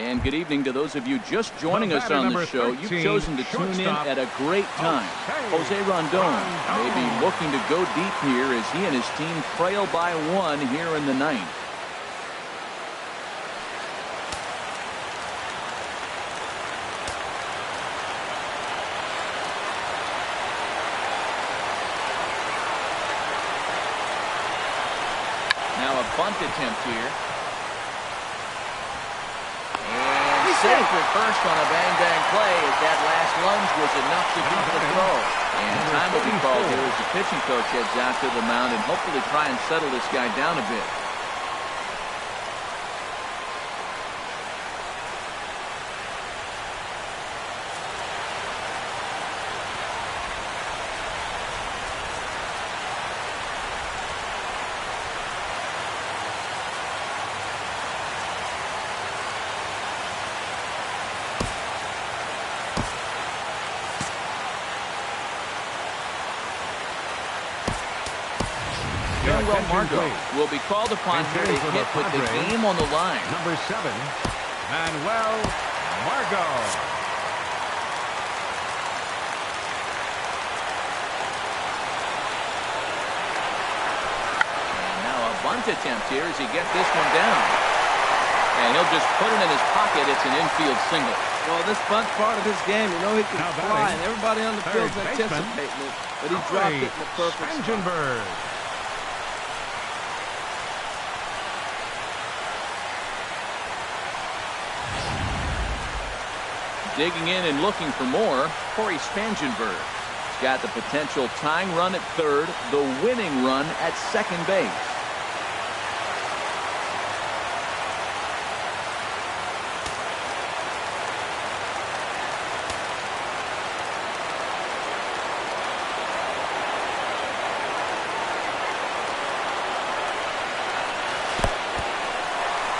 And good evening to those of you just joining us on the show. You've chosen to tune in at a great time. Jose Rondon may be looking to go deep here as he and his team trail by 1 here in the 9th. Now a bunt attempt here. Safe at first on a bang-bang play as that last lunge was enough to beat the throw. And time will be called here as the pitching coach heads out to the mound and hopefully try and settle this guy down a bit. Marcotte will be called upon here to hit with the game on the line. Number 7, Musil. And now a bunt attempt here as he gets this one down. And he'll just put it in his pocket. It's an infield single. Well, this bunt's part of his game. You know he can fly, and everybody on the field's anticipating it. But he dropped it in the perfect spot. Digging in and looking for more, Corey Spangenberg. He's got the potential tying run at third, the winning run at second base.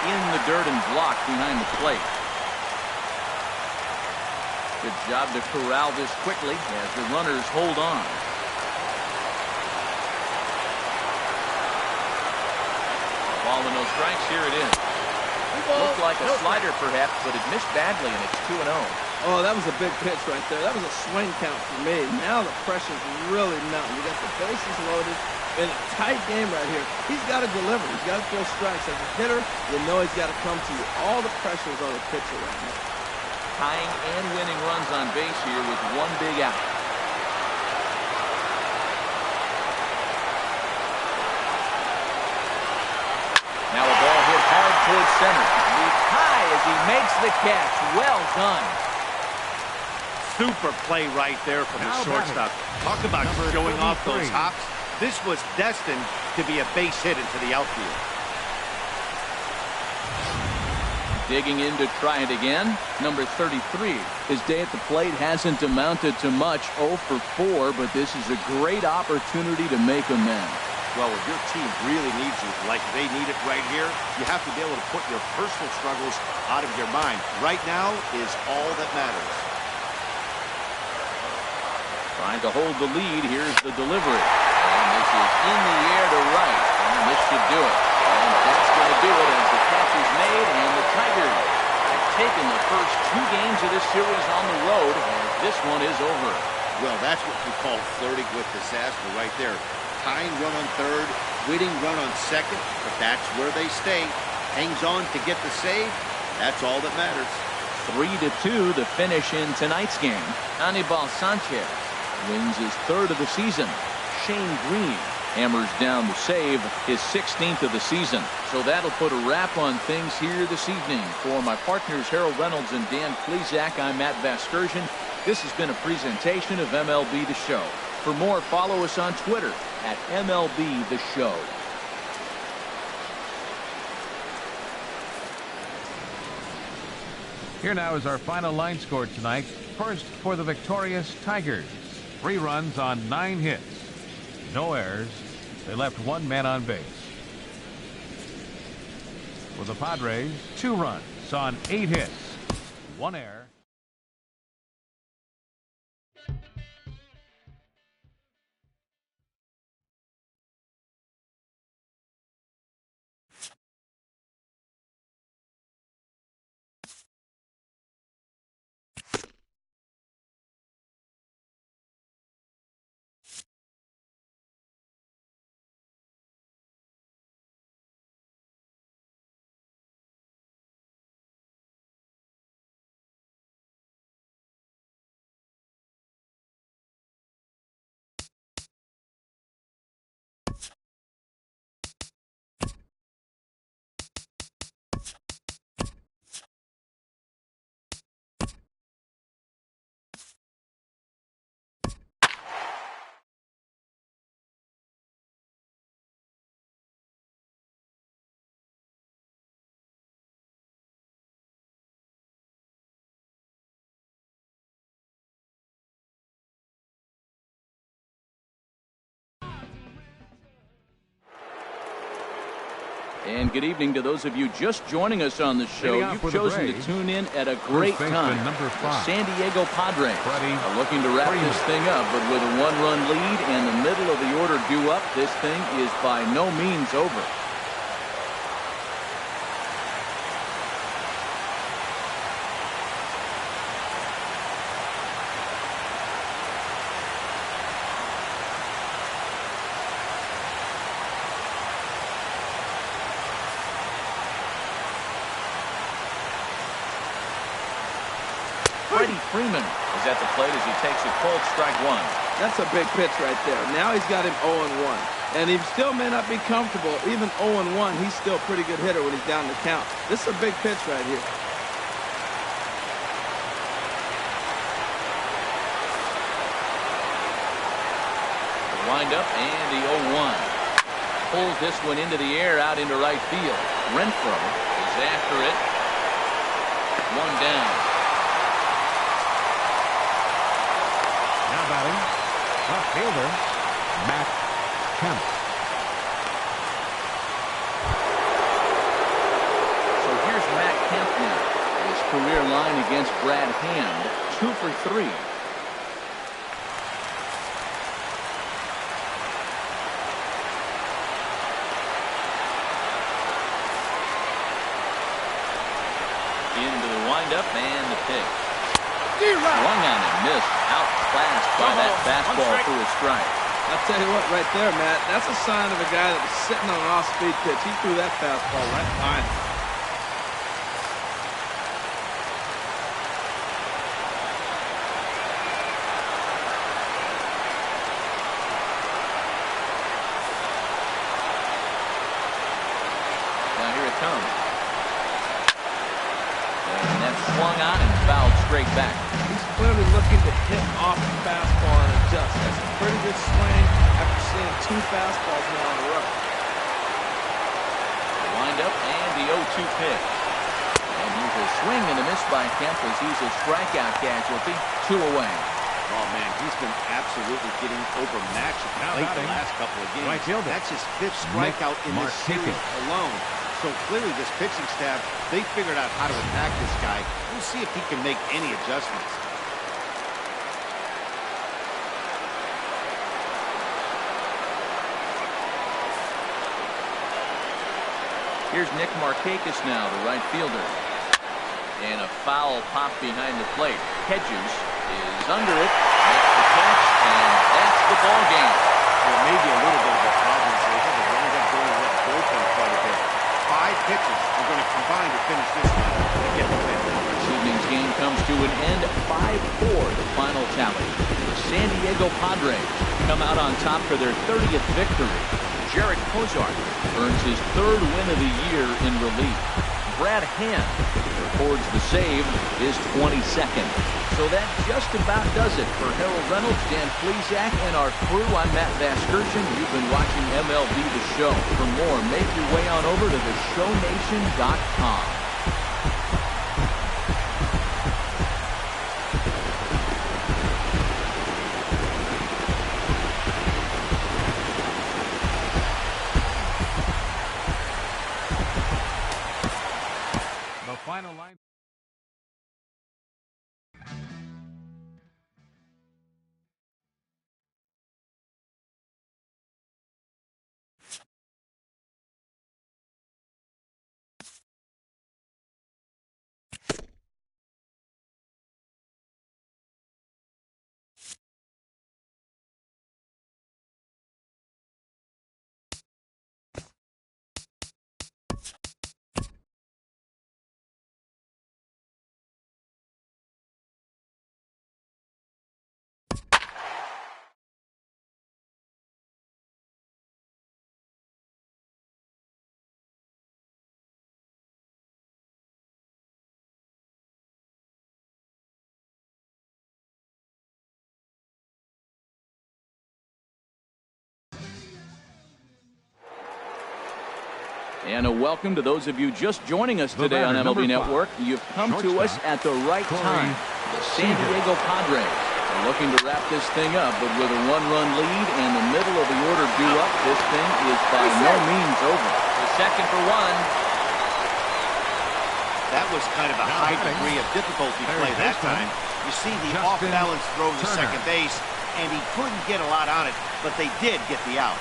In the dirt and blocked behind the plate. Good job to corral this quickly as the runners hold on. Ball with no strikes. Here it is. Looked like a slider perhaps, but it missed badly, and it's 2-0. Oh, that was a big pitch right there. That was a swing count for me. Now the pressure's really mounting. You got the bases loaded in a tight game right here. He's got to deliver. He's got to throw strikes. As a hitter, you know he's got to come to you. All the pressure's on the pitcher right now. Tying and winning runs on base here with one big out. Now a ball hit hard towards center. Leaps high as he makes the catch. Well done. Super play right there from the shortstop. Talk about showing off those hops. This was destined to be a base hit into the outfield. Digging in to try it again. Number 33. His day at the plate hasn't amounted to much. 0 for 4, but this is a great opportunity to make amends. Well, when your team really needs you, like they need it right here, you have to be able to put your personal struggles out of your mind. Right now is all that matters. Trying to hold the lead. Here's the delivery. And this is in the air to right. And this should do it. And that's going to do it as the catch is made, and the Tigers have taken the first 2 games of this series on the road, and this one is over. Well, that's what we call flirting with disaster right there. Tying run on third, winning run on second, but that's where they stay. Hangs on to get the save. That's all that matters. 3-2 to finish in tonight's game. Anibal Sanchez wins his 3rd of the season. Shane Green hammers down the save, his 16th of the season. So that'll put a wrap on things here this evening. For my partners Harold Reynolds and Dan Plezak, I'm Matt Vasgersian. This has been a presentation of MLB The Show. For more, follow us on Twitter at MLB The Show. Here now is our final line score tonight. First for the victorious Tigers. 3 runs on 9 hits. No errors. They left 1 man on base. For the Padres, 2 runs on 8 hits. 1 error. And good evening to those of you just joining us on the show. You've chosen to tune in at a great time. The San Diego Padres are looking to wrap this thing up, but with a one-run lead and the middle of the order due up, this thing is by no means over. Freeman is at the plate as he takes a cold strike one. That's a big pitch right there. Now he's got him 0-1. And he still may not be comfortable. Even 0-1, he's still a pretty good hitter when he's down the count. This is a big pitch right here. The windup and the 0-1. Pulls this one into the air out into right field. Renfroe is after it. One down. Batting, left fielder, Matt Kemp. So here's Matt Kemp now. His career line against Brad Hand, 2 for 3. Into the windup and the pitch. Swung on and missed. Outclassed by that fastball for a strike. I'll tell you what, right there, Matt, that's a sign of a guy that was sitting on an off-speed pitch. He threw that fastball right behind him. Now here it comes. And that's swung on and fouled straight back. Clearly looking to hit off the fastball and adjust. That's a pretty good swing after seeing 2 fastballs now in a row. The windup and the 0-2 pitch. And here's a swing and a miss by Kemp as he's a strikeout casualty. 2 away. Oh, man, he's been absolutely getting overmatched at the plate the last couple of games. Right, that's his 5th strikeout in this series alone. So clearly this pitching staff, they figured out how to attack this guy. We'll see if he can make any adjustments. Here's Nick Markakis now, the right fielder. And a foul pop behind the plate. Hedges is under it, makes the catch, and that's the ball game. Well, maybe a little bit of a problem. So they had to wind up going with bullpen quite a bit. 5 pitches are going to combine to finish this one to get the win. This evening's game comes to an end. 5-4, the final tally. The San Diego Padres come out on top for their 30th victory. Jarrett Cozart earns his 3rd win of the year in relief. Brad Hand records the save, his 22nd. So that just about does it for Harold Reynolds, Dan Plesac, and our crew. I'm Matt Vasgersian. You've been watching MLB The Show. For more, make your way on over to theshownation.com. Final line. And a welcome to those of you just joining us today on MLB Network. You've come to us at the right time. The San Diego Padres are looking to wrap this thing up, but with a one-run lead and the middle of the order due up, this thing is by no means over. The second for one. That was kind of a high degree of difficulty play that time. You see the off-balance throw to second base, and he couldn't get a lot on it, but they did get the out.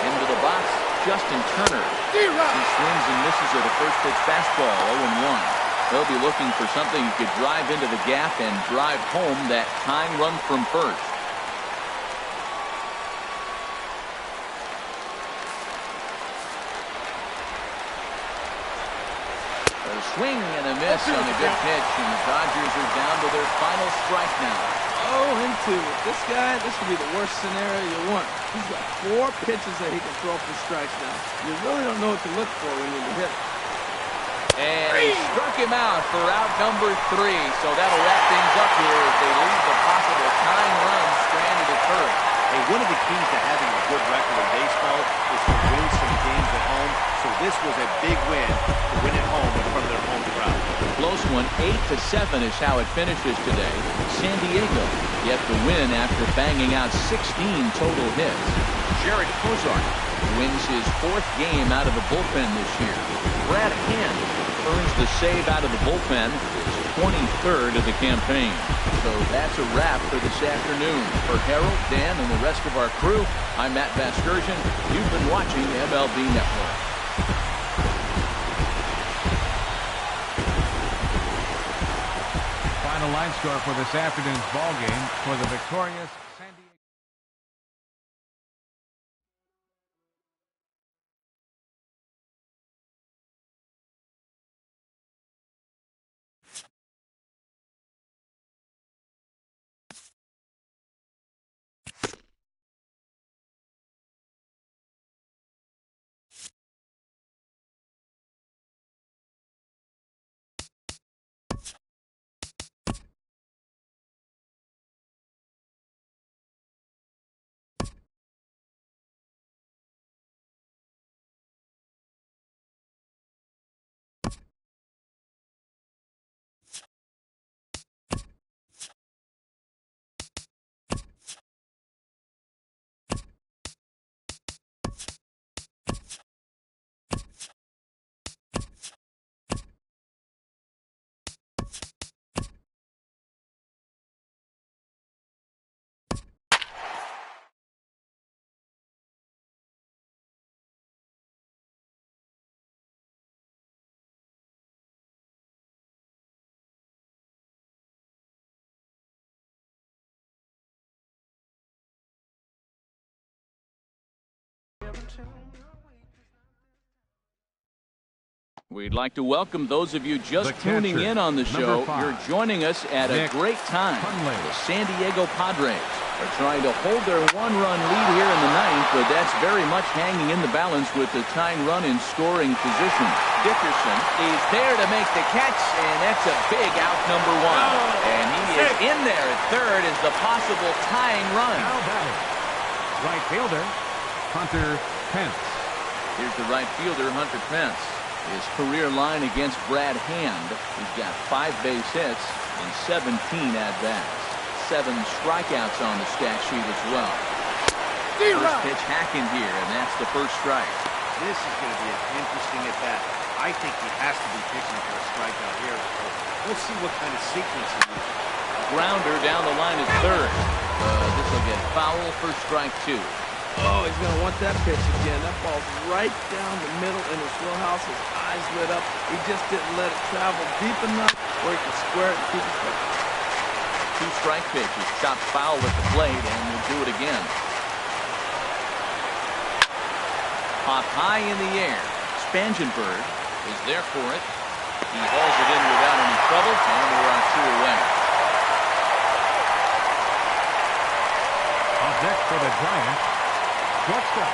Into the box, Justin Turner. He swings and misses at a first-pitch fastball, 0-1. They'll be looking for something who could drive into the gap and drive home that tying run from first. A swing and a miss on a good pitch, and the Dodgers are down to their final strike now. 0-2. This guy, this would be the worst scenario you want. He's got 4 pitches that he can throw for strikes now. You really don't know what to look for when you hit it. And he struck him out for out number 3. So that'll wrap things up here as they leave the possible tying run stranded at third. Hey, one of the keys to having a good record in baseball is to win some games at home. So this was a big win to win at home in front of their home crowd. Close one, 8-7 is how it finishes today. San Diego get the win after banging out 16 total hits. Jared Kozart wins his 4th game out of the bullpen this year. Brad Hand earns the save out of the bullpen, his 23rd of the campaign. So that's a wrap for this afternoon. For Harold, Dan, and the rest of our crew, I'm Matt Vasgersian. You've been watching MLB Network. Final line score for this afternoon's ball game for the victorious San Diego. We'd like to welcome those of you just tuning catcher, in on the show. 5, You're joining us at a great time. The San Diego Padres are trying to hold their 1-run lead here in the 9th, but that's very much hanging in the balance with the tying run in scoring position. Dickerson is there to make the catch, and that's a big out number 1. And he is in there at third as the possible tying run. Right fielder, Hunter Pence. Here's the right fielder, Hunter Pence. His career line against Brad Hand. He's got 5 base hits and 17 at-bats. 7 strikeouts on the stat sheet as well. First pitch hacking here, and that's the first strike. This is going to be an interesting at-bat. I think he has to be pitching for a strikeout here. We'll see what kind of sequence he uses. Grounder down the line at third. This will get foul for strike 2. Oh, he's going to want that pitch again. That ball's right down the middle in his wheelhouse. His eyes lit up. He just didn't let it travel deep enough where he could square it and keep it quick. 2 strike pitches, chopped foul at the plate, and will do it again. Pop high in the air. Spangenberg is there for it. He hauls it in without any trouble, and we're on 2 away. Up next for the Giants, shortstop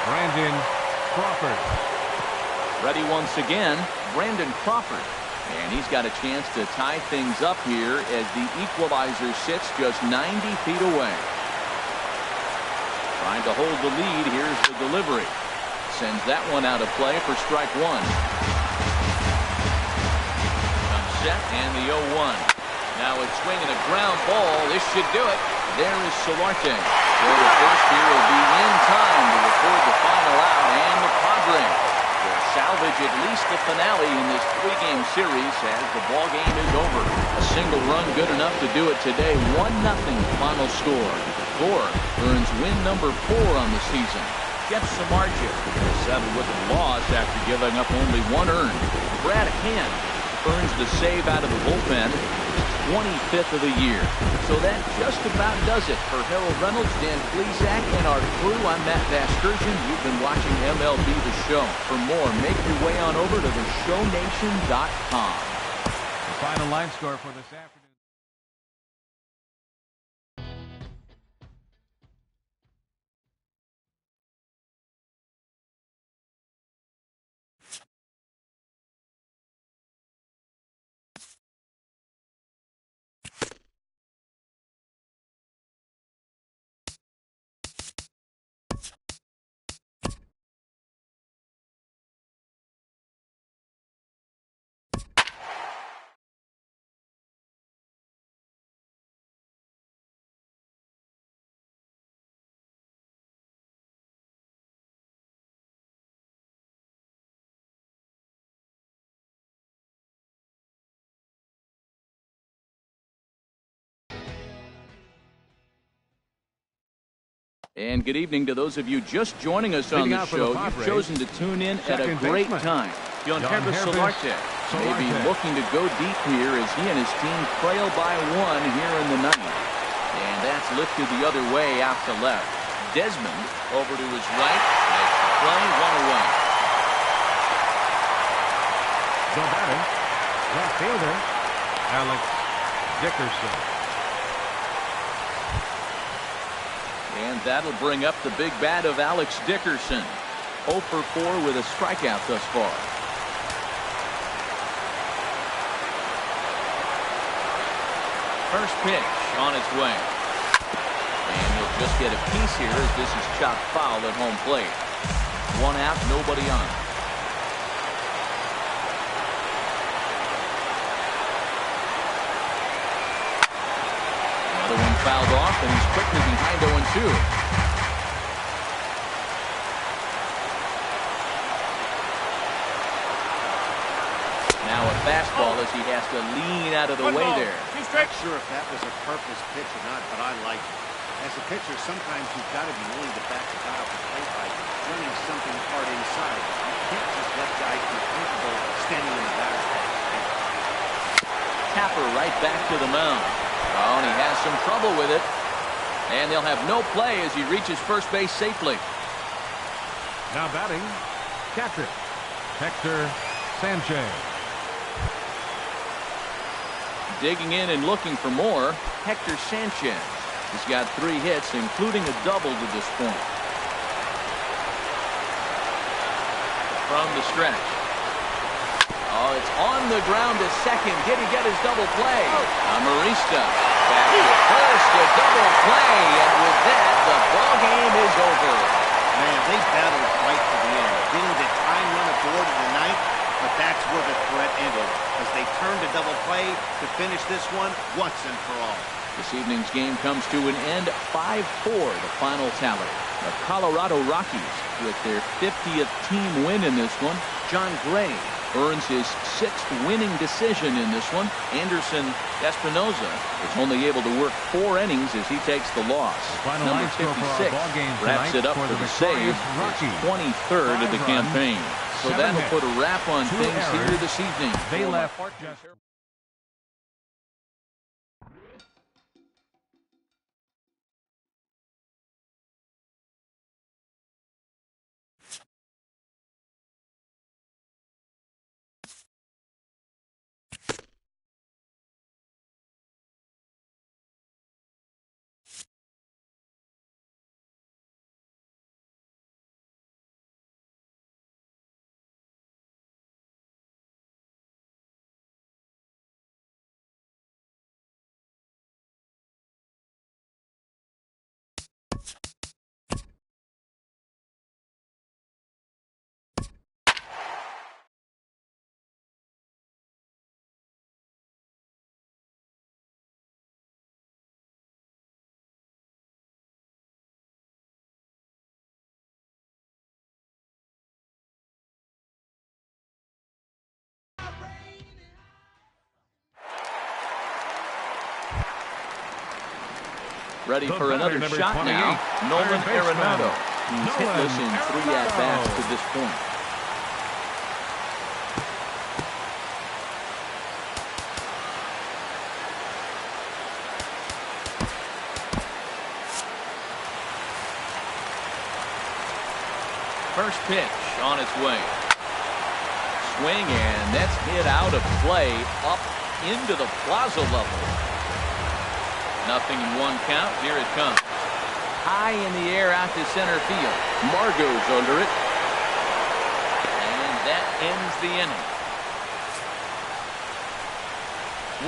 Brandon Crawford. Ready once again, Brandon Crawford. And he's got a chance to tie things up here as the equalizer sits just 90 feet away. Trying to hold the lead. Here's the delivery. Sends that one out of play for strike 1. Comes set and the 0-1. Now it's swinging a ground ball. This should do it. There is Solarte. For the first here will be in time to record the final out, and the Padres will salvage at least the finale in this three-game series as the ball game is over. A single run good enough to do it today. 1-0 final score. Gore earns win number 4 on the season. Joesph Marcotte settled with a loss after giving up only 1 earned. Brad Hand earns the save out of the bullpen. 25th of the year. So that just about does it for Harold Reynolds, Dan Plesac, and our crew. I'm Matt Vasgersian. You've been watching MLB The Show. For more, make your way on over to theshownation.com. The final line score for this afternoon. And good evening to those of you just joining us on the show. You've chosen to tune in at a great time. Joesph Solarte may be looking to go deep here as he and his team trail by 1 here in the ninth. And that's lifted the other way out to left. Desmond over to his right. Makes the play, 1 away. The batter, left fielder, Alex Dickerson. And that'll bring up the big bat of Alex Dickerson. 0 for 4 with a strikeout thus far. First pitch on its way. And he'll just get a piece here as this is chopped foul at home plate. 1 out, nobody on. Another one fouled off, and he's quickly behind 0-2. Now a fastball as he has to lean out of the way there. Not sure if that was a purpose pitch or not, but I like it. As a pitcher, sometimes you've got to be willing to back the guy off the plate by running something hard inside. You can't just let guys be comfortable standing in the batter's box. Tapper right back to the mound. Oh, and he has some trouble with it. And they'll have no play as he reaches first base safely. Now batting, catcher, Hector Sanchez. Digging in and looking for more, Hector Sanchez. He's got 3 hits, including a double to this point. From the stretch. Oh, it's on the ground to second. Did he get his double play? Amarista back to first, a double play, and with that, the ball game is over. Man, they battled right to the end, getting the time run aboard in the ninth, but that's where the threat ended, as they turned a double play to finish this one once and for all. This evening's game comes to an end, 5-4, the final tally. The Colorado Rockies with their 50th team win in this one. John Gray earns his 6th winning decision in this one. Anderson Espinoza is only able to work 4 innings as he takes the loss. Number 56 wraps it up for the save, his 23rd of the campaign. So that'll put a wrap on things here this evening. They left Ready for another shot now. Nolan Arenado. He's hitless in 3 at-bats to this point. First pitch on its way. Swing, and that's hit out of play up into the plaza level. Nothing in 1 count. Here it comes. High in the air out to center field. Margot's under it. And that ends the inning.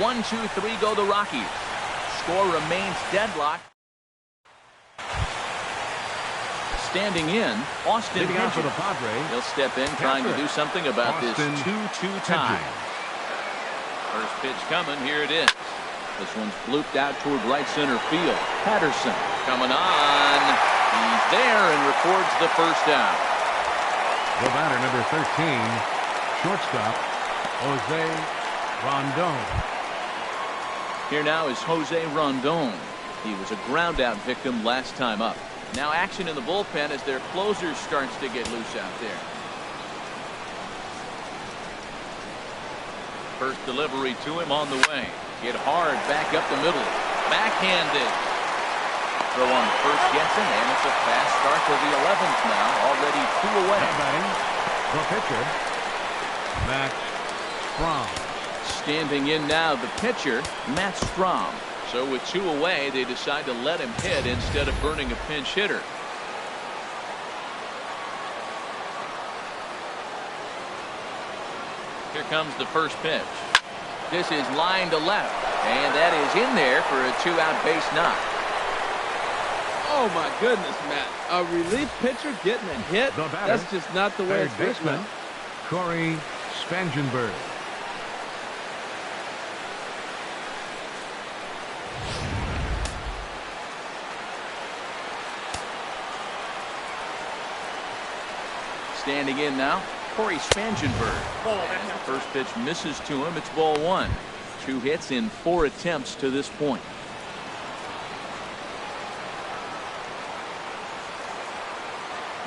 1-2-3 go the Rockies. Score remains deadlocked. Standing in, Austin Leading out for the Padres. He'll step in trying to do something about this 2-2 tie. First pitch coming. Here it is. This one's blooped out toward right center field. Patterson coming on. He's there and records the first out. The batter, number 13, shortstop, Jose Rondon. Here now is Jose Rondon. He was a ground out victim last time up. Now action in the bullpen as their closer starts to get loose out there. First delivery to him on the way. Hit hard back up the middle. Backhanded. Throw on the first gets him, and it's a fast start to the 11th now. Already 2 away. Now batting, the pitcher, Matt Strom. Standing in now, the pitcher, Matt Strom. So with 2 away, they decide to let him hit instead of burning a pinch hitter. Here comes the first pitch. This is line to left, and that is in there for a 2-out base knock. Oh my goodness, Matt. A relief pitcher getting a hit? The batter, that's just not the way third it's baseman, Corey Spangenberg. Standing in now, Corey Spangenberg. First pitch misses to him. It's ball 1. 2 hits in 4 attempts to this point.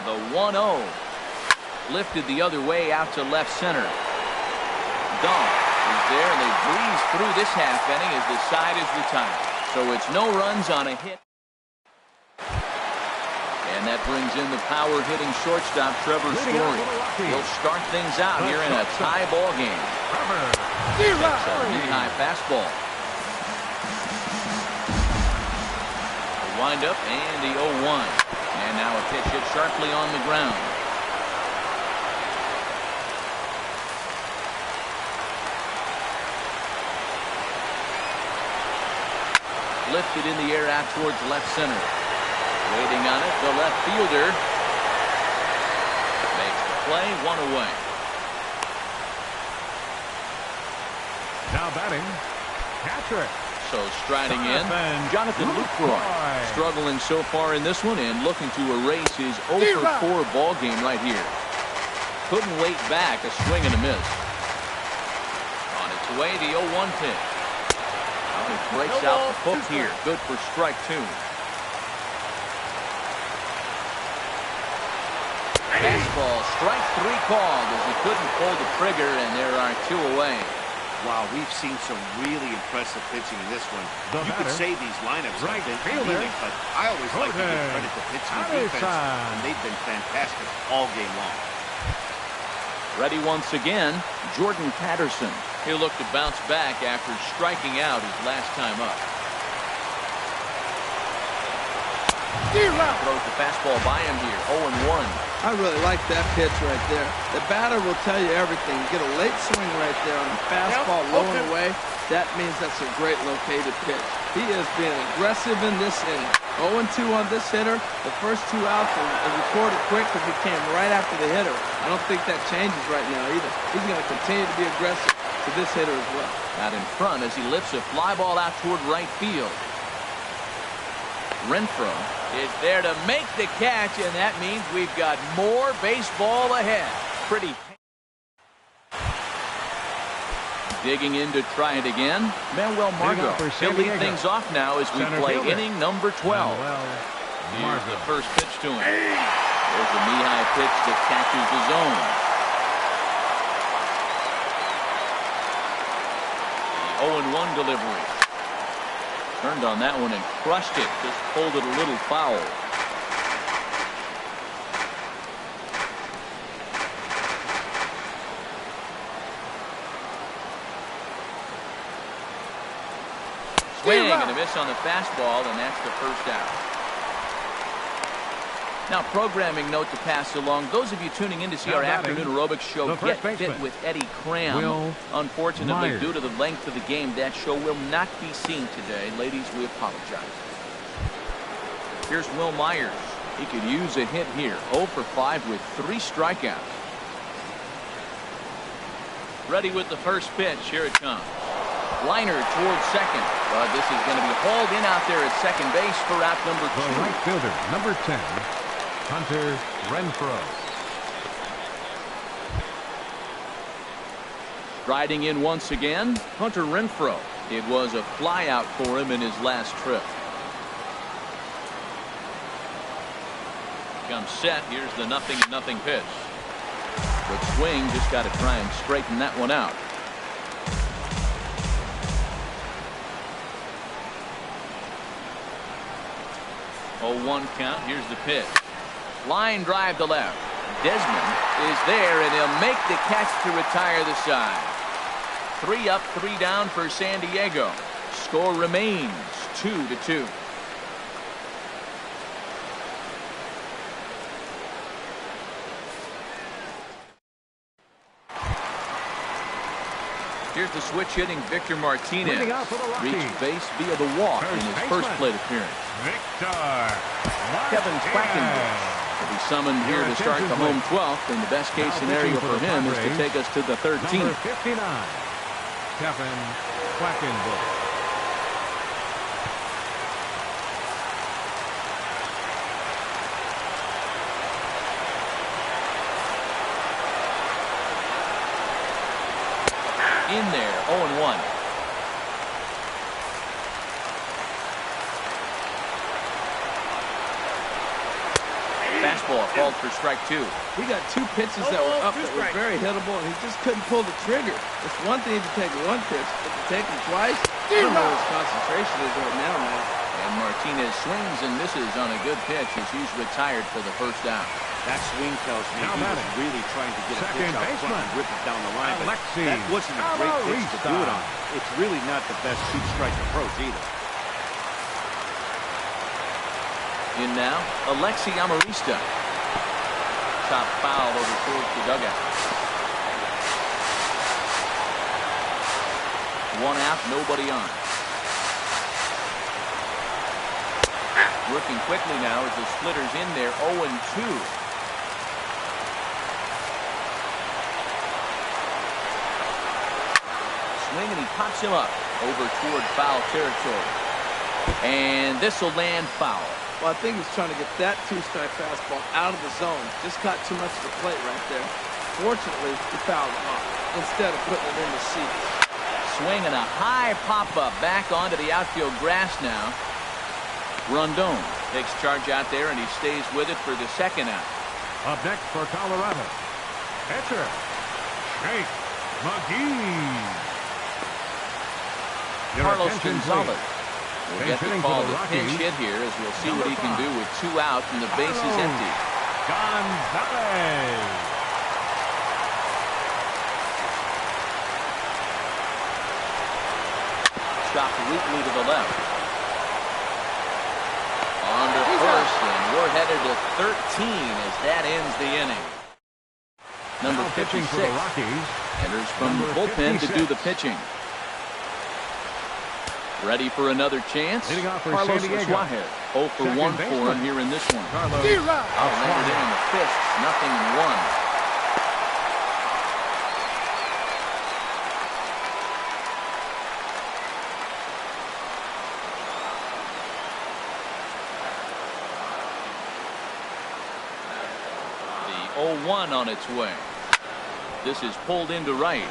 The 1-0 lifted the other way out to left center. Dunk is there, and they breeze through this half inning as the side is retired. So it's no runs on a hit. And that brings in the power-hitting shortstop, Trevor Story. He'll start things out here in a tie ball game. It's a knee-high fastball. The wind-up and the 0-1. And now a pitch hit sharply on the ground. Lifted in the air out towards left center. Waiting on it, the left fielder makes the play, 1 away. Now batting, Patrick. So striding in, Jonathan Lucroy. Struggling so far in this one and looking to erase his 0-for-4 ball game right here. Couldn't wait back, a swing and a miss. On its way, the 0-1 pitch. Well, he breaks out the hook here. Good for strike 2. Fastball, strike 3 called as he couldn't pull the trigger, and there are 2 away. Wow, we've seen some really impressive pitching in this one. You could say these lineups have been anemic, but I always like to give credit to pitching and defense, and they've been fantastic all game long. Ready once again, Jordan Patterson. He'll look to bounce back after striking out his last time up. Throws the fastball by him here, 0-1. I really like that pitch right there. The batter will tell you everything. You get a late swing right there on the fastball low and away. That means that's a great located pitch. He is being aggressive in this inning. 0-2 on this hitter. The first 2 outs are recorded quick because he came right after the hitter. I don't think that changes right now either. He's going to continue to be aggressive to this hitter as well. Out in front as he lifts a fly ball out toward right field. Renfroe is there to make the catch, and that means we've got more baseball ahead. Pretty. Digging in to try it again, Musil Marcotte. He'll lead things off now as we play inning number 12. Here's the first pitch to him. There's a knee-high pitch that catches the zone. The 0-1 delivery. Turned on that one and crushed it. Just pulled it a little foul. Swing and a miss on the fastball, and that's the first out. Now, programming note to pass along. Those of you tuning in to see our afternoon aerobics show Get Fit with Eddie Cram. Unfortunately, due to the length of the game, that show will not be seen today. Ladies, we apologize. Here's Will Myers. He could use a hit here. 0 for 5 with 3 strikeouts. Ready with the first pitch. Here it comes. Liner towards second, but this is going to be hauled in out there at second base for out number 2. The right fielder, number 10, Hunter Renfroe. Striding in once again, Hunter Renfroe. It was a flyout for him in his last trip. Comes set. Here's the 0-0 pitch. Good swing. Just got to try and straighten that one out. 0-1 count. Here's the pitch. Line drive to left. Desmond is there, and he'll make the catch to retire the side. 3 up, 3 down for San Diego. Score remains 2-2. Here's the switch hitting Victor Martinez. Reached base via the walk in his first plate appearance. Kevin Quackenbush will be summoned here to start the home 12th, and the best case scenario for him is to take us to the 13th. Number 59, Kevin Quackenbush. In there, 0-1. Fastball called for strike 2. We got 2 pitches that were up that were very hittable, and he just couldn't pull the trigger. It's one thing to take 1 pitch, but to take them twice, I don't know what his concentration is right now, man. And Martinez swings and misses on a good pitch as he's retired for the first out. That swing tells me he was really trying to get a pitch out front and rip it down the line. But that wasn't a great pitch to do it on. It's really not the best 2-strike approach either. In now, Alexi Amarista. Top foul over towards the dugout. 1 out, nobody on. Working quickly now as the splitter's in there, 0-2. Swing and he pops him up over toward foul territory. And this will land foul. Well, I think he's trying to get that 2-strike fastball out of the zone. Just caught too much of the plate right there. Fortunately, he fouled him off instead of putting it in the seats. Swing and a high pop-up back onto the outfield grass now. Rondon takes charge out there, and he stays with it for the second out. Up next for Colorado, pitcher Jake McGee. Carlos Gonzalez will get the call to pinch hit here as we'll see what he can do with 2 out and the base is empty. Gonzalez. Shot weakly to the left. On to first, and we're headed to 13 as that ends the inning. Number 56 for the Rockies enters from the bullpen to do the pitching. Ready for another chance? Carlos Suarez. 0 for 1 for him here in this one. Carlos Landed in on the fists, 0-1. The 0-1 on its way. This is pulled into right,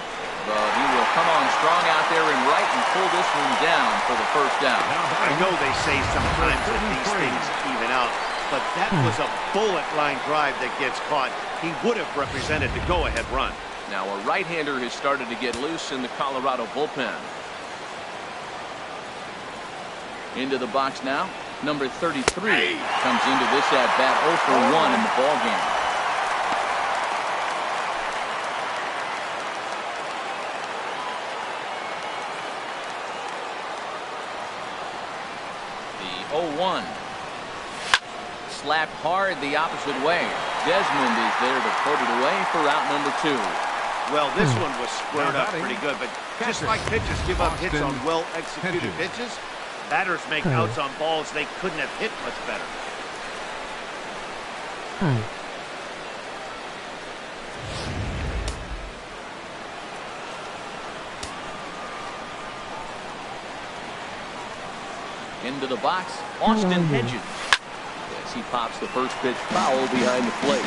but he will come on strong out there in right and pull this one down for the first down. I know they say sometimes that these things even out, but that was a bullet line drive that gets caught. He would have represented the go-ahead run. Now a right-hander has started to get loose in the Colorado bullpen. Into the box now, number 33 comes into this at-bat 0 for 1 in the ballgame. The 0-1. Slapped hard the opposite way. Desmond is there to put it away for out number 2. Well, this one was squared up pretty good, but just like pitchers give up hits on well-executed pitches, batters make outs on balls they couldn't have hit much better. Into the box, Austin Hedges. As he pops the first pitch foul behind the plate.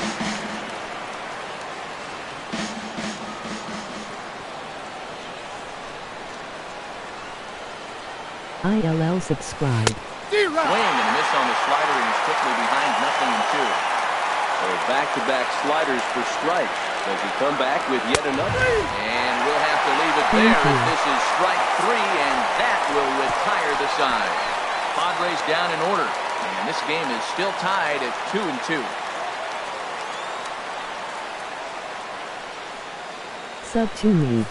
ILL subscribe. Swing and a miss on the slider, and he's quickly behind 0-2. So back-to-back sliders for strikes. Does he come back with yet another? And we'll have to leave it there. This is strike 3, and that will retire the side. Padres down in order, and this game is still tied at 2-2. Sub to me.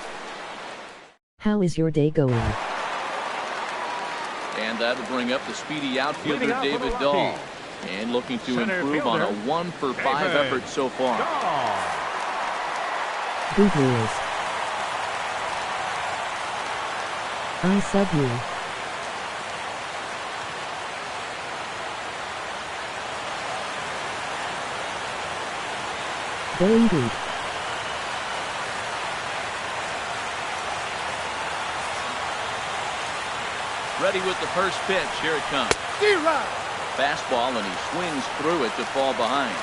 How is your day going? And that'll bring up the speedy outfielder David Dahl. And looking to improve on a 1 for 5 effort so far. Good news. I sub you. Very good. Ready with the first pitch. Here it comes. Fastball, and he swings through it to fall behind.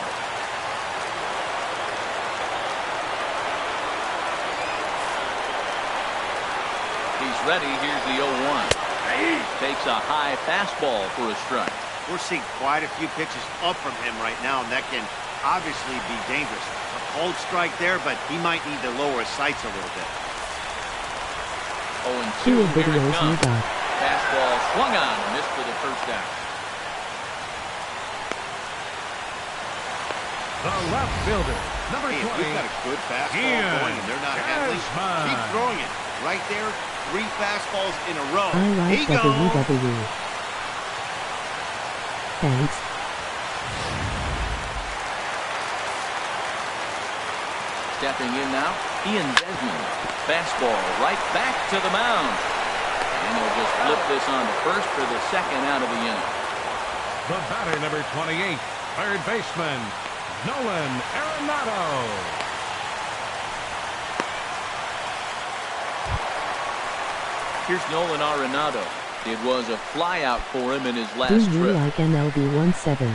He's ready. Here's the 0-1. Takes a high fastball for a strike. We're seeing quite a few pitches up from him right now, and that can obviously be dangerous. A cold strike there, but he might need to lower his sights a little bit. 0-2. Here it comes. Fastball swung on and missed for the first down. The left fielder, number 20. We've got a good fastball going, and they're not handling. Keep throwing it. Right there, 3 fastballs in a row. I like WW. Thanks. Stepping in now, Ian Desmond. Fastball right back to the mound. And they'll just flip this on to first for the second out of the inning. The batter, number 28, third baseman, Nolan Arenado. Here's Nolan Arenado. It was a flyout for him in his last Do you trip. like MLB 17?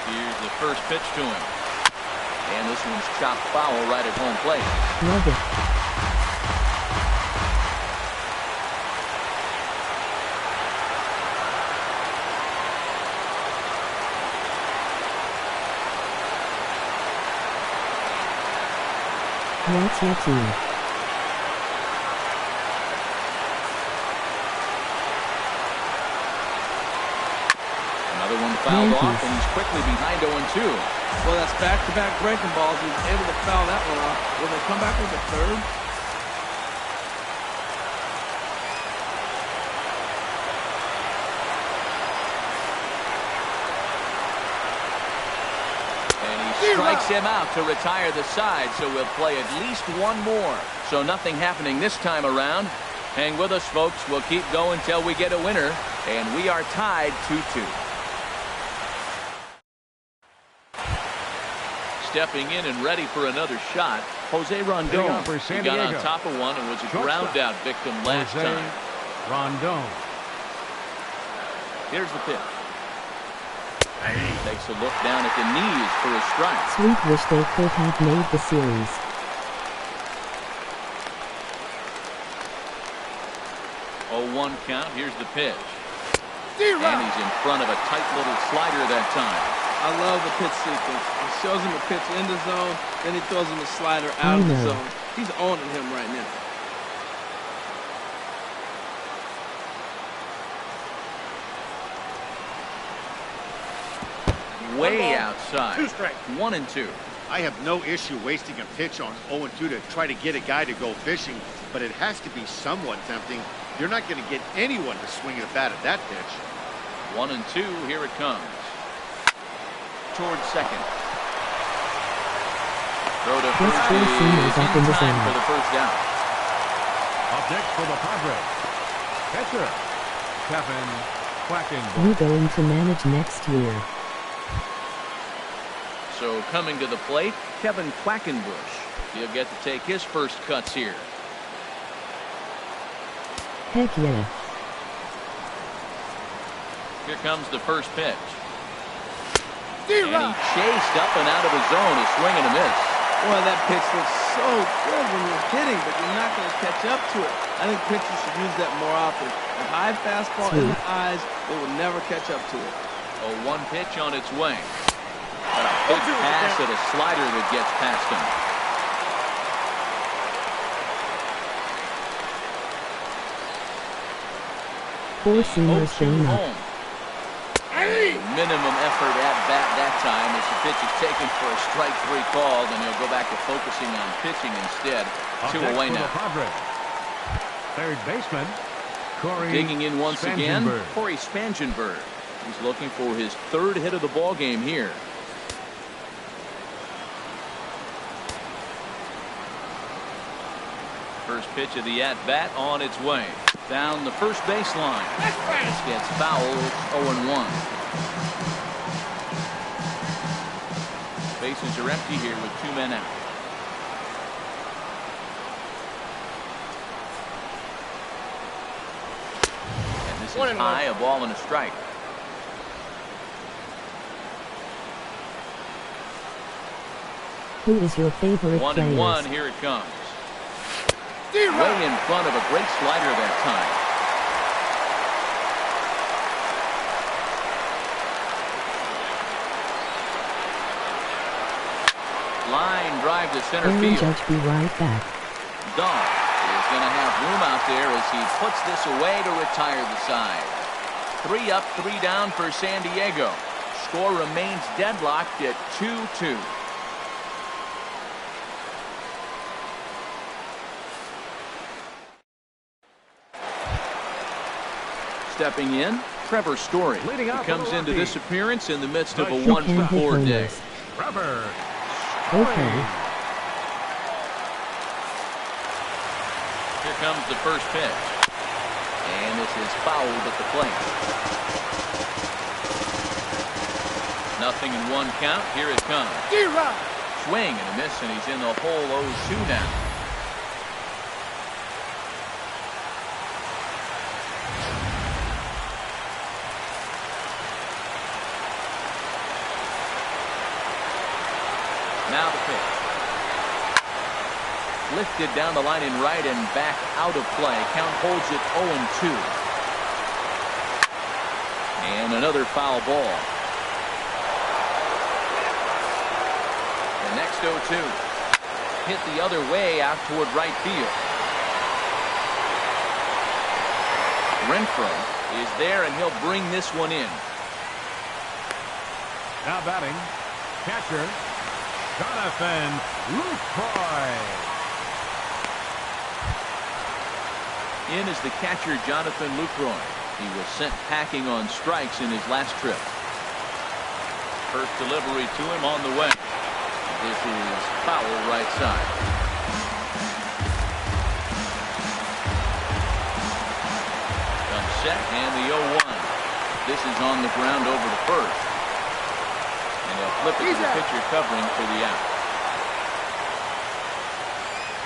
Here's the first pitch to him. And this one's chopped foul right at home plate. Love it. What's your team? Another one fouled off, and he's quickly behind 0-2. Well, that's back-to-back breaking balls. He was able to foul that one off. Will they come back with a third? Strikes him out to retire the side, so we'll play at least one more. So nothing happening this time around. Hang with us, folks. We'll keep going till we get a winner, and we are tied 2-2. Stepping in and ready for another shot, Jose Rondon. He got on top of one and was a ground-out victim last time. Rondon. Here's the pitch. Takes a look down at the knees for a strike. Sweet wish they could have made the series. 1 count. Here's the pitch. And he's in front of a tight little slider that time. I love the pitch sequence. He shows him the pitch in the zone, then he throws him the slider out of the zone. He's owning him right now. Way outside. 2 strikes. 1-2. I have no issue wasting a pitch on 0-2 to try to get a guy to go fishing, but it has to be somewhat tempting. You're not going to get anyone to swing a bat at that pitch. 1-2. Here it comes. Towards second. Throw to first is in time for the first down. Up next for the Padres, catcher Kevin Quackenbush. Who's going to manage next year? So coming to the plate, Kevin Quackenbush. He'll get to take his first cuts here. Heck yeah. Here comes the first pitch. And he chased up and out of the zone. A swing and a miss. Boy, that pitch looks so good when you're hitting, but you're not going to catch up to it. I think pitchers should use that more often. A high fastball in the eyes, they will never catch up to it. A 1 pitch on its way. But a big pass at a slider that gets past him. Four seamers showing up. Home. Minimum effort at bat that time as the pitch is taken for a strike 3 called, and he'll go back to focusing on pitching instead. 2 away now. Third baseman Corey Digging in once again, Corey Spangenberg. He's looking for his 3rd hit of the ball game here. First pitch of the at-bat on its way. Down the first baseline. This gets foul. It's 0-1. Bases are empty here with 2 men out. And this is high, a ball and a strike. Who is your favorite 1-1. Here it comes. Way in front of a great slider that time. Line drive to center field. Judge be right back. Dahl is going to have room out there as he puts this away to retire the side. 3 up, 3 down for San Diego. Score remains deadlocked at 2-2. Stepping in, Trevor Story. He comes into this appearance in the midst of a 1-for-4 day. Trevor. Okay. Here comes the first pitch. And this is fouled at the plate. Nothing in 1 count. Here it comes. Swing and a miss, and he's in the hole 0-2 now. Now the pitch. Lifted down the line in right and back out of play. Count holds it 0-2. And another foul ball. The next 0-2. Hit the other way out toward right field. Renfroe is there, and he'll bring this one in. Now batting, catcher Jonathan Lucroy. In is the catcher, Jonathan Lucroy. He was sent packing on strikes in his last trip. First delivery to him on the way. This is foul right side. Comes set, and the 0-1. This is on the ground over the first. And they'll flip it to the pitcher covering for the out.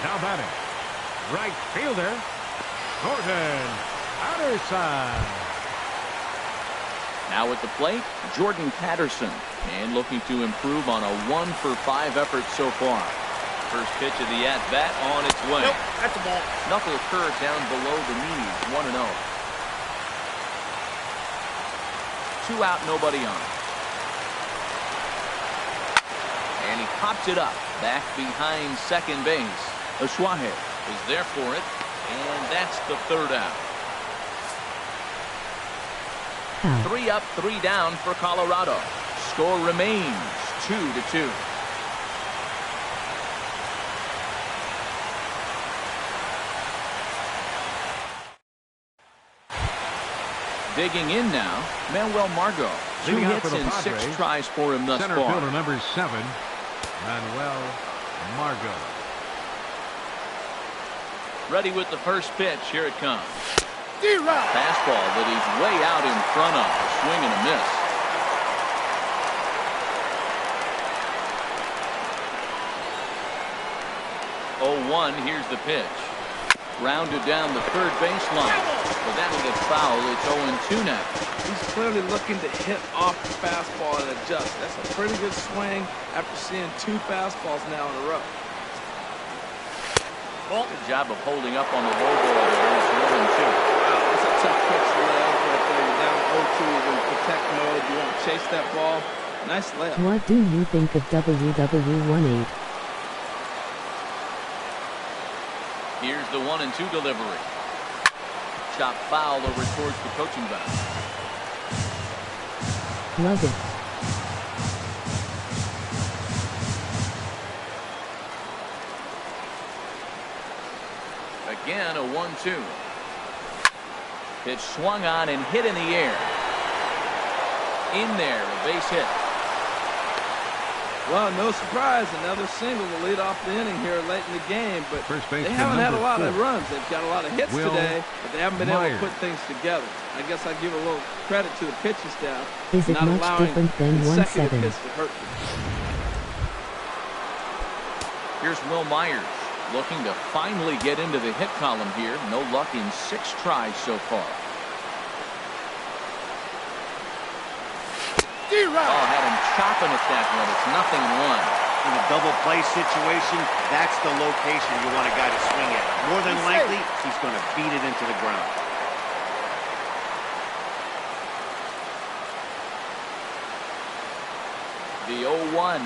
Now batting, right fielder Jordan Patterson. Now at the plate, Jordan Patterson, and looking to improve on a 1-for-5 effort so far. First pitch of the at-bat on its way. Nope, that's a ball. Knuckle curve down below the knees, 1-0. 2 out, nobody on. And he pops it up back behind second base. Joesph is there for it, and that's the 3rd out. 3 up, 3 down for Colorado. Score remains 2-2. Digging in now, Musil Marcotte. 2 hits and 6 tries for him thus Center far. fielder number 7, Musil Marcotte. Ready with the first pitch. Here it comes. Fastball that he's way out in front of. A swing and a miss. 0-1. Here's the pitch. Rounded down the third baseline. But that'll get foul. It's 0-2 now. He's clearly looking to hit off the fastball and adjust. That's a pretty good swing after seeing 2 fastballs now in a row. Good job of holding up on the low ball there. It's 0-2. That's a tough pitch to lay off right there. You're down 0-2. You're in protect mode. You want to chase that ball. Nice layup. What do you think of WW18? Here's the 1-2 delivery. Chop foul over towards the coaching bench. Love it. Again, a 1-2. Pitch swung on and hit in the air. In there, a base hit. Well, no surprise, another single to lead off the inning here late in the game, but they haven't had a lot of runs. They've got a lot of hits today, but they haven't been able to put things together. I guess I give a little credit to the pitching staff. Is it not much allowing different than 1-7? hits to hurt them. Here's Wil Myers looking to finally get into the hit column here. No luck in 6 tries so far. Oh, had him chopping at that one. It's 0-1. In a double play situation, that's the location you want a guy to swing at. More than likely, he's going to beat it into the ground. The 0-1.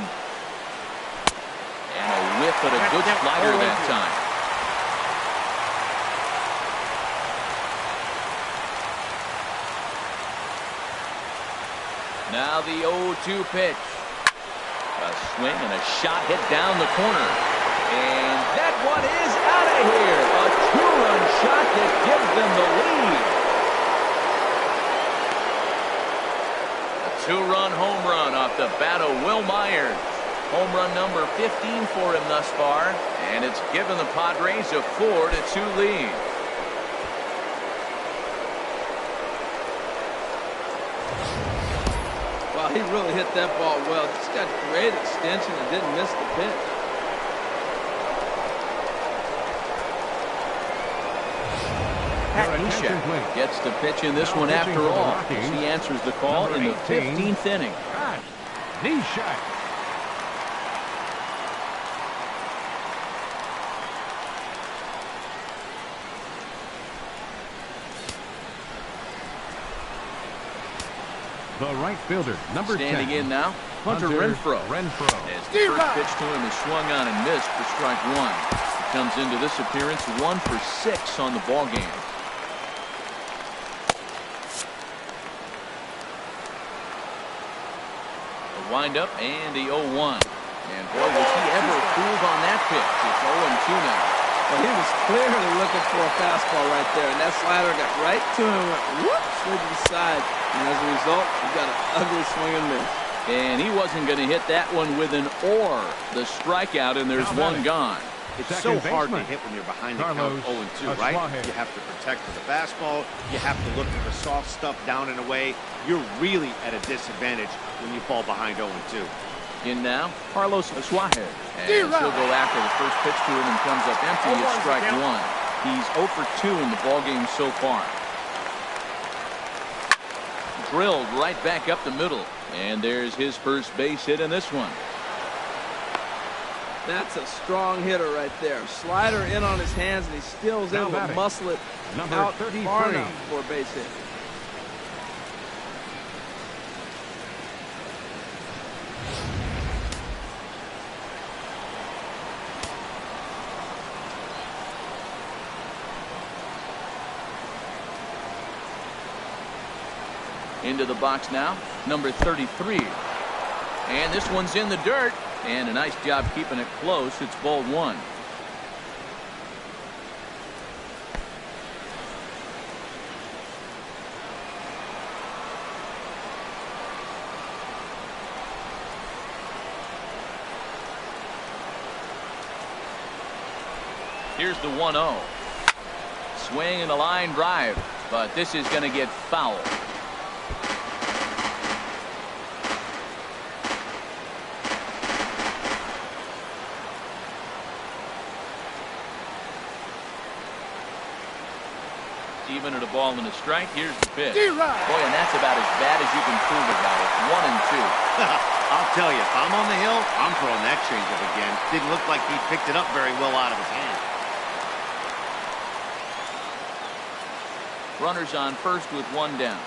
And a whiff at a good slider that time. Now the 0-2 pitch. A swing and a shot hit down the corner. And that one is out of here. A 2-run shot that gives them the lead. A 2-run home run off the bat of Wil Myers. Home run number 15 for him thus far. And it's given the Padres a 4-2 lead. He really hit that ball well. Just got great extension and didn't miss the pitch. Pat gets the pitch in this one after all. He answers the call in the 15th inning. Knee shot. The right fielder, number 10. Standing in now, Hunter Renfroe. As the first pitch to him is swung on and missed for strike 1. He comes into this appearance 1 for 6 on the ball game. A windup and the 0-1. And boy, was he ever fooled on that pitch. It's 0-2 now. Well, he was clearly looking for a fastball right there, and that slider got right to him, went whoop, slid to the side, and as a result, he got an ugly swing and miss. And he wasn't going to hit that one with an or. The strikeout, and there's one gone. It's so hard to hit when you're behind the count 0-2, right? You have to protect for the fastball. You have to look for the soft stuff down and away. You're really at a disadvantage when you fall behind 0-2. In now, Carlos Joesph. And he'll go after the first pitch to him and comes up empty at strike 1. He's 0 for 2 in the ballgame so far. Drilled right back up the middle. And there's his first base hit in this one. That's a strong hitter right there. Slider in on his hands, and he still is able to muscle it out far enough for a base hit. Into the box now, number 33. And this one's in the dirt. And a nice job keeping it close. It's ball one. Here's the 1-0. Swing and a line drive, but this is going to get foul. Even at a ball and a strike. Here's the pitch. Boy, and that's about as bad as you can prove about it. 1-2. I'll tell you, if I'm on the hill, I'm throwing that changeup again. Didn't look like he picked it up very well out of his hand. Runners on first with one down.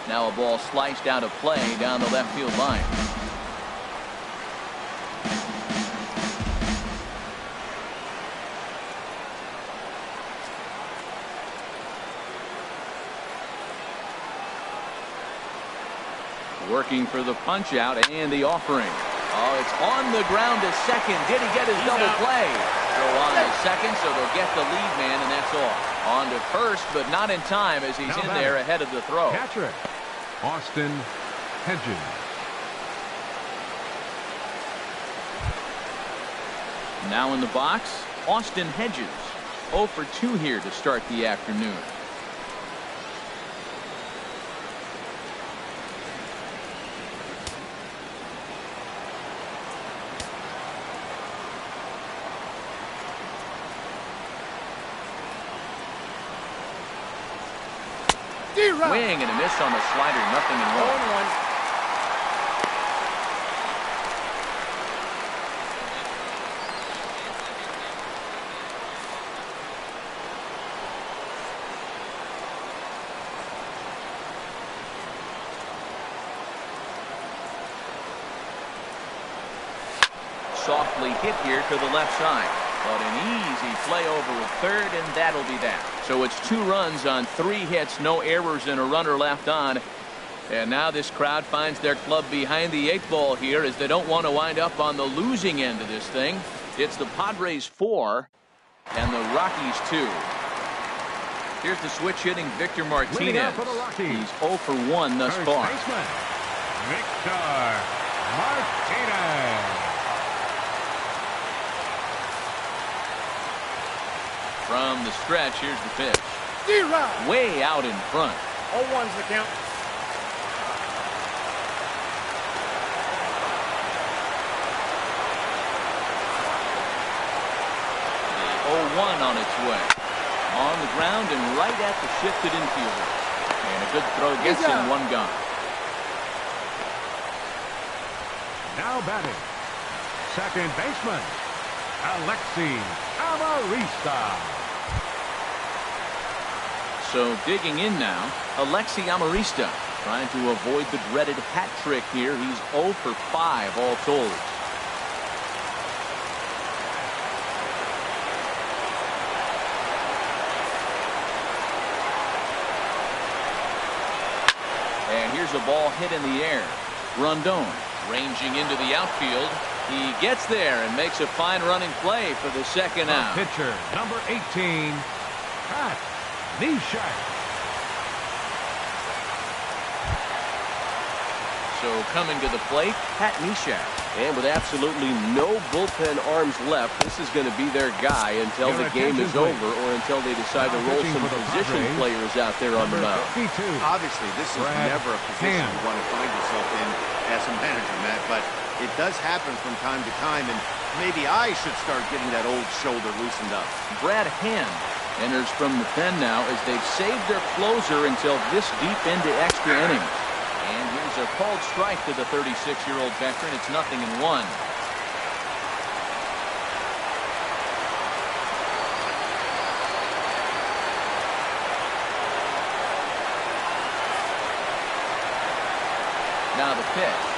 Now a ball sliced out of play down the left field line. Working for the punch out and the offering. Oh, it's on the ground to second. Did he get his double play? Throw on to second, so they'll get the lead man, and that's all. On to first, but not in time as he's in there ahead of the throw. Catcher, Austin Hedges. Now in the box, Austin Hedges. 0 for 2 here to start the afternoon. Swing and a miss on the slider. 0-1. Softly hit here to the left side. But an easy play over at third, and that'll be that. So it's 2 runs on 3 hits, no errors, and a runner left on. And now this crowd finds their club behind the 8 ball here as they don't want to wind up on the losing end of this thing. It's the Padres 4 and the Rockies 2. Here's the switch hitting Victor Martinez. He's 0 for 1 thus far. Victor Martinez. From the stretch, here's the pitch. Way out in front. 0-1's the count. The 0-1 on its way. On the ground and right at the shifted infielder. And a good throw gets him 1 gone. Now batting, second baseman, Alexi Amarista. So digging in now, Alexi Amarista trying to avoid the dreaded hat trick here. He's 0 for 5 all told. And here's a ball hit in the air. Rondon ranging into the outfield. He gets there and makes a fine running play for the second out. Pitcher number 18, Pat Neshek. So coming to the plate, Pat Neshek. And with absolutely no bullpen arms left, this is going to be their guy until the game is over or until they decide to roll some position players out there on the mound. Obviously, this is never a position you want to find yourself in as a manager, Matt, but it does happen from time to time, and maybe I should start getting that old shoulder loosened up. Brad Hand enters from the pen now as they've saved their closer until this deep into extra innings. And here's a called strike to the 36-year-old veteran. It's 0-1. Now the pitch.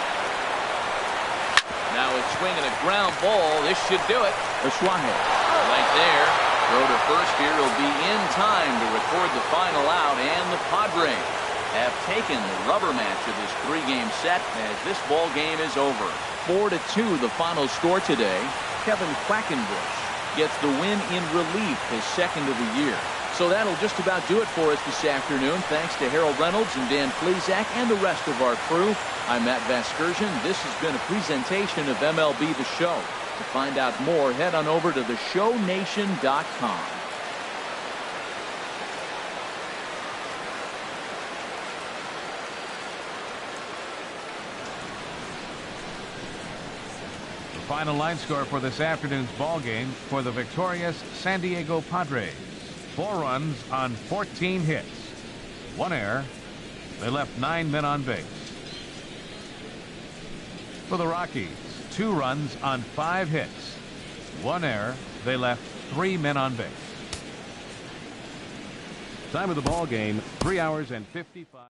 Now it's swinging a ground ball. This should do it. Joesph right there. Throw to first here. He'll be in time to record the final out, and the Padres have taken the rubber match of this three-game set as this ball game is over. 4-2 the final score today. Kevin Quackenbush gets the win in relief, his second of the year. So that'll just about do it for us this afternoon. Thanks to Harold Reynolds and Dan Plz and the rest of our crew. I'm Matt Vasgersian. This has been a presentation of MLB The Show. To find out more, head on over to theshownation.com. The final line score for this afternoon's ball game for the victorious San Diego Padres. 4 runs on 14 hits. 1 error. They left 9 men on base. For the Rockies, 2 runs on 5 hits. 1 error. They left 3 men on base. Time of the ball game, 3 hours and 55.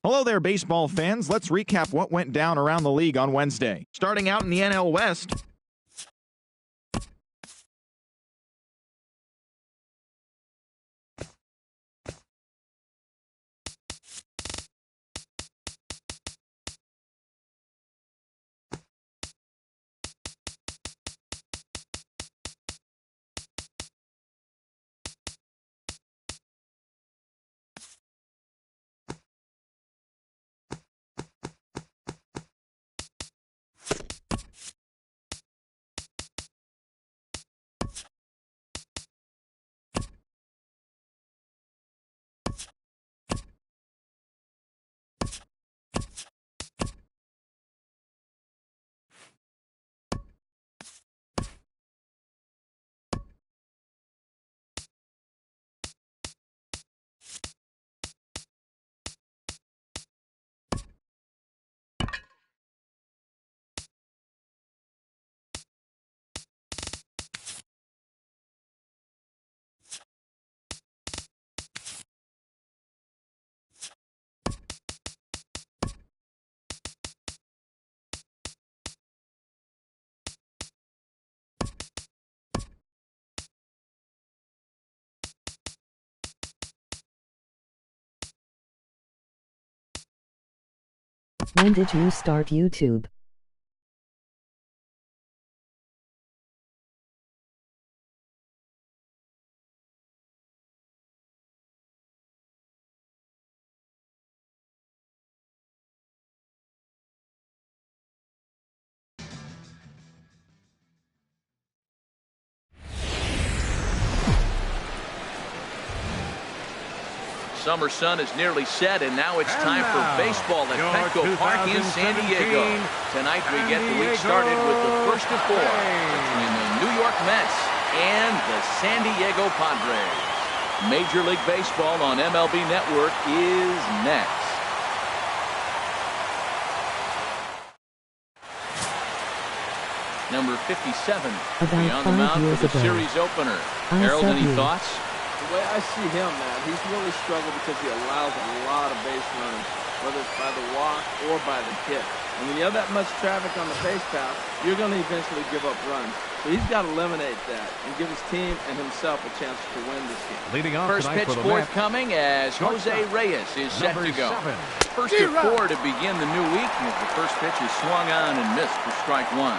Hello there, baseball fans. Let's recap what went down around the league on Wednesday. Starting out in the NL West. When did you start YouTube? Summer sun is nearly set, and now it's time for baseball at Petco Park in San Diego. Tonight we get the week started with the first of 4 between the New York Mets and the San Diego Padres. Major League Baseball on MLB Network is next. Number 57 will be on the mound for the series opener. Harold, any thoughts? The way I see him, man, he's really struggled because he allows a lot of base runners, whether it's by the walk or by the hit. And when you have that much traffic on the base path, you're going to eventually give up runs. So he's got to eliminate that and give his team and himself a chance to win this game. Leading off First pitch forthcoming as Jose Reyes is set to go. First of 4 to begin the new week. The first pitch is swung on and missed for strike 1.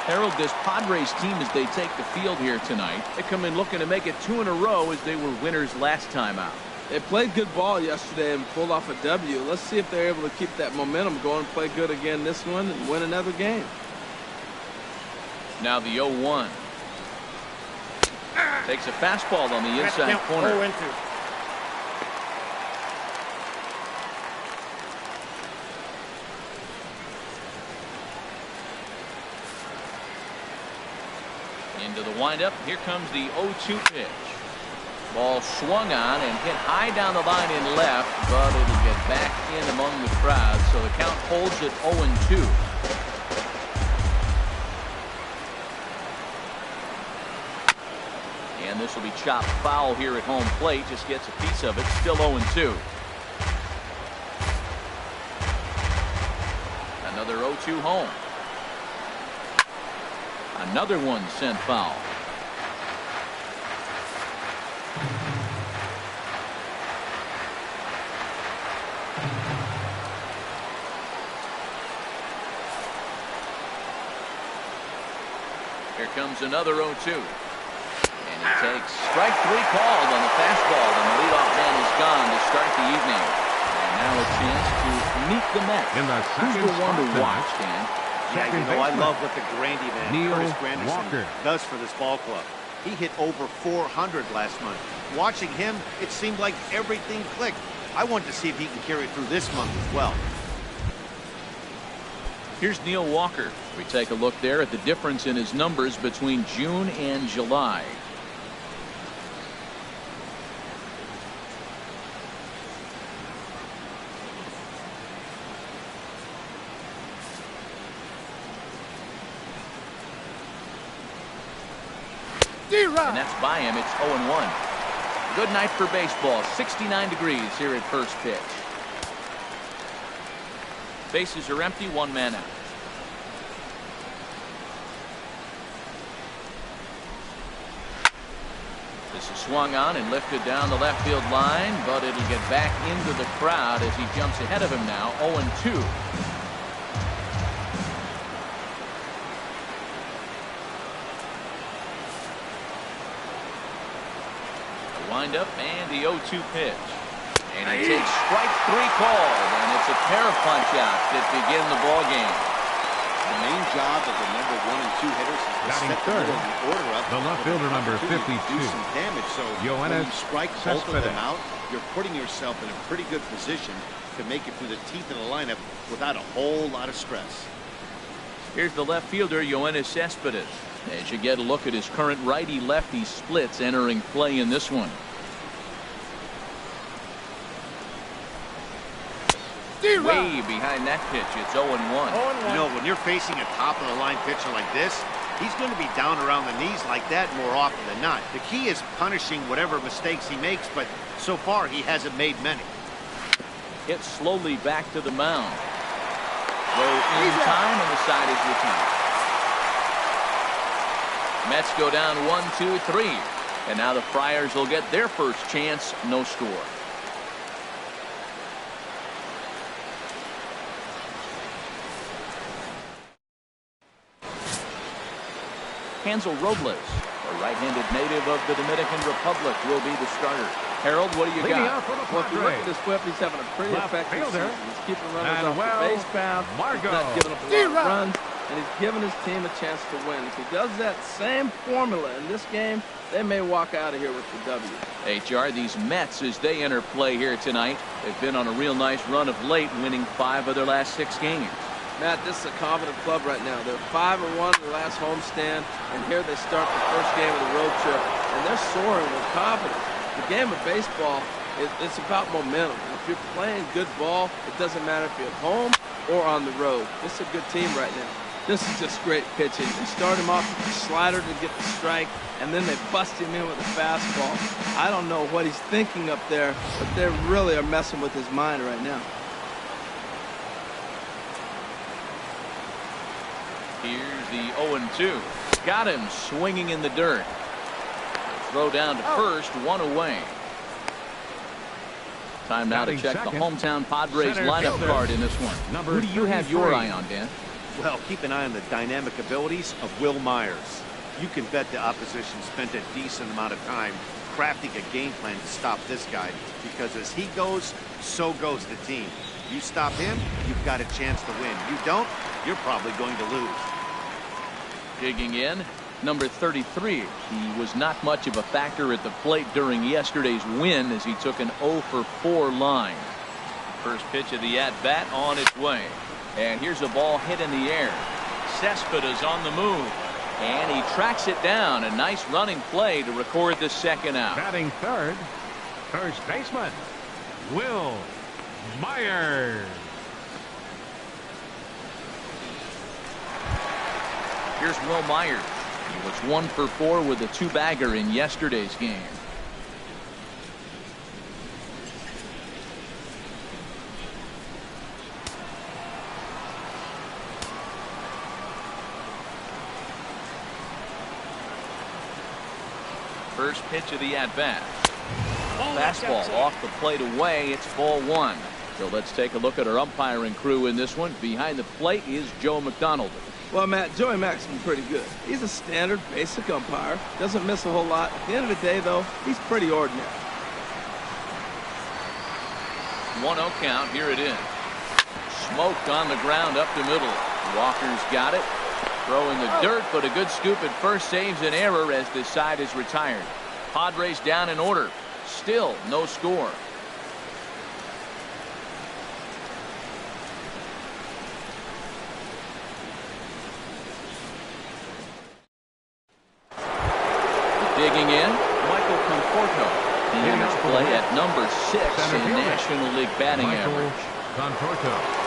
Harold, this Padres team, as they take the field here tonight, they come in looking to make it 2 in a row as they were winners last time out. They played good ball yesterday and pulled off a W. Let's see if they're able to keep that momentum going, play good again this one, and win another game. Now the 0-1. Takes a fastball on the inside corner. 0-2. Into the windup. Here comes the 0-2 pitch. Ball swung on and hit high down the line in left, but it'll get back in among the crowd, so the count holds at 0-2. And this will be chopped foul here at home plate. Just gets a piece of it. Still 0-2. Another 0-2 home. Another one sent foul. Here comes another 0-2. And he takes strike 3 called on the fastball, and the leadoff man is gone to start the evening. And now a chance to meet the Mets. Who's the one to watch, Dan? Yeah, you know, I love what the Grandy man, Curtis Granderson, Walker does for this ball club. He hit over 400 last month. Watching him, it seemed like everything clicked. I want to see if he can carry it through this month as well. Here's Neil Walker. We take a look there at the difference in his numbers between June and July. And that's by him. It's 0-1. Good night for baseball. 69 degrees here at first pitch. Bases are empty. 1 man out. This is swung on and lifted down the left field line, but it'll get back into the crowd as he jumps ahead of him now. 0-2. Windup and the 0-2 pitch. And he takes strike 3 called, and it's a pair of punch-outs that begin the ball game. The main job of the number 1 and 2 hitters is to set the middle of the order up. The left fielder, number 52. Do some damage. So when you strike both of them out, you're putting yourself in a pretty good position to make it through the teeth of the lineup without a whole lot of stress. Here's the left fielder, Joesph Marcotte. As you get a look at his current righty-lefty splits entering play in this one. Way behind that pitch. It's 0-1. You know, when you're facing a top-of-the-line pitcher like this, he's going to be down around the knees like that more often than not. The key is punishing whatever mistakes he makes, but so far he hasn't made many. Hit slowly back to the mound. Throw in time, and the side is returned. Mets go down 1-2-3. And now the Friars will get their first chance. No score. Hansel Robles, a right-handed native of the Dominican Republic, will be the starter. Harold, what do you got? Well, if you look at this whip, he's having a pretty effective season. He's keeping runners off the base path. He's not giving up a lot of runs, and he's giving his team a chance to win. If he does that same formula in this game, they may walk out of here with the W. HR, these Mets, as they enter play here tonight, they've been on a real nice run of late, winning 5 of their last 6 games. Matt, this is a confident club right now. They're 5-1 in their last homestand, and here they start the first game of the road trip, and they're soaring with confidence. The game of baseball, it's about momentum. If you're playing good ball, it doesn't matter if you're at home or on the road. This is a good team right now. This is just great pitching. They start him off with a slider to get the strike, and then they bust him in with a fastball. I don't know what he's thinking up there, but they really are messing with his mind right now. Here's the 0-2. Got him swinging in the dirt. Throw down to first, one away. Time now to check the hometown Padres lineup card in this one. Who do you have your eye on, Dan? Well, keep an eye on the dynamic abilities of Wil Myers. You can bet the opposition spent a decent amount of time crafting a game plan to stop this guy, because as he goes, so goes the team. You stop him, you've got a chance to win. You don't, you're probably going to lose. Digging in, number 33. He was not much of a factor at the plate during yesterday's win as he took an 0-for-4 line. First pitch of the at-bat on its way. And here's a ball hit in the air. Cespedes on the move. And he tracks it down. A nice running play to record the second out. Batting third, first baseman, Wil Myers. Here's Wil Myers. He was 1-for-4 with a two-bagger in yesterday's game. First pitch of the at-bat. Fastball off the plate away. It's ball one. So let's take a look at our umpiring crew in this one. Behind the plate is Joe McDonald. Well, Matt, Joey Mac's been pretty good. He's a standard, basic umpire. Doesn't miss a whole lot. At the end of the day, though, he's pretty ordinary. 1-0 count. Here it is. Smoked on the ground up the middle. Walker's got it. Throw in the dirt, but a good scoop at first saves an error as this side is retired. Padres down in order. Still no score. Digging in, Michael Conforto. He enters play at number 6 in National League batting average. Conforto.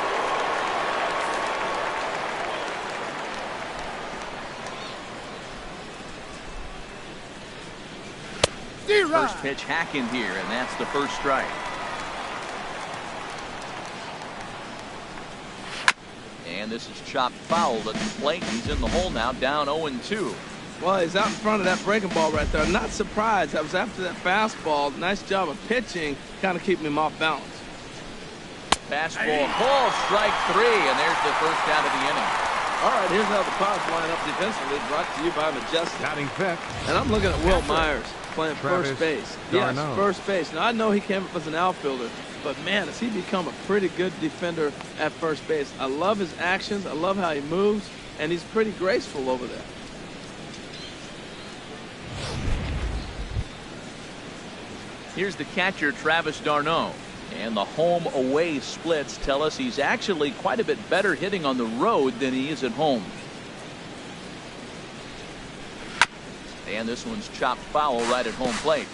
First pitch hacking here, and that's the first strike. And this is chopped foul at the plate. He's in the hole now, down 0-2. Well, he's out in front of that breaking ball right there. I'm not surprised. I was after that fastball. Nice job of pitching, kind of keeping him off balance. Fastball, ball, strike 3, and there's the first out of the inning. All right, here's how the Pods line up defensively, brought to you by Majestic. Batting fifth. And I'm looking at Wil Myers playing first base. Yes, Darno. first base. Now, I know he came up as an outfielder, but, man, has he become a pretty good defender at first base. I love his actions. I love how he moves, and he's pretty graceful over there. Here's the catcher, Travis d'Arnaud. And the home-away splits tell us he's actually quite a bit better hitting on the road than he is at home. And this one's chopped foul right at home plate.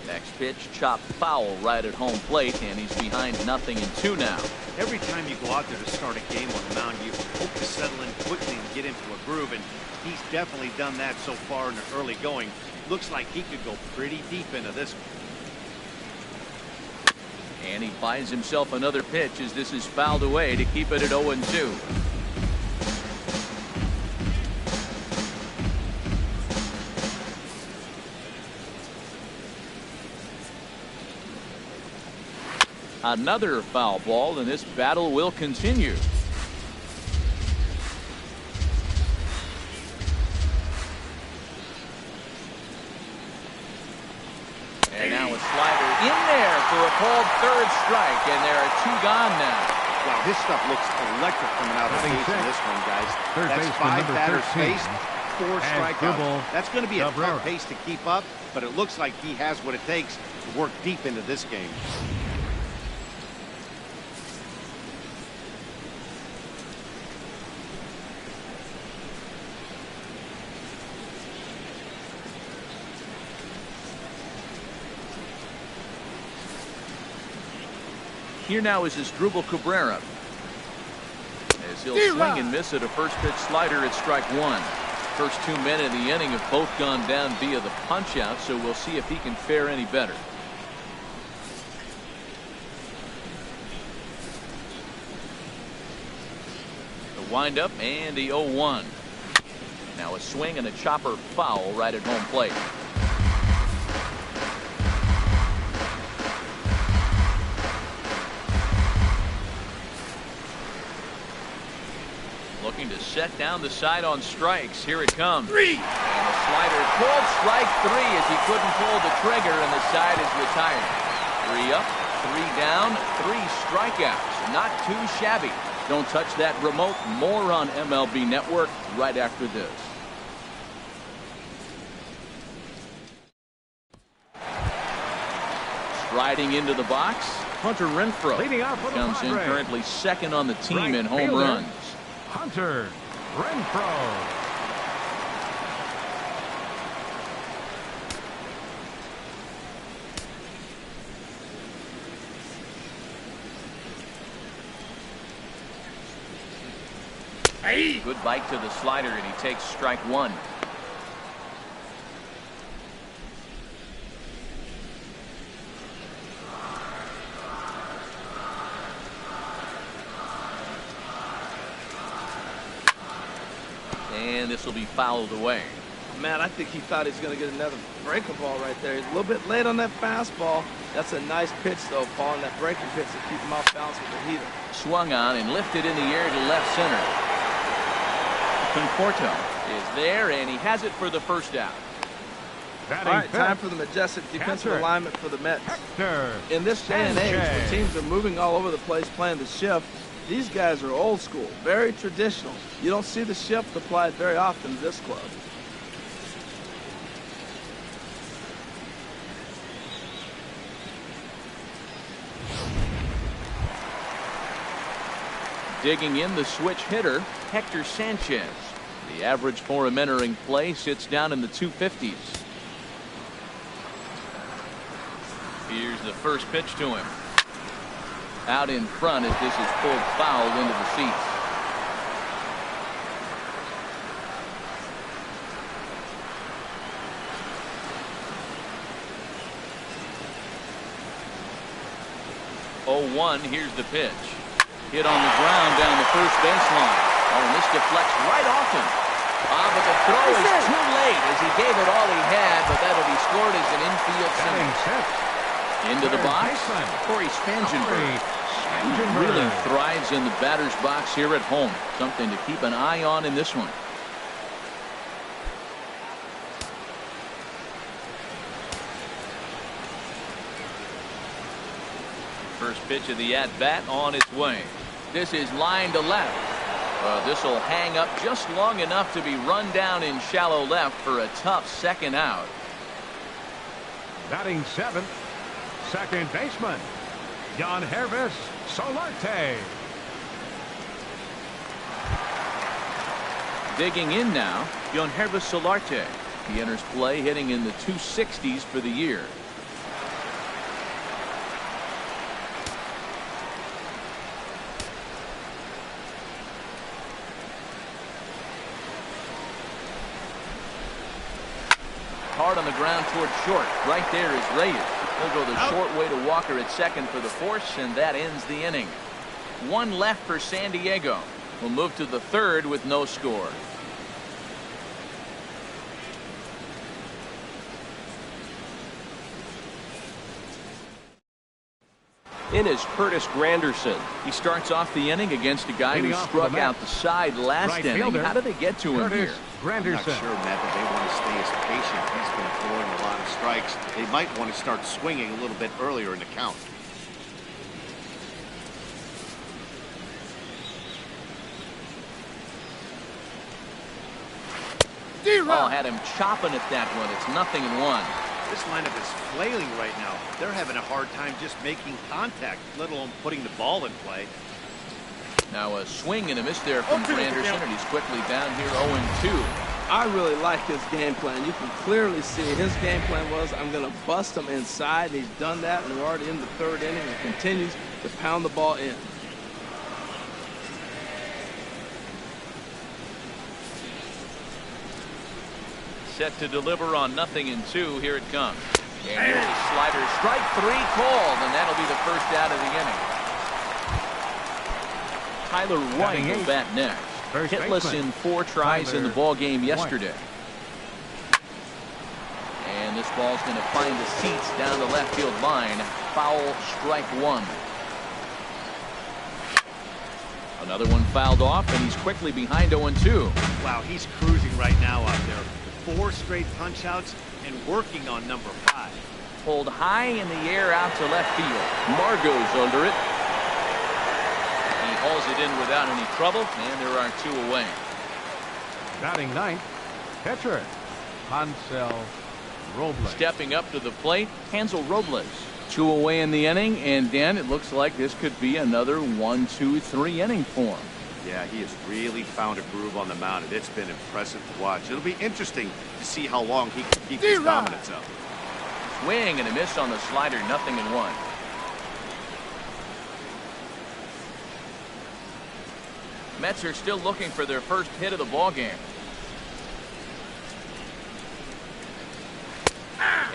Next pitch, chopped foul right at home plate, and he's behind 0-2 now. Every time you go out there to start a game on the mound, you hope to settle in quickly and get into a groove, and he's definitely done that so far in the early going. Looks like he could go pretty deep into this one. And he buys himself another pitch as this is fouled away to keep it at 0-2. Another foul ball, and this battle will continue. And now a slider in there for a called third strike, and there are 2 gone now. Wow, this stuff looks electric coming out of the base in this one, guys. That's 5 batters faced, 4 strikeouts. That's going to be a tough pace to keep up, but it looks like he has what it takes to work deep into this game. Here now is Asdrubal Cabrera. As he'll swing and miss at a first pitch slider at strike one. First 2 men in the inning have both gone down via the punch out, so we'll see if he can fare any better. The windup and the 0-1. Now a swing and a chopper foul right at home plate. Looking to set down the side on strikes. Here it comes. And a slider called strike three as he couldn't pull the trigger, and the side is retired. 3 up, 3 down, 3 strikeouts. Not too shabby. Don't touch that remote. More on MLB Network right after this. Striding into the box, Hunter Renfroe comes in currently second on the team in home runs. Hunter Renfroe. Good bite to the slider, and he takes strike one. And this will be fouled away. Man, I think he thought he was going to get another breaking ball right there. He's a little bit late on that fastball. That's a nice pitch, though, following that breaking pitch to keep him off balance with the heater. Swung on and lifted in the air to left center. Conforto is there, and he has it for the first out. All right, time for the majestic defensive alignment for the Mets. In this day and age, where teams are moving all over the place playing the shift, these guys are old school, very traditional. You don't see the shift applied very often in this club. Digging in the switch hitter, Hector Sanchez. The average for him entering play sits down in the 250s. Here's the first pitch to him. Out in front as this is pulled foul into the seats. Oh, 1, here's the pitch. Hit on the ground down the first baseline. Oh, and this deflects right off him. But the throw is too late as he gave it all he had, but that'll be scored as an infield single. Into the box, Corey Spangenberg. He really thrives in the batter's box here at home. Something to keep an eye on in this one. First pitch of the at-bat on its way. This is line to left. This will hang up just long enough to be run down in shallow left for a tough second out. Batting seventh, second baseman, Joesph Marcotte. Digging in now, Joesph Marcotte. He enters play hitting in the 260s for the year. Hard on the ground toward short. Right there is Reyes. He'll go the short way to Walker at second for the force, and that ends the inning. 1 left for San Diego. We'll move to the third with no score. In is Curtis Granderson. He starts off the inning against a guy who struck out the side last inning. How did they get to him here? I'm not sure, Matt, but they want to stay as patient. He's been throwing a lot of strikes. They might want to start swinging a little bit earlier in the count. Oh, had him chopping at that one. It's 0-1. This lineup is flailing right now. They're having a hard time just making contact, let alone putting the ball in play. Now a swing and a miss there from Granderson, and he's quickly down here 0-2. I really like his game plan. You can clearly see his game plan was, I'm going to bust him inside. He's done that, and we're already in the third inning. It continues. to pound the ball in. Set to deliver on 0-2. Here it comes. And here's a slider. Strike 3 called, and that'll be the first out of the inning. Tyler White will bat next. Hitless in 4 tries in the ball game yesterday. And this ball's going to find the seats down the left field line. Foul, strike 1. Another one fouled off, and he's quickly behind 0-2. Wow, he's cruising right now out there. 4 straight punch outs and working on number 5. Pulled high in the air out to left field. Margot's under it. He hauls it in without any trouble, and there are 2 away. Batting ninth, pitcher Hansel Robles. Stepping up to the plate, Hansel Robles. 2 away in the inning, and Dan, it looks like this could be another 1-2-3 inning for him. Yeah, he has really found a groove on the mound, and it's been impressive to watch. It'll be interesting to see how long he can keep his dominance up. Swing and a miss on the slider, 0-1. Mets are still looking for their first hit of the ball game.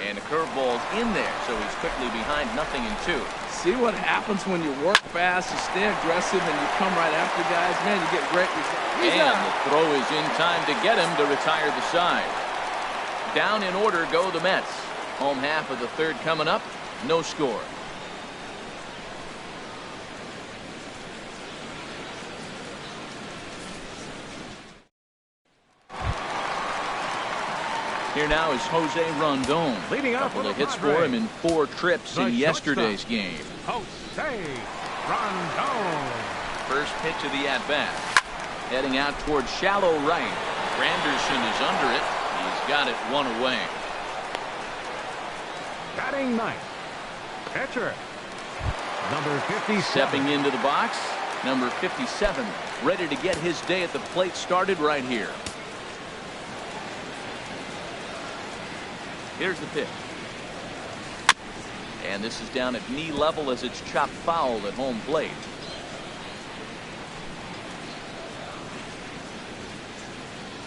And the curveball's in there, so he's quickly behind 0-2. See what happens when you work fast, you stay aggressive, and you come right after guys. Man, you get great results. And the throw is in time to get him to retire the side. Down in order go the Mets. Home half of the 3rd coming up. No score. Here now is Jose Rondon. Leading up Couple for of the hits Padres. for him in 4 trips in yesterday's game. Jose Rondon. First pitch of the at-bat. Heading out towards shallow right. Granderson is under it. He's got it 1 away. Batting ninth, pitcher number 57. Stepping into the box, number 57. Ready to get his day at the plate started right here. Here's the pitch. And this is down at knee level as it's chopped foul at home plate.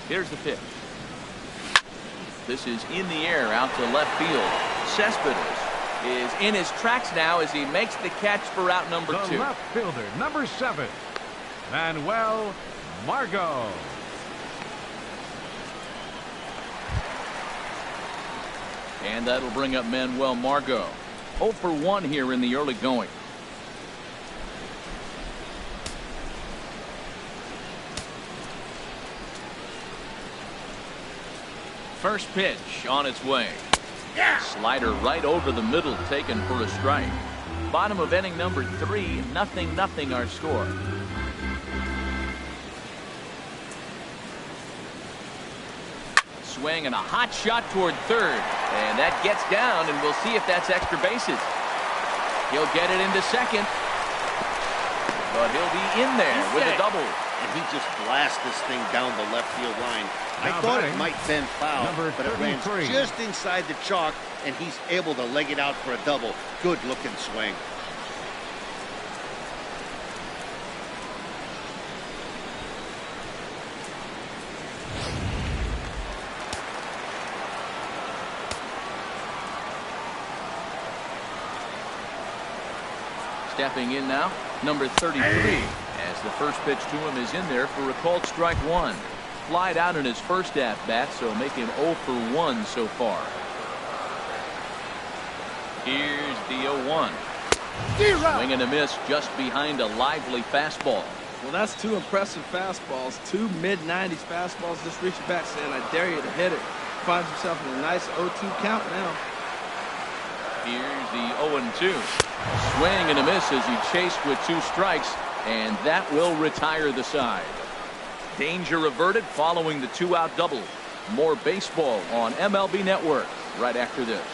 Here's the pitch. This is in the air out to left field. Cespedes is in his tracks now as he makes the catch for out number 2. The left fielder, number 7, Manuel Margot. And that'll bring up Manuel Margot. 0 for 1 here in the early going. First pitch on its way. Slider right over the middle, taken for a strike. Bottom of inning number 3, 0-0 our score. Swing and a hot shot toward 3rd. And that gets down, and we'll see if that's extra bases. He'll get it into 2nd. But he'll be in there with a double. And he just blasts this thing down the left field line. I Now thought it batting, might bend foul, number but it lands 33. just inside the chalk, and he's able to leg it out for a double. Good looking swing. Stepping in now, number 33, as the first pitch to him is in there for a called strike 1. Flied out in his first at-bat, so make him 0 for 1 so far. Here's the 0-1. Swing and a miss just behind a lively fastball. Well, that's 2 impressive fastballs. 2 mid-90s fastballs. Just reach back saying, I dare you to hit it. Finds himself in a nice 0-2 count now. Here's the 0-2. Swing and a miss as he chased with 2 strikes, and that will retire the side. Danger averted following the 2-out double. More baseball on MLB Network right after this.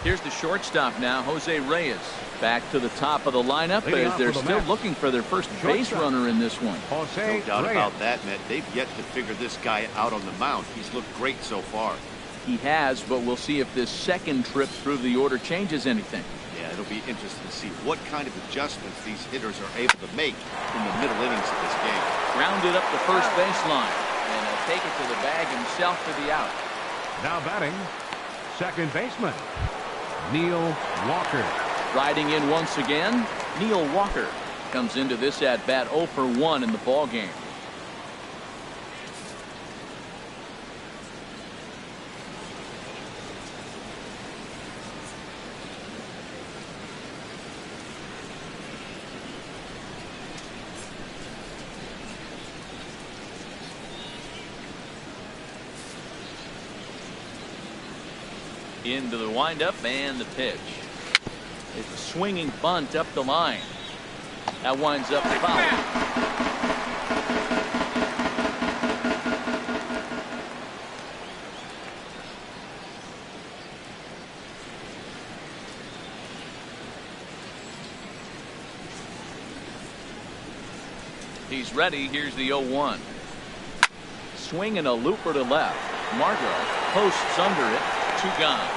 Here's the shortstop now, Jose Reyes. Back to the top of the lineup as they're still looking for their first base runner in this one. No doubt about that, Matt. They've yet to figure this guy out on the mound. He's looked great so far. He has, but we'll see if this second trip through the order changes anything. Yeah, it'll be interesting to see what kind of adjustments these hitters are able to make in the middle innings of this game. Grounded up the first baseline, and he'll take it to the bag himself for the out. Now batting, second baseman, Neil Walker. Riding in once again, Neil Walker comes into this at-bat 0 for 1 in the ball game. Into the windup and the pitch. It's a swinging bunt up the line. That winds up foul. He's ready. Here's the 0-1. Swing and a looper to left. Margot posts under it. 2 gone.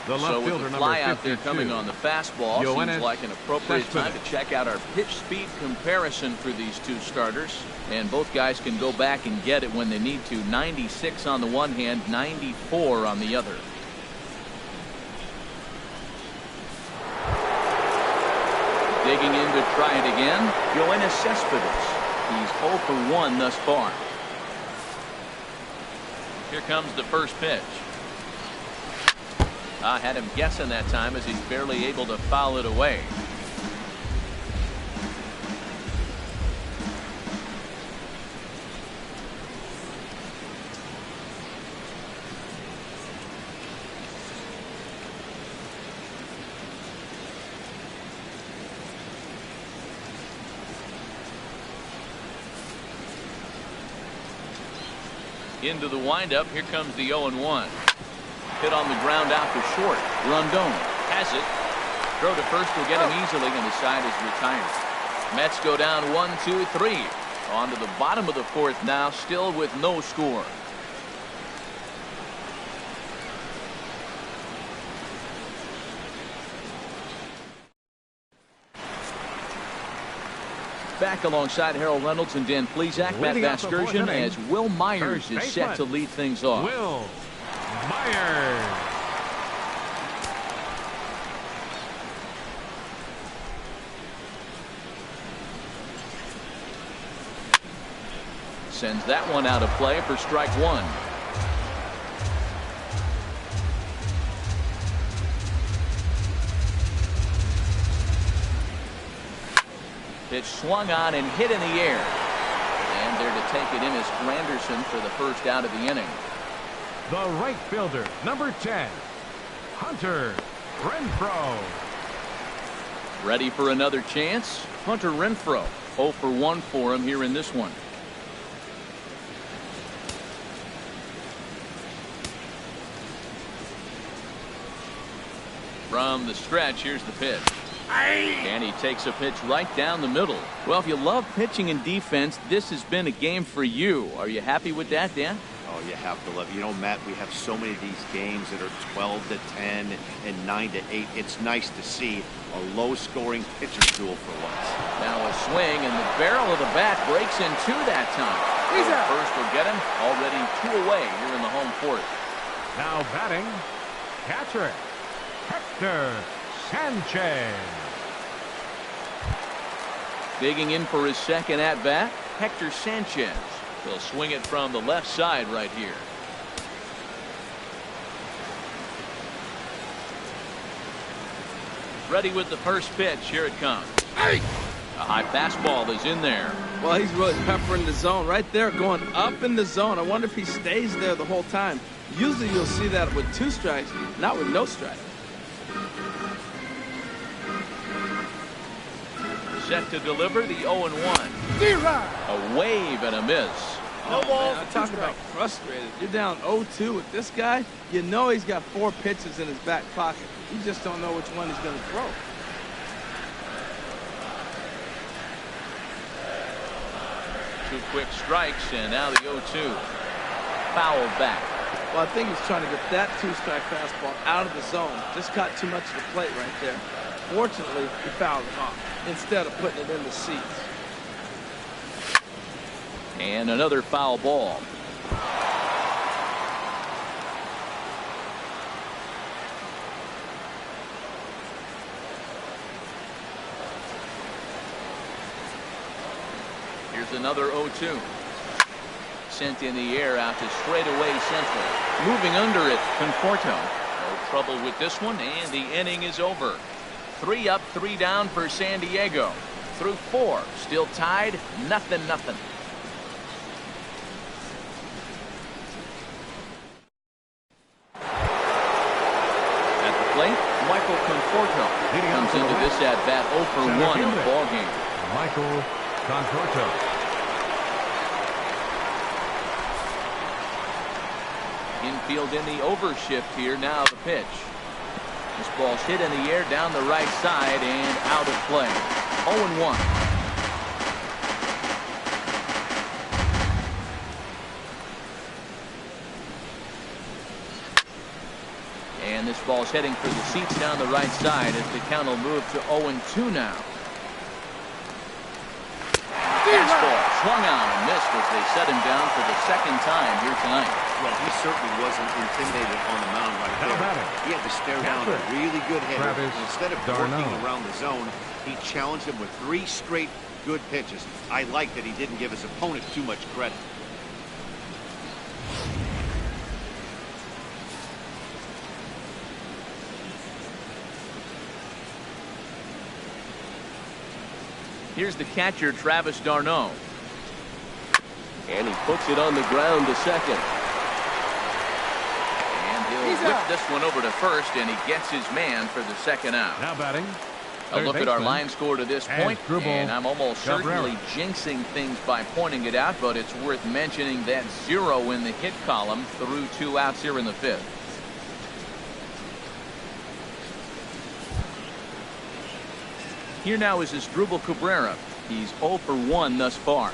So with the fly out there coming on the fastball, seems like an appropriate time to check out our pitch speed comparison for these two starters. And both guys can go back and get it when they need to. 96 on the one hand, 94 on the other. Digging in to try it again, Joesph Marcotte. He's 0 for 1 thus far. Here comes the first pitch. I had him guessing that time as he's barely able to foul it away. Into the windup. Here comes the 0-1. Hit on the ground out to short. Rondon has it. Throw to first will get him easily, and the side is retired. Mets go down 1-2-3. On to the bottom of the fourth now, still with no score. Back alongside Harold Reynolds and Dan Plezak. Matt Vasgersian as Will Myers is set to lead things off. Will Myers. Sends that one out of play for strike one. Pitch swung on and hit in the air. And there to take it in is Granderson for the first out of the inning. The right fielder, number 10, Hunter Renfroe. Ready for another chance? Hunter Renfroe, 0 for 1 for him here in this one. From the stretch, here's the pitch. And he takes a pitch right down the middle. Well, if you love pitching and defense, this has been a game for you. Are you happy with that, Dan? Oh, you have to love it. You know, Matt, we have so many of these games that are 12-10 and 9-8. It's nice to see a low-scoring pitcher's duel for once. Now a swing, and the barrel of the bat breaks in two that time. First will get him. Already 2 away here in the home fourth. Now batting, catcher Hector Sanchez. Digging in for his second at-bat, Hector Sanchez. He'll swing it from the left side right here. Ready with the first pitch. Here it comes. A high fastball is in there. Well, he's really peppering the zone right there, going up in the zone. I wonder if he stays there the whole time. Usually you'll see that with 2 strikes, not with no strike. Set to deliver the 0-1. A wave and a miss. No balls. I'm talking about frustrated. You're down 0-2 with this guy. You know he's got 4 pitches in his back pocket. You just don't know which one he's going to throw. Two quick strikes, and now the 0-2. Foul back. Well, I think he's trying to get that 2-strike fastball out of the zone. Just caught too much of the plate right there. Fortunately, he fouled it off instead of putting it in the seats. And another foul ball. Here's another 0-2. Sent in the air out to straightaway central. Moving under it, Conforto. No trouble with this one, and the inning is over. 3 up, 3 down for San Diego. Through 4, still tied, 0-0. Michael Conforto comes into this at-bat 0 for 1 in the ballgame. Michael Conforto. Infield in the overshift here. Now the pitch. This ball's hit in the air down the right side and out of play. 0-1. And this ball's heading for the seats down the right side as the count will move to 0-2 now. Fastball swung on and missed as they set him down for the 2nd time here tonight. Well, he certainly wasn't intimidated on the mound right there. He had to stare down a really good hitter. Instead of working around the zone, he challenged him with 3 straight good pitches. I like that he didn't give his opponent too much credit. Here's the catcher, Travis d'Arnaud. And he puts it on the ground to second. And he'll whip this one over to first, and he gets his man for the 2nd out. Now batting. A look at our line score to this point, and I'm almost certainly jinxing things by pointing it out, but it's worth mentioning that 0 in the hit column through 2 outs here in the 5th. Here now is Asdrubal Cabrera. He's 0 for 1 thus far.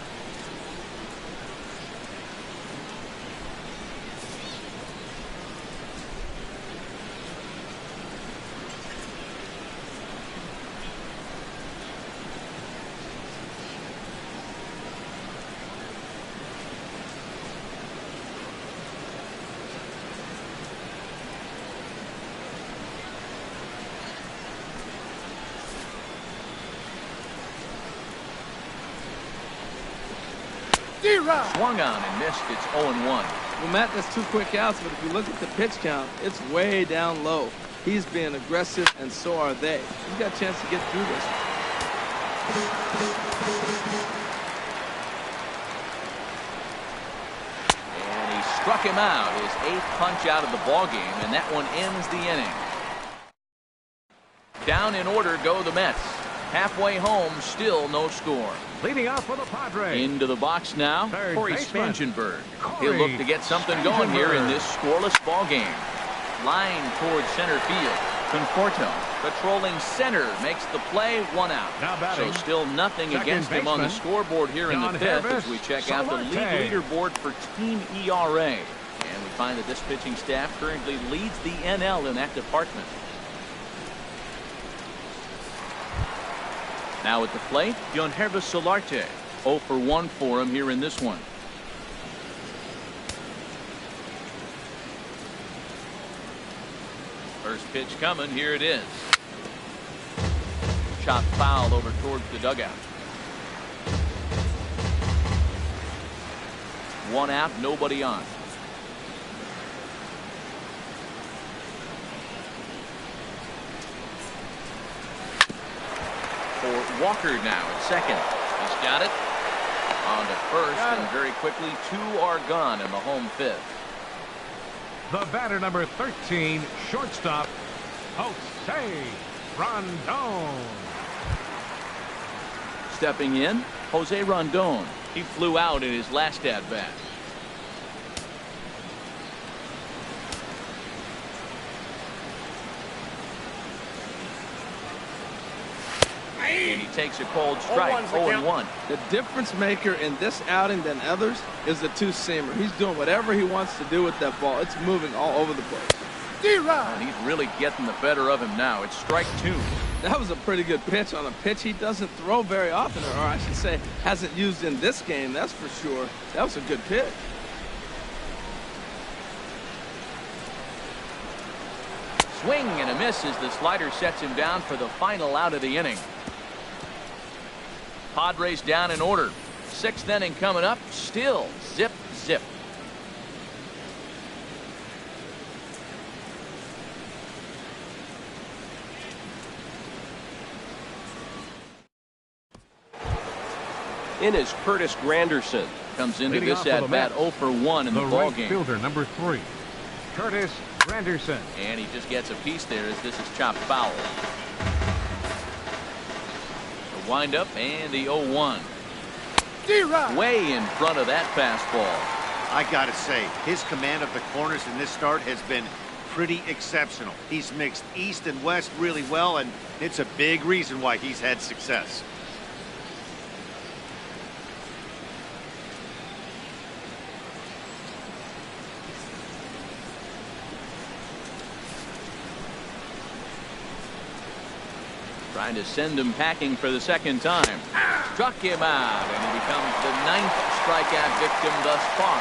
Swung on and missed. It's 0-1. Well, Matt, that's 2 quick outs, but if you look at the pitch count, it's way down low. He's being aggressive, and so are they. He's got a chance to get through this. And he struck him out. His 8th punch out of the ballgame, and that one ends the inning. Down in order go the Mets. Halfway home, still no score. Leading off for the Padres. Into the box now, Corey Spangenberg. He'll look to get something going here in this scoreless ball game. Line towards center field. Conforto patrolling center makes the play, 1 out. Now batting, so still nothing against him on the scoreboard here in the 5th as we check out the league leaderboard for team ERA. And we find that this pitching staff currently leads the NL in that department. Now at the plate, Joesph Solarte. 0 for 1 for him here in this one. First pitch coming. Here it is. Shot foul over towards the dugout. 1 out, nobody on. For Walker now at second. He's got it. On to first, and very quickly 2 are gone in the home 5th. The batter number 13, shortstop, Jose Rondon. Stepping in, Jose Rondon. He flew out in his last at-bat. And he takes a cold strike. 0-1. The difference maker in this outing than others is the two-seamer. He's doing whatever he wants to do with that ball. It's moving all over the place. And he's really getting the better of him now. It's strike 2. That was a pretty good pitch on a pitch he doesn't throw very often, or I should say hasn't used in this game, that's for sure. That was a good pitch. Swing and a miss as the slider sets him down for the final out of the inning. Padres down in order. 6th inning coming up. Still zip, zip. In is Curtis Granderson. Comes into Leading this off for the at-bat Mets, 0 for 1 in the ball right game. Fielder number 3, Curtis Granderson. And he just gets a piece there as this is chopped foul. The windup and the 0-1. Way in front of that fastball. I gotta say, his command of the corners in this start has been pretty exceptional. He's mixed east and west really well, and it's a big reason why he's had success. Trying to send him packing for the second time. Struck him out, and he becomes the 9th strikeout victim thus far.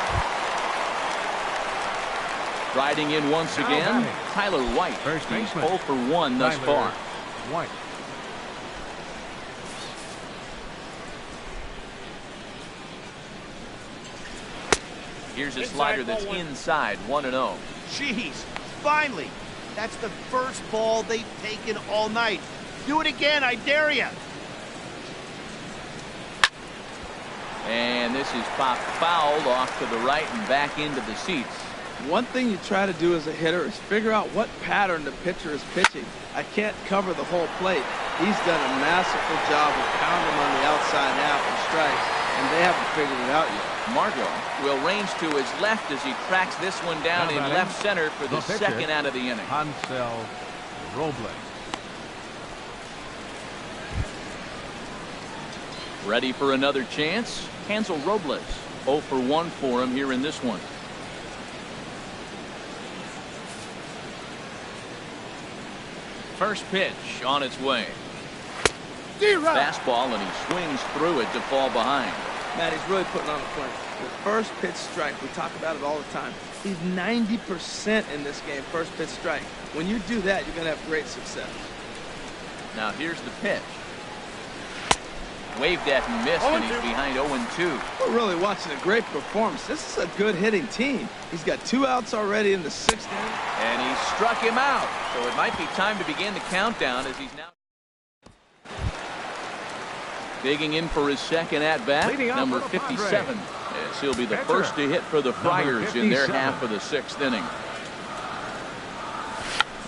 Riding in once again, Tyler White. First He's baseman. 0 for 1 thus far. White. Here's a slider that's inside, 1-0. Jeez, finally! That's the first ball they've taken all night. Do it again, I dare you. And this is popped fouled off to the right and back into the seats. One thing you try to do as a hitter is figure out what pattern the pitcher is pitching. I can't cover the whole plate. He's done a masterful job of pounding on the outside half and strikes, and they haven't figured it out yet. Marcotte will range to his left as he tracks this one down in left center for the second out of the inning. Musil Robles. Ready for another chance? Hansel Robles. 0 for 1 for him here in this one. First pitch on its way. Fastball, and he swings through it to fall behind. Matt, he's really putting on the point. The first pitch strike, we talk about it all the time. He's 90% in this game, first pitch strike. When you do that, you're going to have great success. Now here's the pitch. Waved at and missed, and he's behind 0-2. We're really watching a great performance. This is a good hitting team. He's got 2 outs already in the 6th inning. And he struck him out. So it might be time to begin the countdown as he's now digging in for his second at-bat, number 57. Yes, he'll be the first to hit for the Friars in their half of the 6th inning.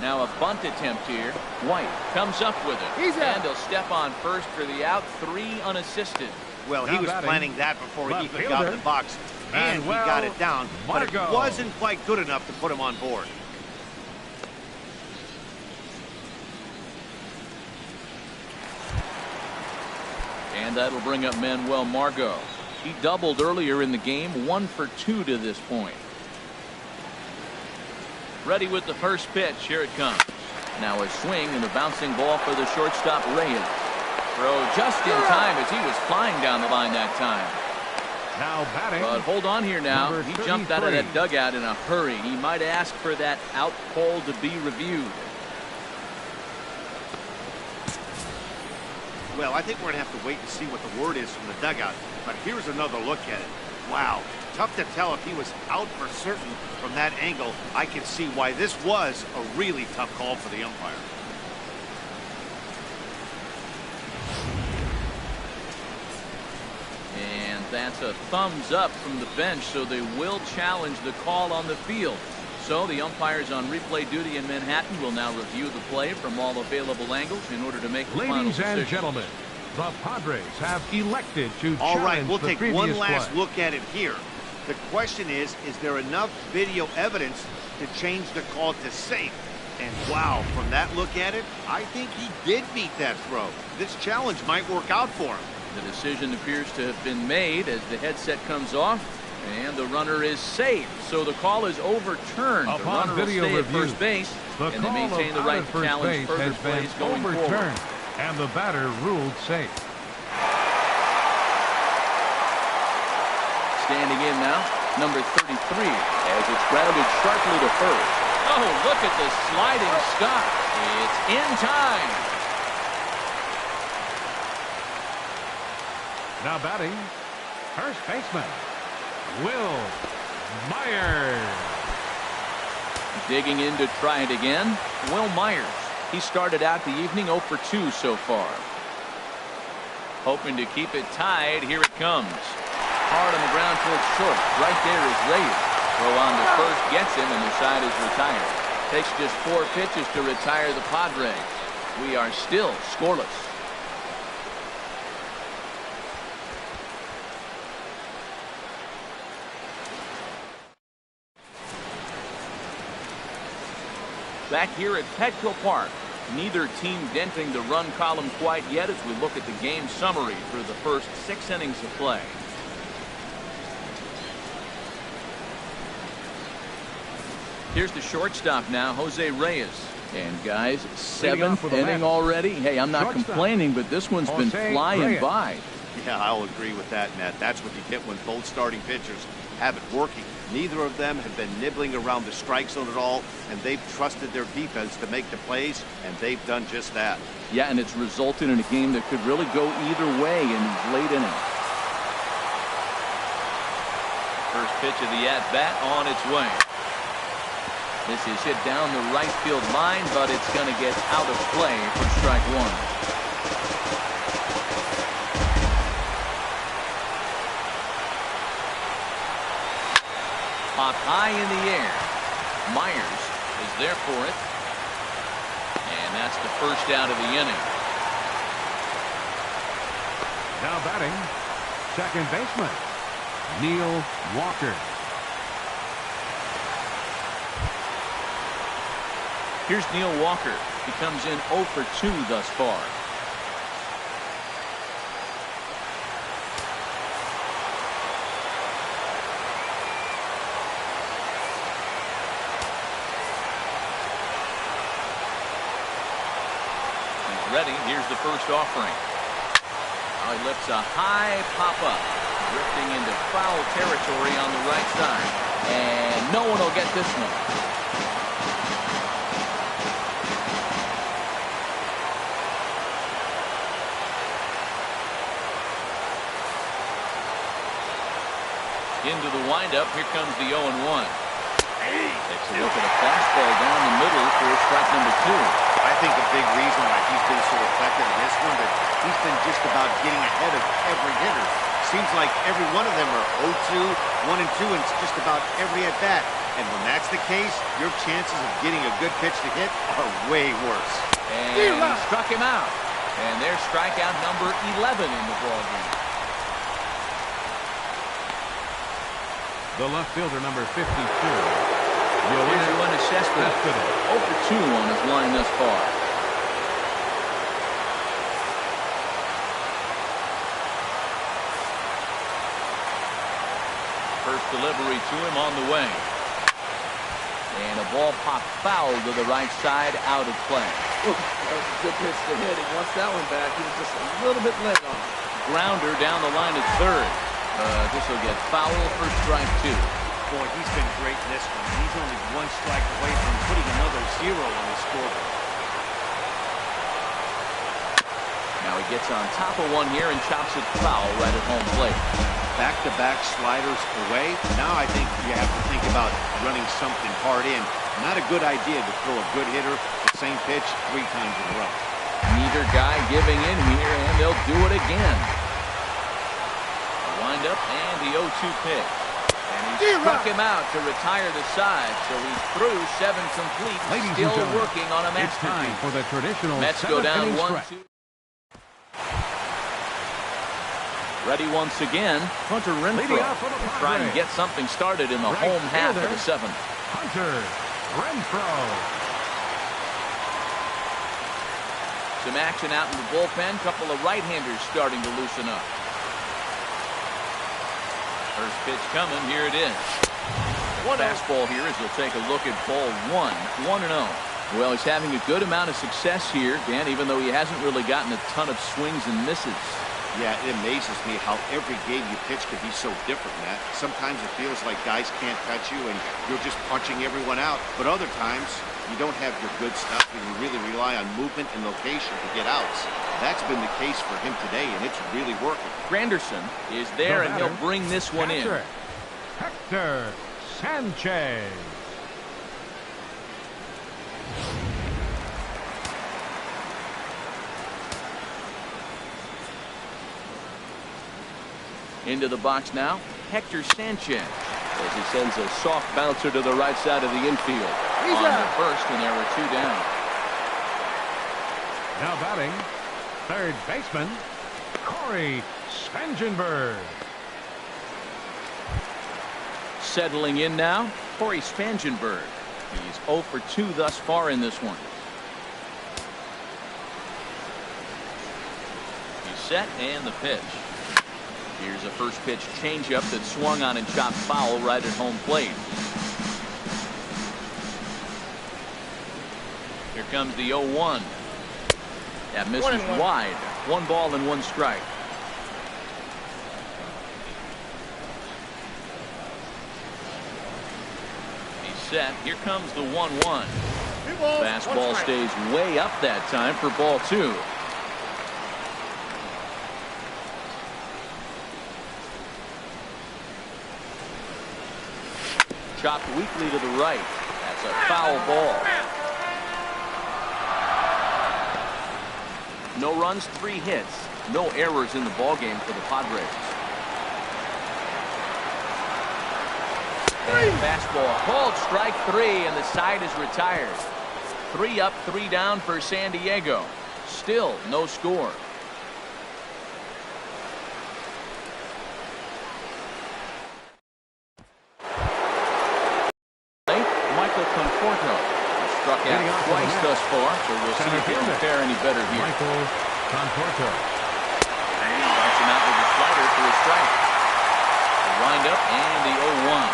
Now a bunt attempt here. White comes up with it. And he'll step on first for the out, 3 unassisted. Well, he was planning that before he even got in the box, and he got it down, but it wasn't quite good enough to put him on board. And that'll bring up Manuel Margot. He doubled earlier in the game, 1 for 2 to this point. Ready with the first pitch. Here it comes. Now a swing and a bouncing ball for the shortstop Reyes. Throw just in time as he was flying down the line that time. Now batting. But hold on here now. He jumped out of that dugout in a hurry. He might ask for that out call to be reviewed. Well, I think we're going to have to wait and see what the word is from the dugout. But here's another look at it. Wow. Tough to tell if he was out for certain from that angle. I can see why this was a really tough call for the umpire. And that's a thumbs up from the bench, so they will challenge the call on the field. So the umpires on replay duty in Manhattan will now review the play from all available angles in order to make the final decision. Ladies and gentlemen, The Padres have elected to All right, challenge we'll the take previous one last play. look at it here. The question is there enough video evidence to change the call to safe? And wow, from that look at it, I think he did beat that throw. This challenge might work out for him. The decision appears to have been made as the headset comes off, and the runner is safe. So the call is overturned. The runner will stay at first base, and they maintain the right to challenge further plays going forward. And the batter ruled safe. Standing in now, number 33, as it's grounded sharply to first. Oh, look at the sliding stop. It's in time. Now batting, first baseman, Will Myers. Digging in to try it again, Will Myers. He started out the evening 0 for 2 so far. Hoping to keep it tied. Here it comes. Hard on the ground towards short. Right there is Reyes. Throw on to first gets him, and the side is retired. Takes just 4 pitches to retire the Padres. We are still scoreless. Back here at Petco Park, neither team denting the run column quite yet as we look at the game summary through the first 6 innings of play. Here's the shortstop now, Jose Reyes. And guys, 7th inning already. Hey, I'm not complaining, but this one's been flying by. Yeah, I'll agree with that, Matt. That's what you get when both starting pitchers have it working. Neither of them have been nibbling around the strike zone at all, and they've trusted their defense to make the plays, and they've done just that. Yeah, and it's resulted in a game that could really go either way in these late innings. First pitch of the at-bat on its way. This is hit down the right field line, but it's going to get out of play for strike 1. Popped high in the air. Myers is there for it. And that's the first out of the inning. Now batting, second baseman, Neil Walker. Here's Neil Walker. He comes in 0 for 2 thus far. Ready. Here's the first offering. He lifts a high pop-up, drifting into foul territory on the right side. And no one will get this one. Into the windup. Here comes the 0-1. Takes a look at a fastball down the middle for strike number 2. I think a big reason why he's been so effective in this one, that he's been just about getting ahead of every hitter. Seems like every one of them are 0-2, 1-2, and it's just about every at-bat. And when that's the case, your chances of getting a good pitch to hit are way worse. And he struck him out. And there's strikeout number 11 in the ballgame. The left fielder, number 52. Here's one to Cespedes. 0 for 2 on his line thus far. First delivery to him on the way. And a ball popped foul to the right side, out of play. Ooh, that was a good pitch to hit. He wants that one back. He was just a little bit late on it. Grounder down the line at third. This will get foul for strike 2. Boy, he's been great in this one. He's only 1 strike away from putting another 0 on the scoreboard. Now he gets on top of one here and chops it foul right at home plate. Back-to-back sliders away. Now I think you have to think about running something hard in. Not a good idea to throw a good hitter the same pitch 3 times in a row. Neither guy giving in here, and they'll do it again. Wind up and the 0-2 pitch. And he struck him out to retire the side, so he's through 7 complete. Ladies Still and gentlemen, working on a match it's time for the traditional Mets go down 1-2. Ready once again, Hunter Renfroe. Trying to get something started in the home half of the seventh. Hunter Renfroe. Some action out in the bullpen. Couple of right-handers starting to loosen up. First pitch coming. Here it is. Fastball here as he'll take a look at ball one. 1-0. Well, he's having a good amount of success here, Dan, even though he hasn't really gotten a ton of swings and misses. Yeah, it amazes me how every game you pitch can be so different, Matt. Sometimes it feels like guys can't touch you and you're just punching everyone out. But other times, you don't have your good stuff and you really rely on movement and location to get outs. That's been the case for him today, and it's really working. Granderson is there, and he'll bring this one in. Hector Sanchez. Into the box now, Hector Sanchez, as he sends a soft bouncer to the right side of the infield. He's on out. the first, and there were two down. Now batting, third baseman, Corey Spangenberg. Settling in now, Corey Spangenberg. He's 0 for 2 thus far in this one. He's set, and the pitch. Here's a first pitch changeup that swung on and chopped foul right at home plate. Here comes the 0-1. That misses wide. 1 ball and 1 strike. He's set. Here comes the 1-1. Fastball stays way up that time for ball 2. Chopped weakly to the right. That's a foul ball. No runs, 3 hits. No errors in the ballgame for the Padres. Fastball called strike 3, and the side is retired. 3 up, 3 down for San Diego. Still no score. Struck out twice thus far, so we'll see if he can fare any better here. Michael Conforto. And he writes him out with a slider for a strike. The windup and the 0-1.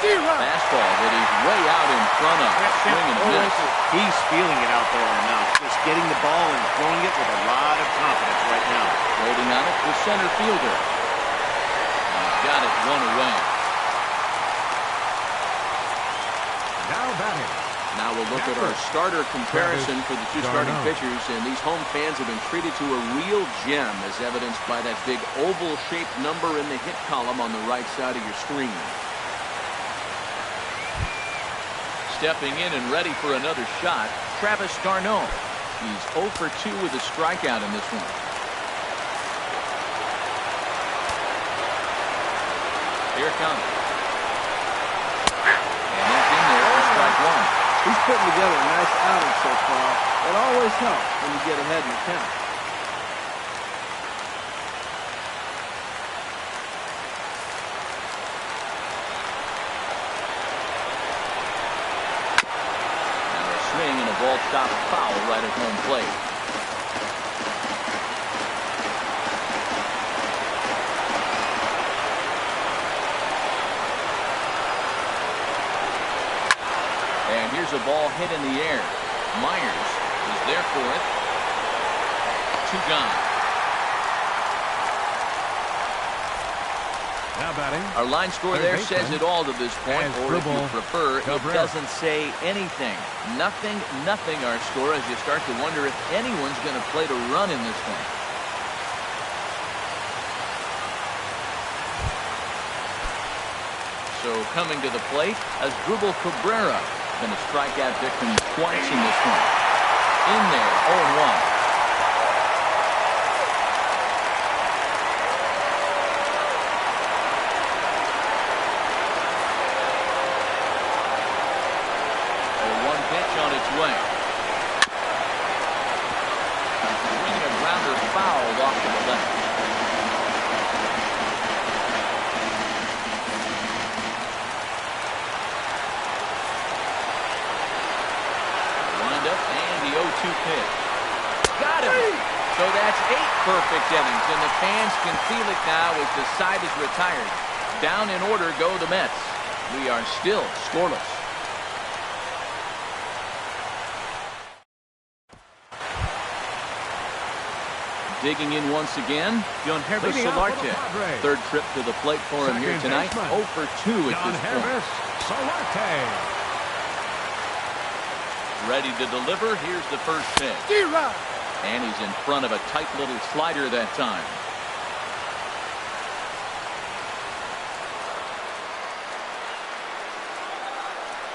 Fastball that he's way out in front of. Swing and miss. He's feeling it out there on the mound. Just getting the ball and throwing it with a lot of confidence right now. Waiting on it, the center fielder. He's got it 1 away. Now batting. Now we'll look at our starter comparison for the 2 starting pitchers, and these home fans have been treated to a real gem, as evidenced by that big oval-shaped number in the hit column on the right side of your screen. Stepping in and ready for another shot, Travis d'Arnaud. He's 0 for 2 with a strikeout in this one. Here it comes. And that's in there for strike 1. He's putting together a nice outing so far. It always helps when you get ahead in the count. Now a swing and a ball chopped foul right at home plate. And here's a ball hit in the air. Myers is there for it. 2 gone. Now batting. Our line score Third there baseman, says it all to this point, as or if you Dribble prefer, it Cabrera. doesn't say anything. Nothing, our score, as you start to wonder if anyone's going to play to run in this one. So coming to the plate, as Dribble Cabrera, been a strikeout victim twice in this one. In there, 0-1. On its way. Swinging a grounder fouled off to the left. pitch. Got him. So that's 8 perfect innings, and the fans can feel it now as the side is retired. Down in order go the Mets. We are still scoreless. Digging in once again, Joesph Marcotte. Third trip to the plate for him here tonight. 0 for 2 at this point. Ready to deliver. Here's the first pitch. And he's in front of a tight little slider that time.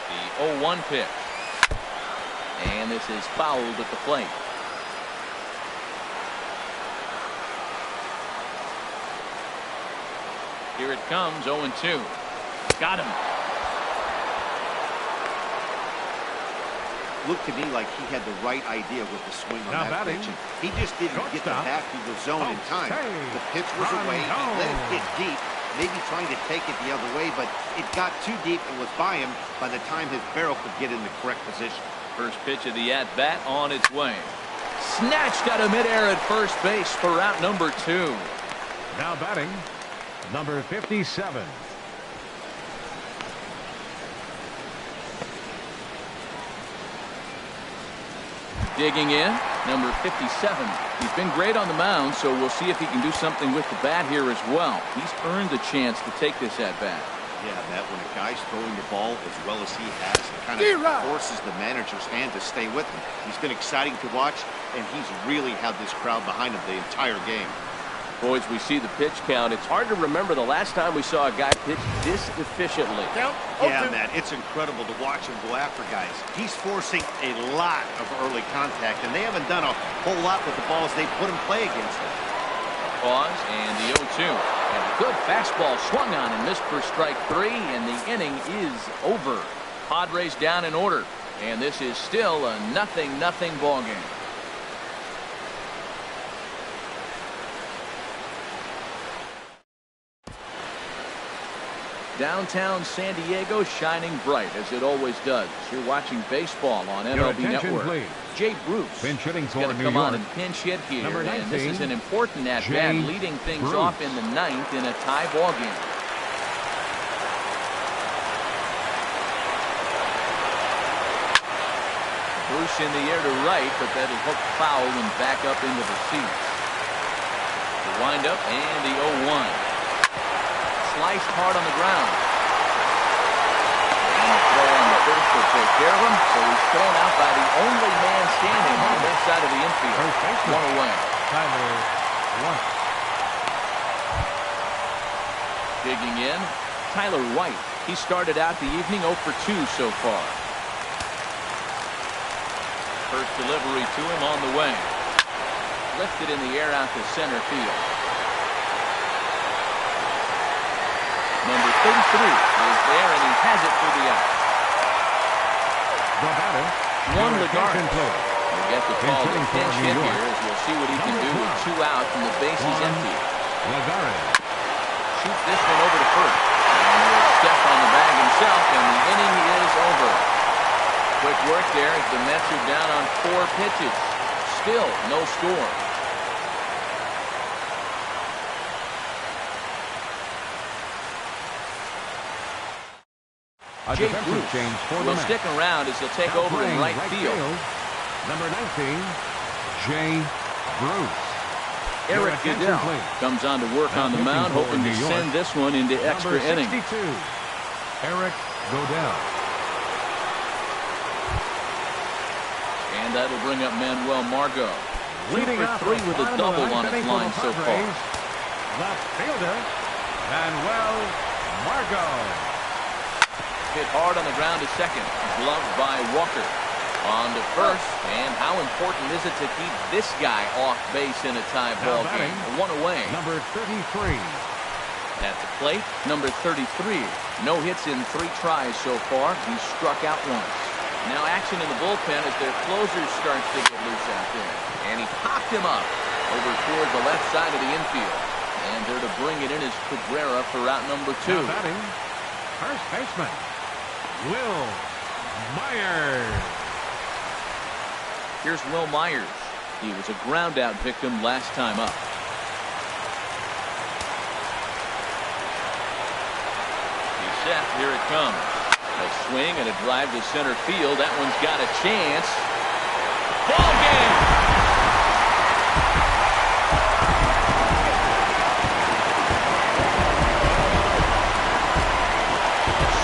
The 0-1 pitch. And this is fouled at the plate. Here it comes, 0-2. Got him. Looked to me like he had the right idea with the swing on that pitch. He just didn't get the back to the zone in time. The pitch was away. He let it get deep, maybe trying to take it the other way, but it got too deep and was by him by the time his barrel could get in the correct position. First pitch of the at-bat on its way. Snatched out of midair at first base for out number 2. Now batting, number 57. Digging in, number 57. He's been great on the mound, so we'll see if he can do something with the bat here as well. He's earned the chance to take this at-bat. Yeah, Matt, when a guy's throwing the ball as well as he has, it kind of forces the manager's hand to stay with him. He's been exciting to watch, and he's really had this crowd behind him the entire game. Boys, we see the pitch count. It's hard to remember the last time we saw a guy pitch this efficiently. Yeah, Matt, it's incredible to watch him go after guys. He's forcing a lot of early contact, and they haven't done a whole lot with the balls they put him play against him. Pause, and the 0-2. And a good fastball swung on and missed for strike 3, and the inning is over. Padres down in order, and this is still a 0-0 ball game. Downtown San Diego shining bright as it always does. You're watching baseball on MLB Network. Please. Jay Bruce pinch hitting for going to come on and pinch hit here. Number 19, and this is an important at-bat, leading things off in the 9th in a tie ball game. Bruce in the air to right, but that'll hook foul and back up into the seats. The windup and the 0-1. Sliced hard on the ground. And the throw on the first will take care of him, so he's thrown out by the only man standing on the left side of the infield. 1 away. Digging in, Tyler White. He started out the evening 0 for 2 so far. First delivery to him on the way. Lifted in the air out to center field. Number 33 is there, and he has it for the out. The batter, Juan Lagares. We'll get the call to pinch hit here as we'll see what he can do with 2 out and the bases empty. Lagares Shoots this one over to first. And will step on the bag himself, and the inning is over. Quick work there as the Mets are down on 4 pitches. Still no score. Jay Bruce change for will stick around as he'll take over in right field. Number 19, Jay Bruce. Eric Goodell comes on to work on the mound, hoping to send this one into extra innings. Eric Goodell. And that'll bring up Manuel Margot. 2 for 3 with a double on his line so far. Left fielder, Manuel Margot. Hit hard on the ground to second. Gloved by Walker. On to first. And how important is it to keep this guy off base in a tie ball game? 1 away. Number 33. At the plate, number 33. No hits in 3 tries so far. He struck out once. Now action in the bullpen as their closer starts to get loose out there. And he popped him up over toward the left side of the infield. And there to bring it in is Cabrera for out number 2. Now batting, first baseman, Will Myers. Here's Will Myers. He was a ground-out victim last time up. He's set. Here it comes. A swing and a drive to center field. That one's got a chance. Ball game!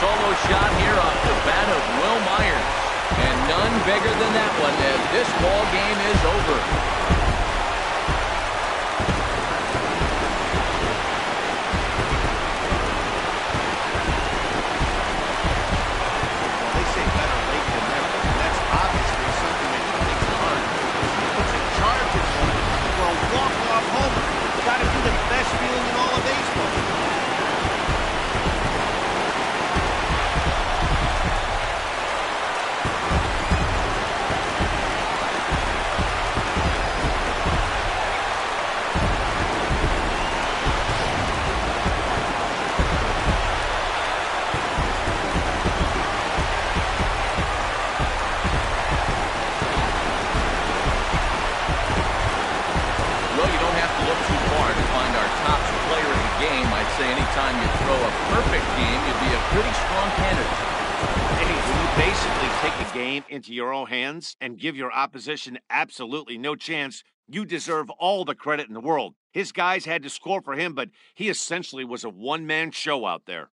Solo shot here off the bat of Will Myers. And none bigger than that one as this ball game is over. Anytime you throw a perfect game, you'd be a pretty strong candidate. Hey, when you basically take a game into your own hands and give your opposition absolutely no chance, you deserve all the credit in the world. His guys had to score for him, but he essentially was a one-man show out there.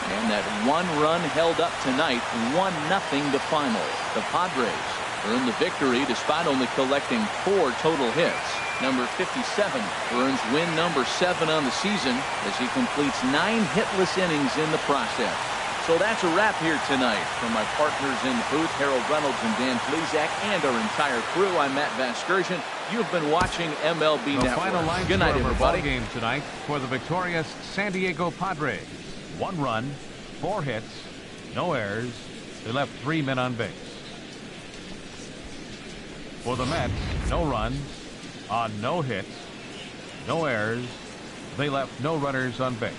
And that one run held up tonight, 1-0 the final. The Padres earned the victory despite only collecting 4 total hits. Number 57 earns win number 7 on the season as he completes 9 hitless innings in the process. So that's a wrap here tonight. From my partners in the booth, Harold Reynolds and Dan Plezak, and our entire crew, I'm Matt Vasgersian. You've been watching MLB the Network. Final line Good night, score of our everybody. ball game tonight for the victorious San Diego Padres. 1 run, 4 hits, no errors. They left 3 men on base. For the Mets, no runs on no hits, no errors. They left no runners on base.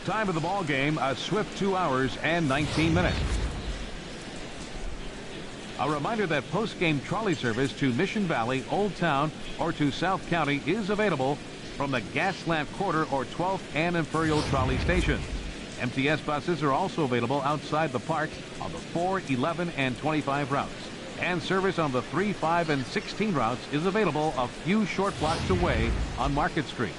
Time of the ball game, a swift 2 hours and 19 minutes. A reminder that post-game trolley service to Mission Valley, Old Town, or to South County is available from the Gaslamp Quarter or 12th and Imperial trolley stations. MTS buses are also available outside the park on the 4, 11, and 25 routes. And service on the 3, 5, and 16 routes is available a few short blocks away on Market Street.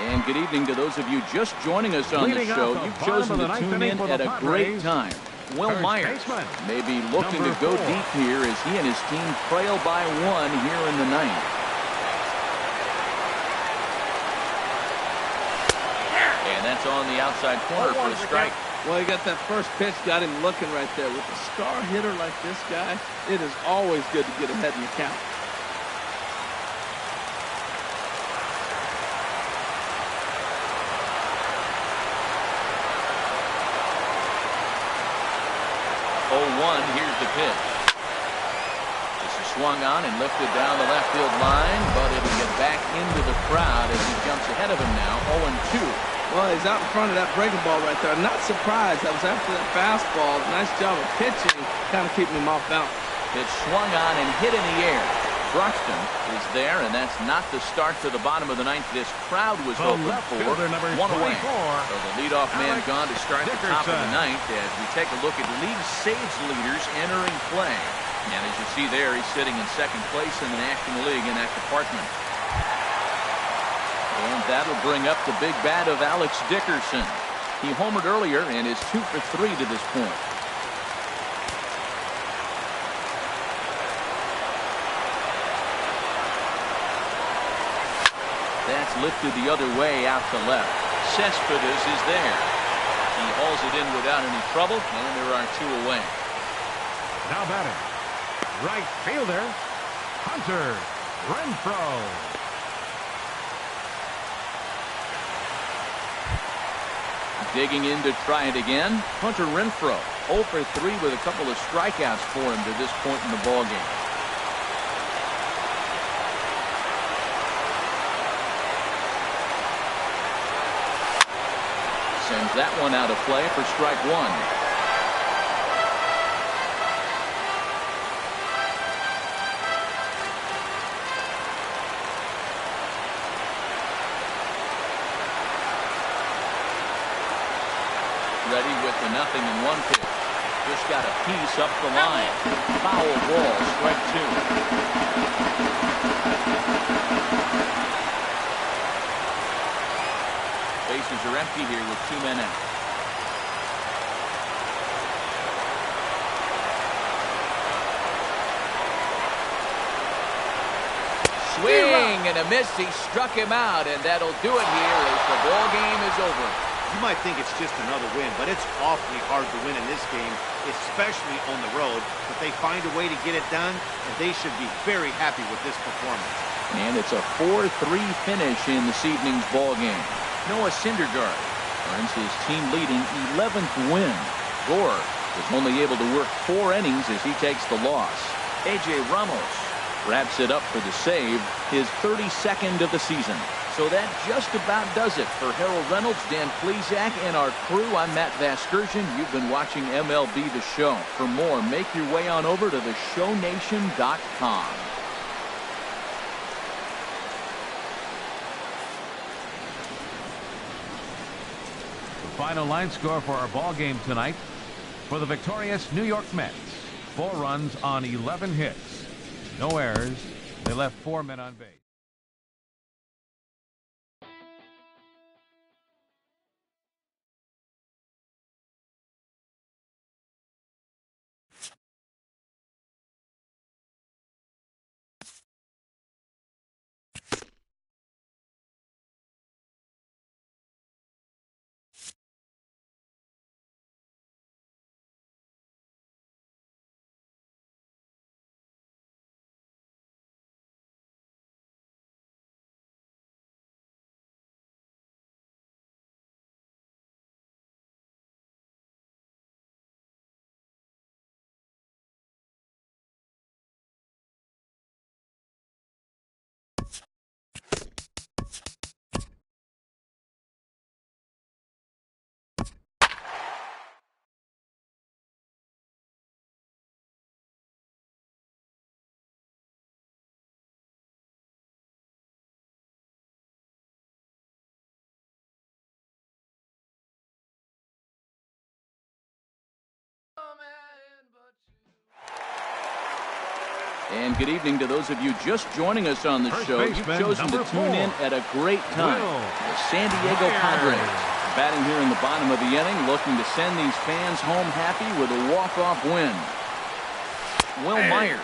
And good evening to those of you just joining us on the show. You've chosen to tune in at a great time. Will Myers may be looking to go deep here as he and his team trail by 1 here in the 9th. And that's on the outside corner for a strike. Well, he got that first pitch, got him looking right there. With a star hitter like this guy, it is always good to get ahead in the count. Here's the pitch. This is swung on and lifted down the left field line, but it'll get back into the crowd as he jumps ahead of him now, 0-2. Well, he's out in front of that breaking ball right there. I'm not surprised. That was after that fastball. Nice job of pitching, kind of keeping him off balance. Pitch swung on and hit in the air. Broxton is there, and that's not the start to the bottom of the 9th. This crowd was hoping for 1 away. So the leadoff man gone to start the top of the 9th as we take a look at league saves leaders entering play. And as you see there, he's sitting in 2nd place in the National League in that department. And that'll bring up the big bat of Alex Dickerson. He homered earlier and is 2 for 3 to this point. That's lifted the other way out to left. Cespedes is there. He hauls it in without any trouble, and there are 2 away. Now batting, right fielder, Hunter Renfroe. Digging in to try it again, Hunter Renfroe, 0 for 3 with a couple of strikeouts for him to this point in the ballgame. Sends that one out of play for strike 1. Ready with the 0-1 pitch. Just got a piece up the line. Foul ball, strike 2. Bases are empty here with 2 men out. Swing and a miss. He struck him out, and that'll do it here as the ball game is over. You might think it's just another win, but it's awfully hard to win in this game, especially on the road. But they find a way to get it done, and they should be very happy with this performance. And it's a 4-3 finish in this evening's ball game. Noah Syndergaard earns his team-leading 11th win. Gore was only able to work 4 innings as he takes the loss. A.J. Ramos wraps it up for the save, his 32nd of the season. So that just about does it for Harold Reynolds, Dan Plezak, and our crew. I'm Matt Vasgersian. You've been watching MLB The Show. For more, make your way on over to theshownation.com. Final line score for our ball game tonight. For the victorious New York Mets, 4 runs on 11 hits. No errors. They left 4 men on base. And good evening to those of you just joining us on the show. You've chosen to tune in at a great time. The San Diego Padres batting here in the bottom of the inning, looking to send these fans home happy with a walk-off win. Will Myers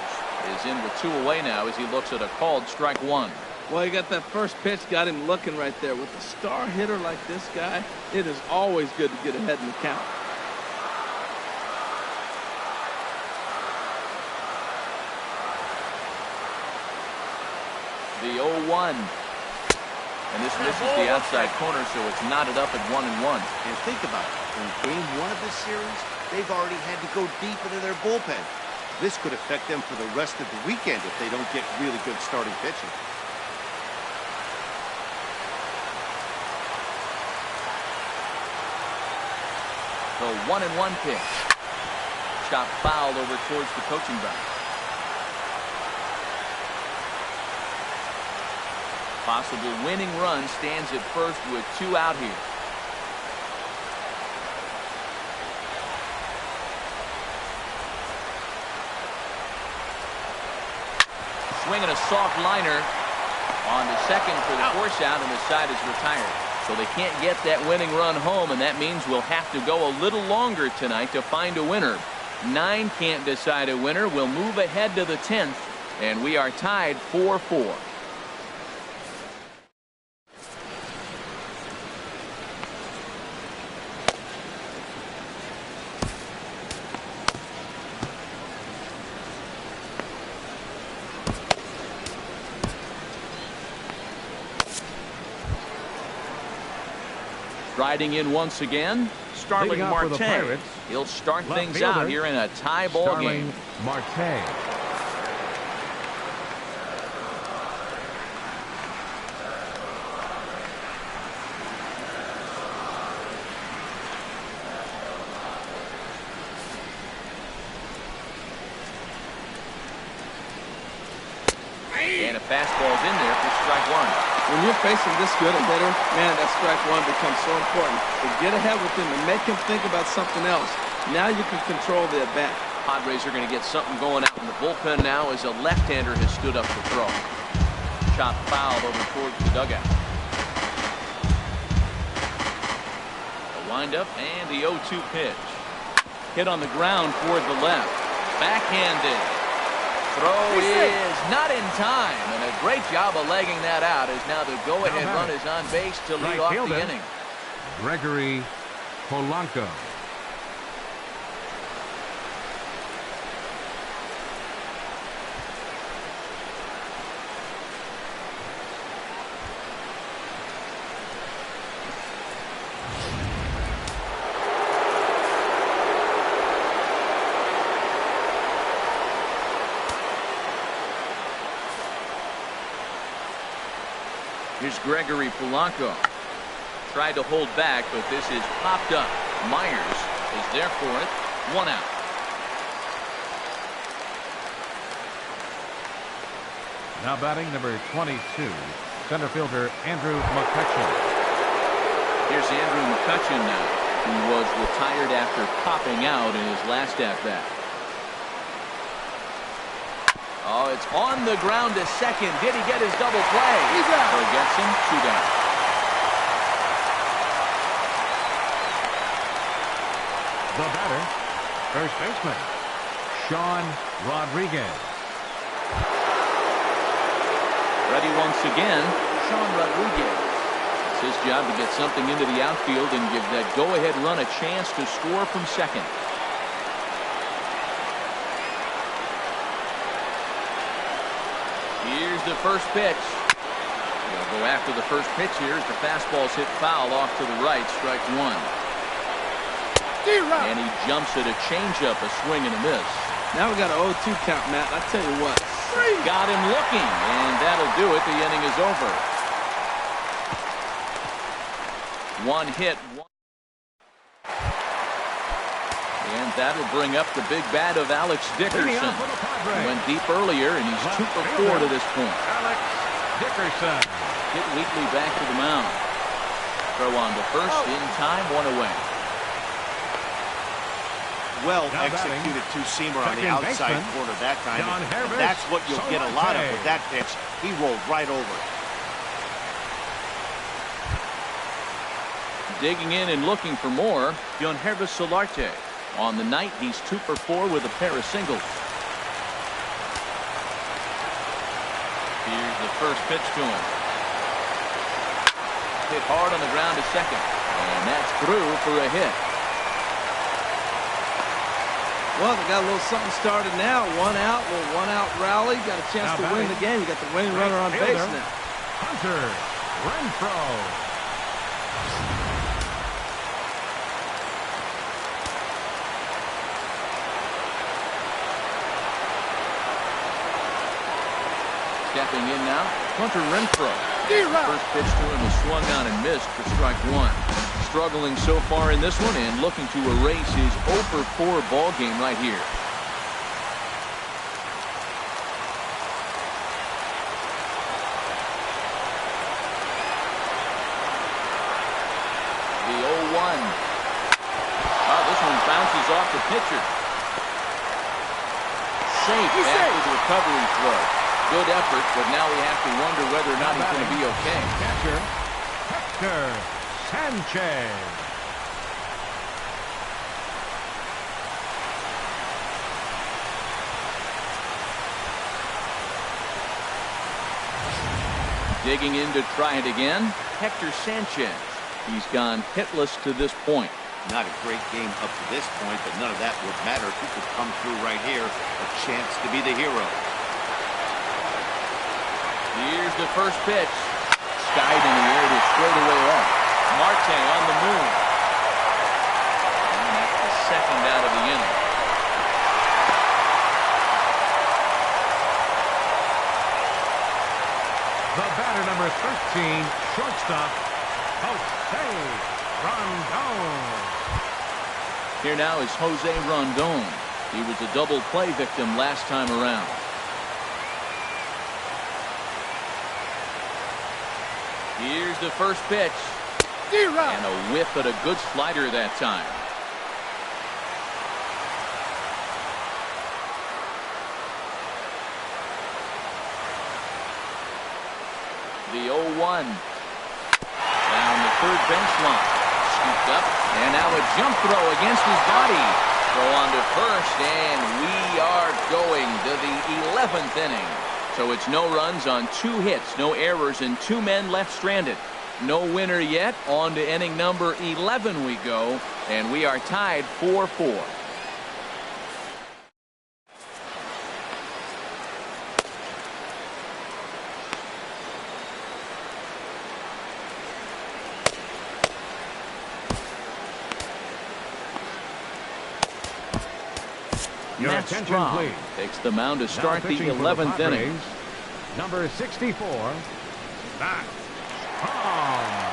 is in with 2 away now as he looks at a called strike 1. Well, he got that first pitch, got him looking right there. With a star hitter like this guy, it is always good to get ahead in the count. The 0-1. And this misses the outside corner, so it's knotted up at 1-1. And think about it. In game 1 of this series, they've already had to go deep into their bullpen. This could affect them for the rest of the weekend if they don't get really good starting pitching. The 1-1 pitch. Chopped foul over towards the coaching bench. Possible winning run stands at first with 2 out here. Swinging a soft liner on the second for the force out, and the side is retired. So they can't get that winning run home, and that means we'll have to go a little longer tonight to find a winner. 9 can't decide a winner. We'll move ahead to the 10th, and we are tied 4-4. Riding in once again, Starling Marte. He'll start things out here in a tie ball game. Marte. And a fastball's in there for strike 1. When you're facing this good a hitter, man, that strike 1 becomes so important. To get ahead with him and make him think about something else. Now you can control the at-bat. Padres are going to get something going out in the bullpen now as a left-hander has stood up to throw. Shot fouled over towards the dugout. The windup and the 0-2 pitch. Hit on the ground toward the left. Backhanded. Throw is not in time, and a great job of legging that out as now the go-ahead run is on base to lead off the inning. Gregory Polanco. Here's Gregory Polanco. Tried to hold back, but this is popped up. Myers is there for it. 1 out. Now batting number 22, center fielder Andrew McCutchen. Here's Andrew McCutchen now, who was retired after popping out in his last at-bat. Oh, it's on the ground to second. Did he get his double play? He's out. Forgets him. 2 down. The batter, first baseman, Sean Rodriguez. Ready once again, Sean Rodriguez. It's his job to get something into the outfield and give that go-ahead run a chance to score from second. Here's the first pitch. They'll go after the first pitch here as the fastball's hit foul off to the right, strike 1. And he jumps at a changeup, a swing and a miss. Now we got an 0-2 count, Matt. I tell you what. Got him looking, and that'll do it. The inning is over. 1 hit. And that'll bring up the big bat of Alex Dickerson. He went deep earlier, and he's 2 for 4 to this point. Alex Dickerson. Hit Wheatley back to the mound. Throw on to first in time, 1 away. well Now executed two-seamer on the second outside baseman, corner that time. And Joesph that's what you'll get a lot of Marcotte. with that pitch. He rolled right over it. Digging in and looking for more, Joesph Marcotte. On the night, he's 2 for 4 with a pair of singles. Here's the first pitch to him. Hit hard on the ground to second. And that's through for a hit. Well, they got a little something started now. 1 out, little 1-out rally. Got a chance to win the game. You got the winning runner on base now. Hunter Renfroe. Stepping in now, Hunter Renfroe. First pitch to him is swung on and missed for strike 1. Struggling so far in this one and looking to erase his 0 for 4 ball game right here. The 0-1. Oh, this one bounces off the pitcher. Safe after the recovery throw. Good effort, but now we have to wonder whether or not he's going to be okay. Catcher, Hector Sanchez. Digging in to try it again, Hector Sanchez. He's gone hitless to this point. Not a great game up to this point, but none of that would matter if he could come through right here. A chance to be the hero. Here's the first pitch. Skied in the air to straightaway off. Marte on the move. And that's the second out of the inning. The batter, number 13, shortstop, Jose Rondon. Here now is Jose Rondon. He was a double play victim last time around. Here's the first pitch. And a whiff at a good slider that time. The 0-1. Down the third baseline. Scooped up. And now a jump throw against his body. Throw on to first. And we are going to the 11th inning. So it's no runs on 2 hits, no errors, and 2 men left stranded. No winner yet. On to inning number 11 we go, and we are tied 4-4. Your Matt attention, Strahm please. takes the mound to start Now the pitching for 11th inning. Padres, number 64, Matt Strahm.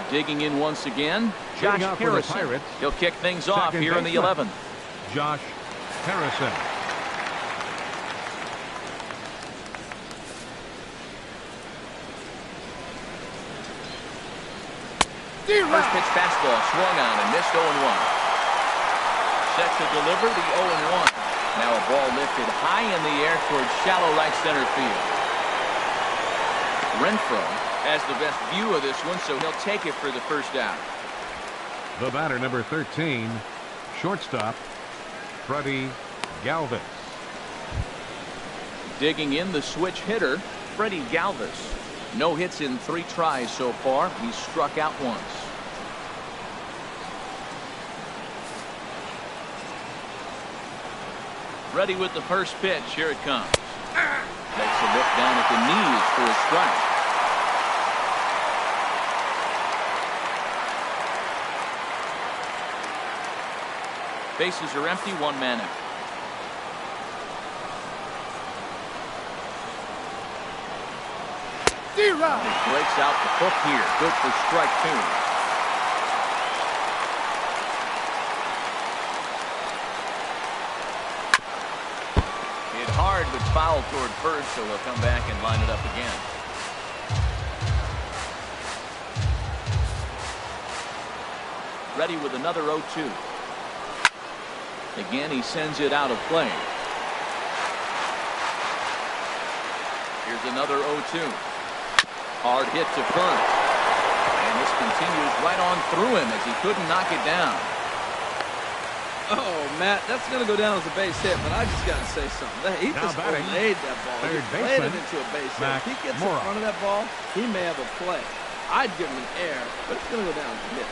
Digging in once again, Josh Leading off for the Harrison. Pirates, He'll kick things off second here in the baseman, 11th. Josh Harrison. First pitch fastball swung on and missed 0-1. Set to deliver the 0-1. Now a ball lifted high in the air towards shallow right center field. Renfroe has the best view of this one, so he'll take it for the first out. The batter, number 13, shortstop, Freddie Galvis. Digging in the switch hitter, Freddie Galvis. No hits in 3 tries so far. He's struck out once. Ready with the first pitch. Here it comes. Takes a look down at the knees for a strike. Bases are empty. 1 man out. He breaks out the hook here. Good for strike 2. Hit hard, but foul toward first, so he'll come back and line it up again. ready with another 0-2. Again, he sends it out of play. Here's another 0-2. Hard hit to first. And this continues right on through him as he couldn't knock it down. Oh, Matt, that's going to go down as a base hit, but I just got to say something. He just laid that ball. He played it into a base hit. If he gets in front of that ball, he may have a play. I'd give him an air, but it's going to go down as a hit.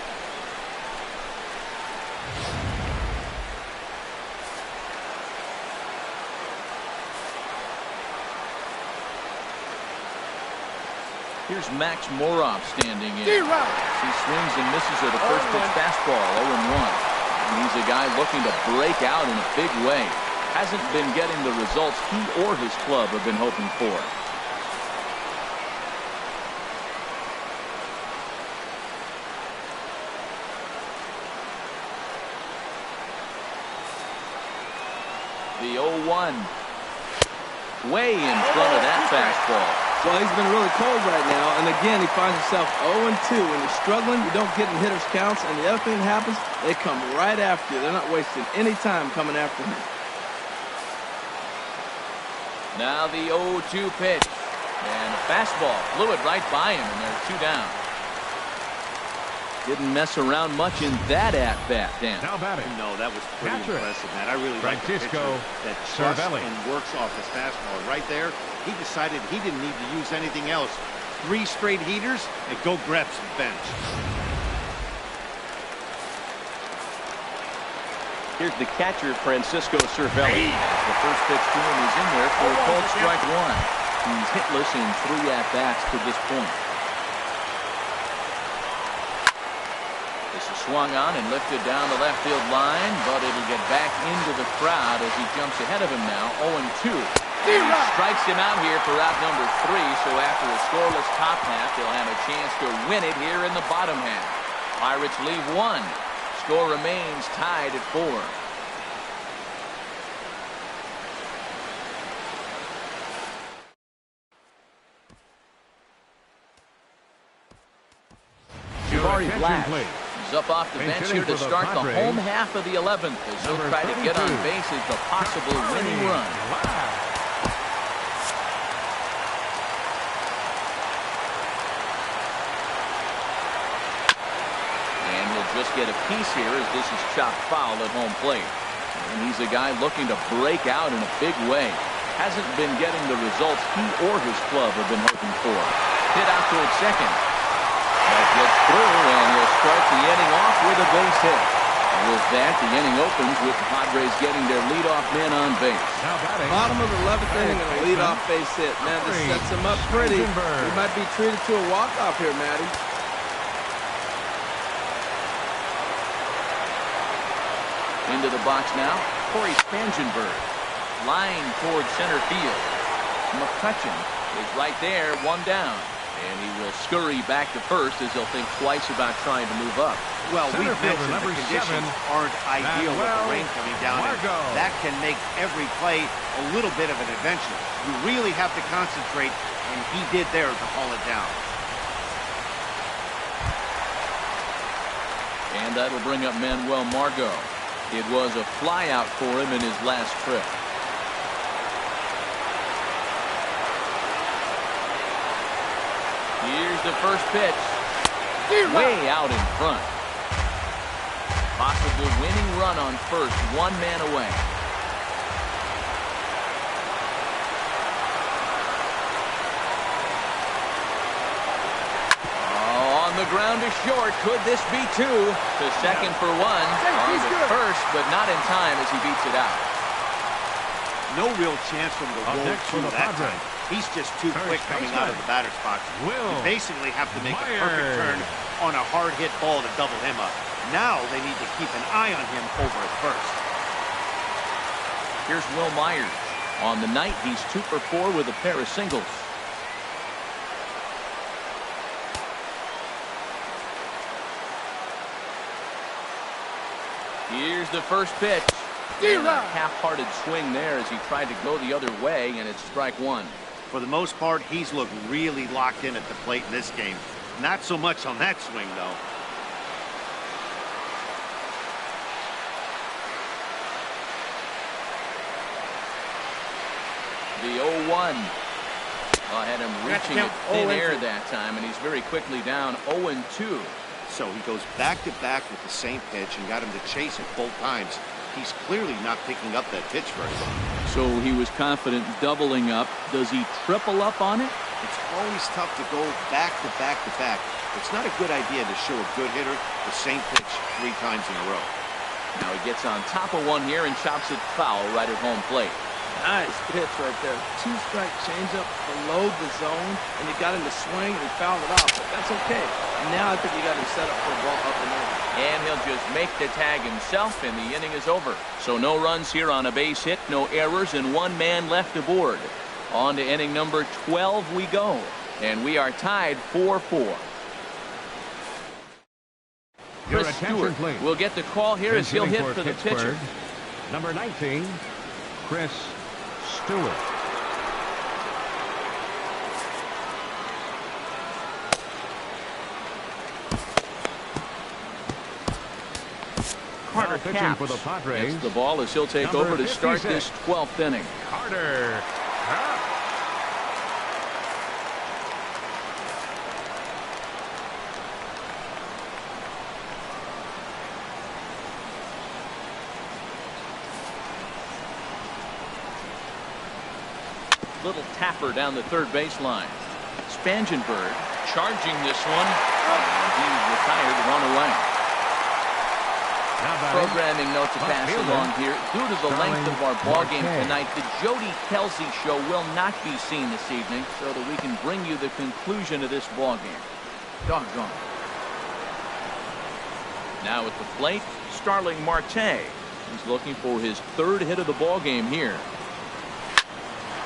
Here's Max Moroff standing in. He swings and misses at a first pitch fastball, 0-1. He's a guy looking to break out in a big way. Hasn't been getting the results he or his club have been hoping for. The 0-1. Way in front of that fastball. Well, he's been really cold right now, and again, he finds himself 0-2. When you're struggling, you don't get in hitters' counts, and the other thing that happens, they come right after you. They're not wasting any time coming after him. Now the 0-2 pitch, and a fastball flew it right by him, and they're 2 down. Didn't mess around much in that at-bat, Dan. Now batting. No, that was pretty impressive, man. I really like the pitcher that trusts and works off his fastball. Right there, he decided he didn't need to use anything else. 3 straight heaters and go grab some bench. Here's the catcher, Francisco Cervelli. The first pitch to him is in there for a called strike 1. He's hitless in 3 at-bats to this point. This is swung on and lifted down the left field line, but it'll get back into the crowd as he jumps ahead of him now, 0-2. He strikes him out here for out number 3, so after a scoreless top half, they'll have a chance to win it here in the bottom half. Pirates leave 1. Score remains tied at 4. He's up off the bench here to start the home half of the 11th as he'll try to get on base as the possible winning run. And he'll just get a piece here as this is chopped foul at home plate. And he's a guy looking to break out in a big way. Hasn't been getting the results he or his club have been hoping for. Hit out towards second. That gets through, and he'll start the inning off with a base hit. With that, the inning opens with the Padres getting their leadoff man on base. Bottom of the 11th inning and a leadoff base hit. Man, this sets him up pretty. He might be treated to a walk-off here, Matty. Into the box now, Corey Spangenberg. Line towards center field. McCutcheon is right there, 1 down. And he will scurry back to first as he'll think twice about trying to move up. Well, we've mentioned the conditions aren't ideal with the rain coming down. That can make every play a little bit of an adventure. You really have to concentrate, and he did there to haul it down. And that'll bring up Manuel Margot. It was a flyout for him in his last trip. Here's the first pitch. Way out in front. Possible winning run on first, 1 man away. Oh, on the ground to short. Could this be 2? To second for 1. On to first, but not in time as he beats it out. No real chance from the roll through that time. He's just too quick coming out of the batter's box. You basically have to make a perfect turn on a hard hit ball to double him up. Now they need to keep an eye on him over at first. Here's Will Myers. On the night, he's 2 for 4 with a pair of singles. Here's the first pitch. And a half-hearted swing there as he tried to go the other way, and it's strike 1. For the most part, he's looked really locked in at the plate in this game. Not so much on that swing, though. 0-1. I had him reaching at thin air that time, and he's very quickly down 0-2. So he goes back-to-back with the same pitch and got him to chase it both times. He's clearly not picking up that pitch very well. So he was confident doubling up. Does he triple up on it? It's always tough to go back-to-back-to-back. It's not a good idea to show a good hitter the same pitch 3 times in a row. Now he gets on top of one here and chops it foul right at home plate. Nice pitch right there. 2-strike changeup below the zone, and he got him to swing and he fouled it off, but that's okay. Now I think you got him set up for a ball up and over. And he'll just make the tag himself, and the inning is over. So no runs here on a base hit, no errors, and 1 man left aboard. On to inning number 12 we go, and we are tied 4-4. Chris Stewart will get the call here as he'll hit for the pitcher. Number 19, Chris Stewart. Carter pitching for the Padres. Gets the ball as he'll take over to start this 12th inning. Carter. Little tapper down the third baseline. Spangenberg charging this one. He retired the runaway. Programming note to pass along here. Due to the length of our ball game tonight, the Jody Kelsey show will not be seen this evening, so that we can bring you the conclusion of this ball game. Doggone. Now at the plate, Starling Marte. He's looking for his 3rd hit of the ball game here.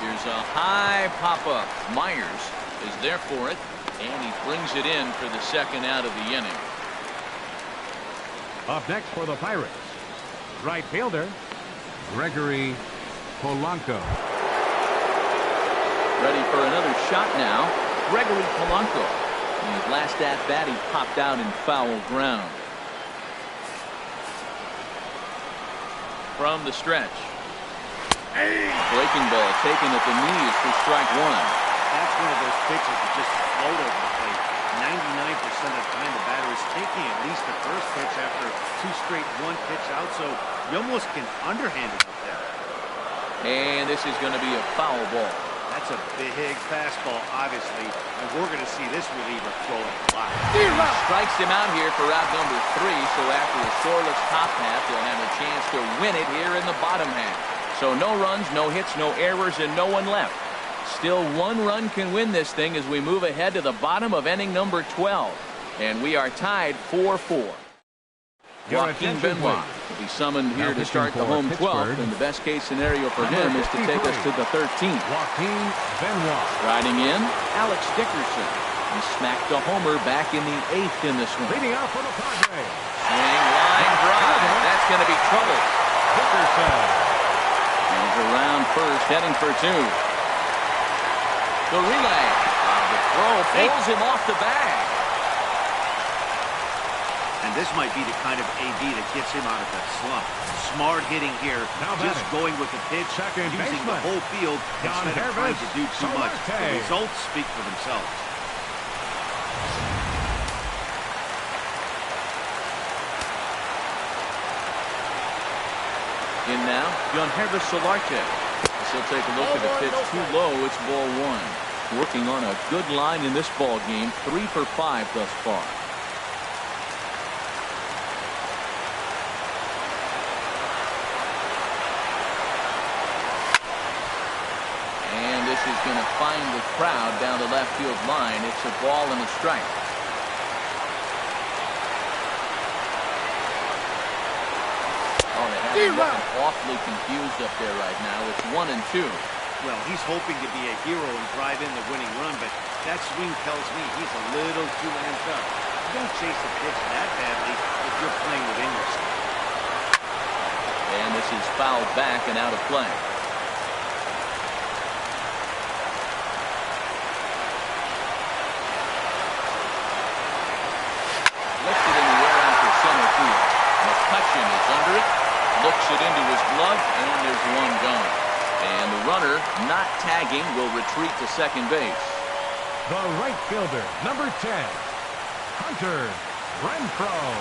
Here's a high pop-up. Myers is there for it, and he brings it in for the 2nd out of the inning. Up next for the Pirates, right fielder, Gregory Polanco. Ready for another shot now, Gregory Polanco. In his last at-bat, he popped out in foul ground. From the stretch. Breaking ball taken at the knees for strike 1. That's one of those pitches that just float over the plate. 99% of the time the batter is taking at least the first pitch after 2 straight 1-pitch out, so you almost can underhand it up there. And this is going to be a foul ball. That's a big fastball, obviously, and we're going to see this reliever throw it a lot. Strikes him out here for out number 3, so after a scoreless top half, they'll have a chance to win it here in the bottom half. So no runs, no hits, no errors, and no one left. Still 1 run can win this thing as we move ahead to the bottom of inning number 12. And we are tied 4-4. Joaquin Benoit will be summoned here to start the home 12th, and the best case scenario for him is to take us to the 13th. Joaquin Benoit. Riding in, Alex Dickerson. He smacked a homer back in the 8th in this one. Leading off for the Padres. Swing, line drive. That's going to be trouble. Dickerson. He's around first, heading for 2. The relay. The throw pulls him off the bag. And this might be the kind of AB that gets him out of that slump. Smart hitting here. Just going with the pitch, using the whole field instead of trying to do too much. The results speak for themselves. In now, Joesph Marcotte. He'll take a look at the pitch too low. It's ball 1. Working on a good line in this ball game. 3 for 5 thus far. And this is going to find the crowd down the left field line. It's a ball and a strike. Looking awfully confused up there right now. It's 1-2. Well, he's hoping to be a hero and drive in the winning run, but that swing tells me he's a little too amped up. You don't chase a pitch that badly if you're playing within yourself. And this is fouled back and out of play. Lifted in the air out to center field. McCutcheon is under it. Looks it into his glove, and there's 1 gone. And And the runner, not tagging, will retreat to second base. The right fielder, number 10, Hunter Renfroe.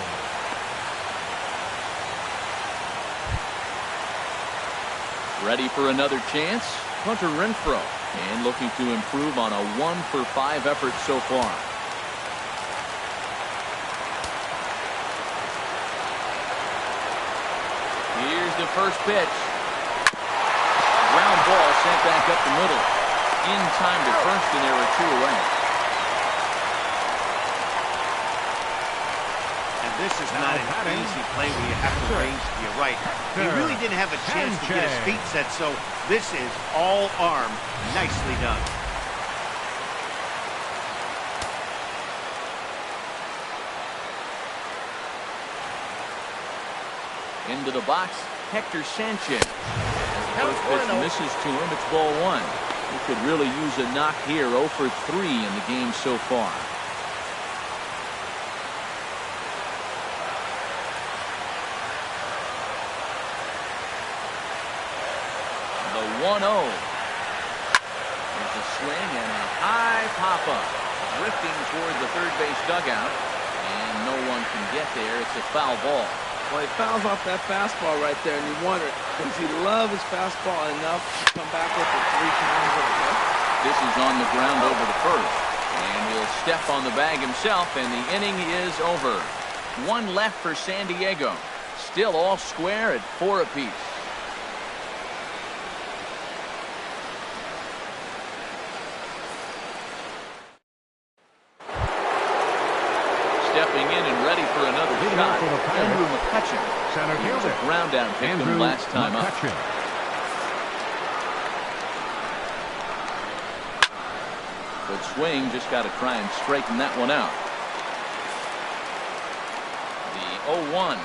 Ready for another chance? Hunter Renfroe. And looking to improve on a 1-for-5 effort so far. Here's the first pitch. Ground ball sent back up the middle. In time to first, and there are 2 away. And this is not an easy play where you have to range to your right. He really didn't have a chance to get his feet set, so this is all arm. Nicely done. Into the box, Hector Sanchez. First pitch misses to him. It's ball 1. He could really use a knock here. 0 for 3 in the game so far. The 1-0. There's a swing and a high pop-up. Drifting toward the third base dugout. And no one can get there. It's a foul ball. Well, he fouls off that fastball right there, and you wonder, does he love his fastball enough to come back with it 3 times in a row? This is on the ground over the first. And he'll step on the bag himself, and the inning is over. 1 left for San Diego. Still all square at 4 apiece. Stepping in and ready for another shot, Andrew McCutchen. Center He was fielder. a ground down victim last time up. Good swing, just got to try and straighten that one out. The 0-1.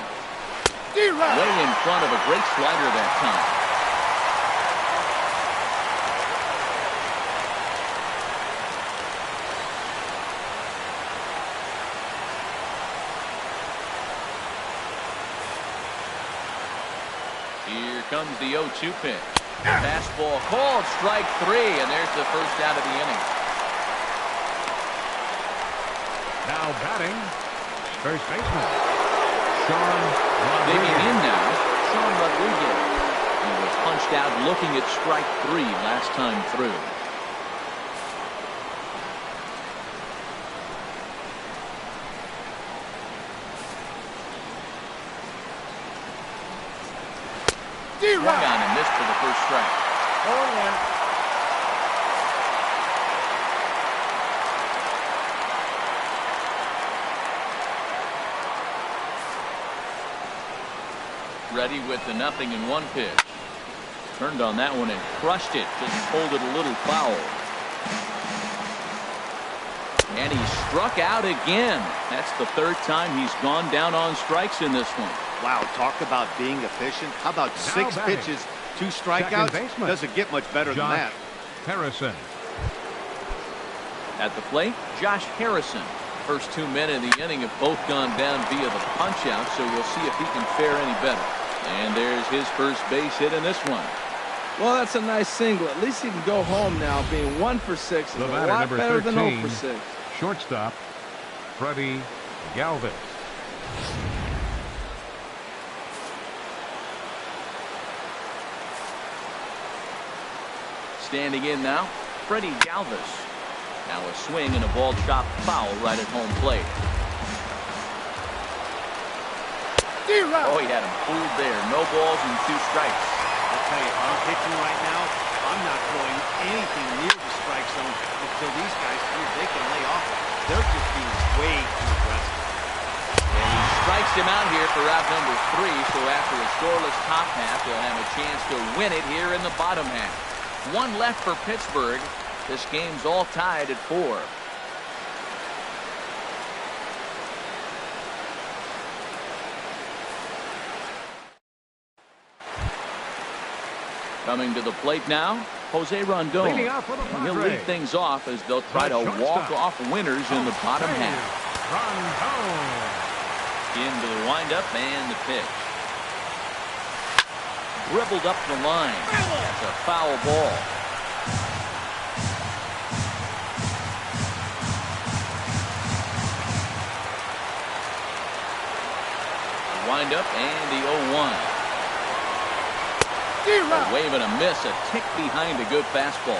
Way in front of a great slider that time. Here comes the 0-2 pitch. Fastball called, strike 3, and there's the first out of the inning. Now batting, first baseman, Sean Rodriguez. Digging in now, Sean Rodriguez. He was punched out looking at strike 3 last time through. Swung on and missed for the first strike. 0-1. Ready with the 0-1 pitch. Turned on that one and crushed it. Just pulled it a little foul. And he struck out again. That's the 3rd time he's gone down on strikes in this one. Wow, talk about being efficient. How about 6 pitches, 2 strikeouts? Doesn't get much better than that. Harrison. At the plate, Josh Harrison. First 2 men in the inning have both gone down via the punch-out, so we'll see if he can fare any better. And there's his first base hit in this one. Well, that's a nice single. At least he can go home now, being 1 for 6. The Is a batter, lot number better 13, than 0 for 6. Shortstop, Freddie Galvis. Standing in now, Freddie Galvis. Now a swing and a ball chopped foul right at home plate. Oh, he had him fooled there. No balls and 2 strikes. I'll tell you, I'm pitching right now. I'm not going anything near the strike zone until these guys prove they can lay off it. They're just being way too aggressive. And he strikes him out here for out number 3, so after a scoreless top half, they'll have a chance to win it here in the bottom half. 1 left for Pittsburgh. This game's all tied at 4. Coming to the plate now, Jose Rondon. And he'll lead things off as they'll try to walk off winners in the bottom half. Into the windup and the pitch. dribbled up the line. That's a foul ball. Wind up and the 0-1. A wave and a miss, a tick behind a good fastball.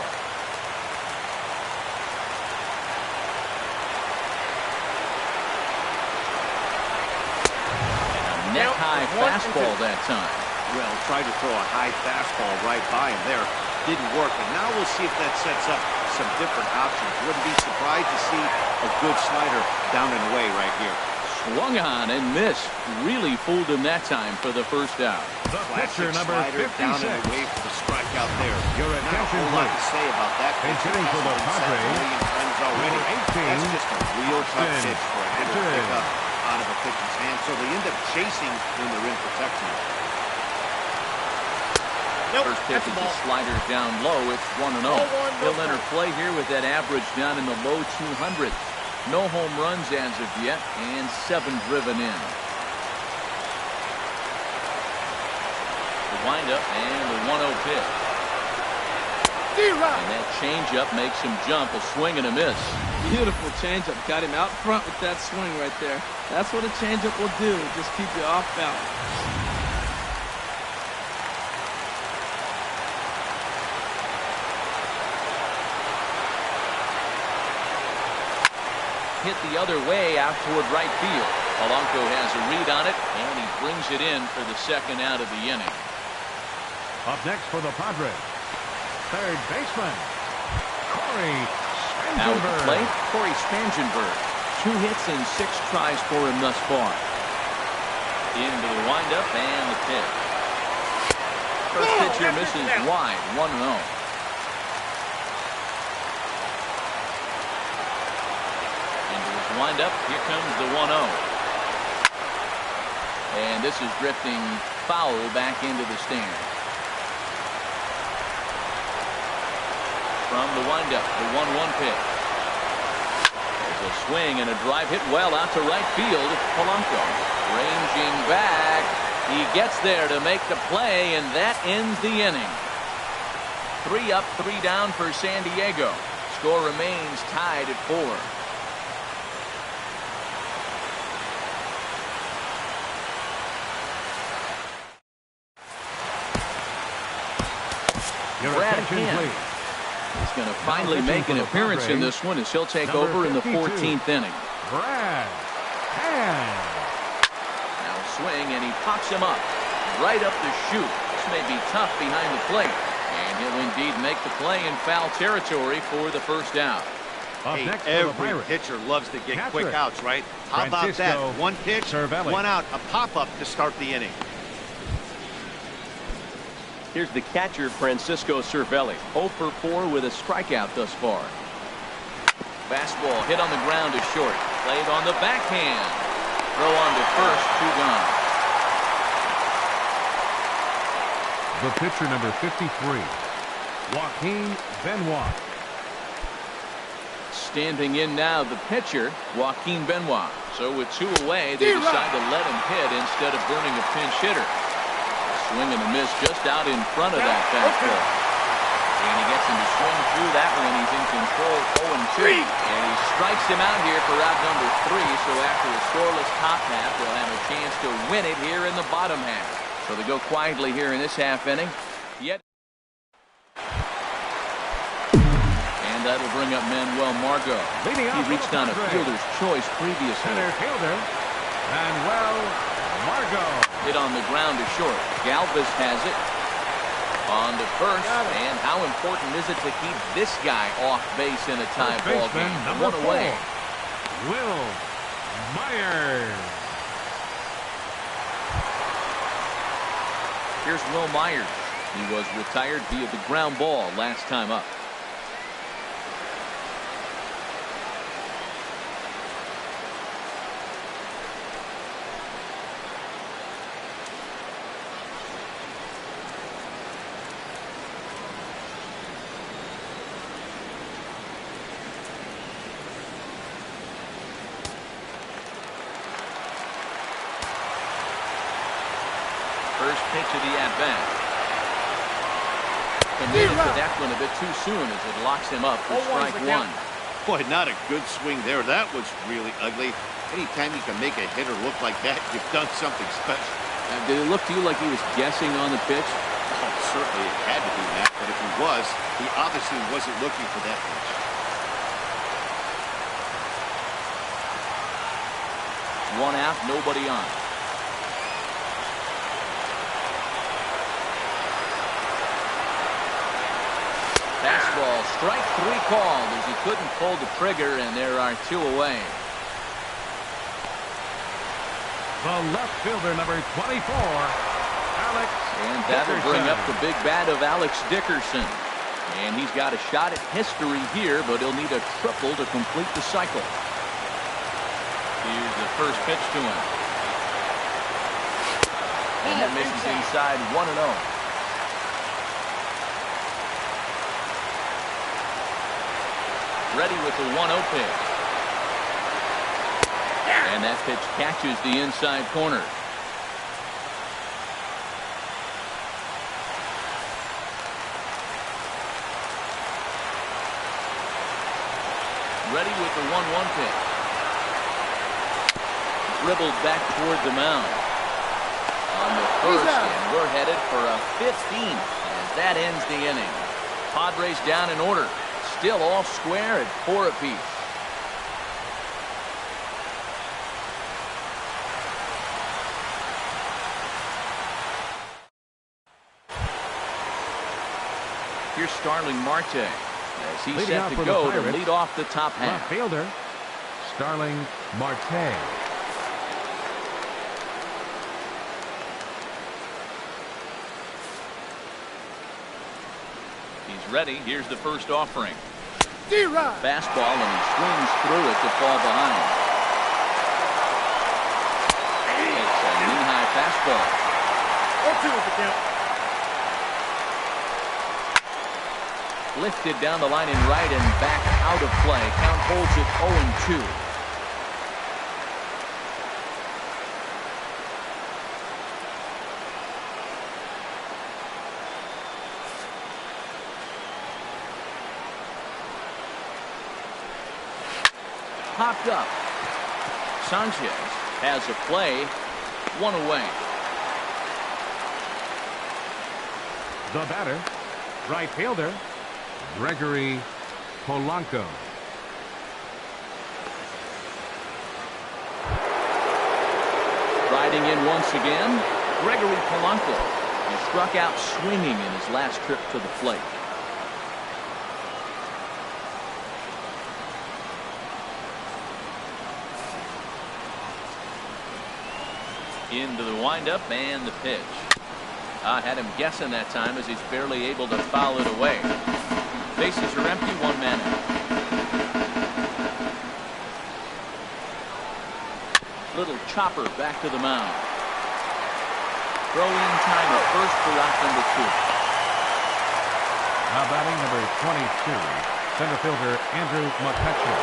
And a net high fastball that time. Well, tried to throw a high fastball right by him there. Didn't work, and now we'll see if that sets up some different options. Wouldn't be surprised to see a good slider down and away right here. Swung on and missed. Really fooled him that time for the first out. The pitcher, number 56. Down and away for the strikeout there. Your Not a attention, whole lot to please. say about that. He's hitting for the Padres. Already. Number 18, That's just a real tough Austin. pitch for a hitter to pick up out of a pitcher's hand. So they end up chasing when they're in protection. First pitch is a slider down low. It's 1-0. He'll enter play here with that average down in the low 200s. No home runs as of yet, and 7 driven in. The windup and the 1-0 pitch. And that changeup makes him jump. A swing and a miss. Beautiful changeup. Got him out front with that swing right there. That's what a changeup will do. Just keep you off balance. Hit the other way out toward right field. Polanco has a read on it, and he brings it in for the second out of the inning. Up next for the Padres, third baseman, Corey Now at the Spangenberg. plate, Corey Spangenberg. 2 hits and 6 tries for him thus far. Into the windup and the pitch. First pitcher misses wide, 1-0. Wind up, here comes the 1-0. And this is drifting foul back into the stand. From the windup, the 1-1 pitch. There's a swing and a drive hit well out to right field. Polanco ranging back. He gets there to make the play, and that ends the inning. 3 up, 3 down for San Diego. Score remains tied at 4. Your Brad attention, Hand. please. He's going to finally make an appearance in this one as he'll take Number over in the 52. 14th inning. Brad Hand. Now swing, and he pops him up right up the chute. This may be tough behind the plate, and he'll indeed make the play in foul territory for the first out. Up Hey, next for the every Pirates, pitcher loves to get quick Catcher. outs, right? How about that? Francisco 1 pitch, Cervelli. 1 out, a pop-up to start the inning. Here's the catcher, Francisco Cervelli. 0 for 4 with a strikeout thus far. Fastball hit on the ground to short. Played on the backhand. Throw on to first, 2 gone. The pitcher, number 53, Joaquin Benoit. Standing in now, the pitcher, Joaquin Benoit. So with 2 away, they decide to let him hit instead of burning a pinch hitter. Swing and a miss just out in front of that fastball. And he gets him to swing through that one. He's in control, 0-2. And he strikes him out here for out number 3. So after a scoreless top half, they'll have a chance to win it here in the bottom half. So they go quietly here in this half inning. Yet. And that'll bring up Manuel Margot. Leading off He reached for the on a Padres. fielder's choice previously. Center fielder, Manuel Margot. Hit on the ground to short. Galvis has it. On to first. And how important is it to keep this guy off base in a tie ball Baseman, game? number 1 away. 4, Will Myers. Here's Will Myers. He was retired via the ground ball last time up. First pitch of the at-bat. Committed to that one a bit too soon as it locks him up for strike one. Boy, not a good swing there. That was really ugly. Anytime you can make a hitter look like that, you've done something special. Did it look to you like he was guessing on the pitch? Oh, certainly it had to be that, but if he was, he obviously wasn't looking for that pitch. 1-out, nobody on. Fastball, strike three called as he couldn't pull the trigger, and there are two away. The left fielder, number 24, Alex And that'll bring up Dickerson. the big bat of Alex Dickerson. And he's got a shot at history here, but he'll need a triple to complete the cycle. Here's the first pitch to him. And that misses inside 1-0. Ready with the 1-0 pitch. And that pitch catches the inside corner. Ready with the 1-1 pitch. Dribbled back toward the mound. On the first, and we're headed for a 15th as that ends the inning. Padres down in order. Still all square at 4 apiece. Here's Starling Marte as he's Leading set off to for the go to Pirates, lead off the top half. left fielder, Starling Marte. He's ready. Here's the first offering. Fastball, and he swings through it to fall behind. It's a knee-high fastball. 0-2 is the count. Lifted down the line in right and back out of play. Count holds it 0-2. Popped up. Sanchez has a play. 1 away. The batter, right fielder, Gregory Polanco. Riding in once again, Gregory Polanco. He struck out swinging in his last trip to the plate. Into the windup and the pitch. I had him guessing that time as he's barely able to foul it away. Bases are empty, 1 man out. Little chopper back to the mound. Throw in time at first for out number 2. Now batting number 22, center fielder Andrew McCutcheon.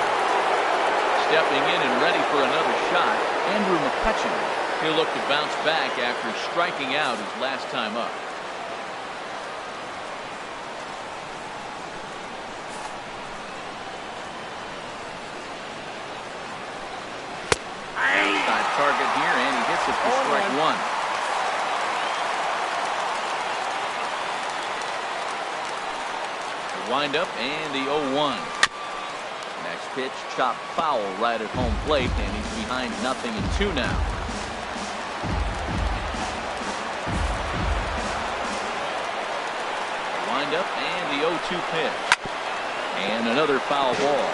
Stepping in and ready for another shot, Andrew McCutcheon. He'll look to bounce back after striking out his last time up. Outside target here, and he hits it for strike 1. The windup and the 0-1. Next pitch, chopped foul right at home plate, and he's behind 0-2 now. Up and the 0-2 pitch. And another foul ball.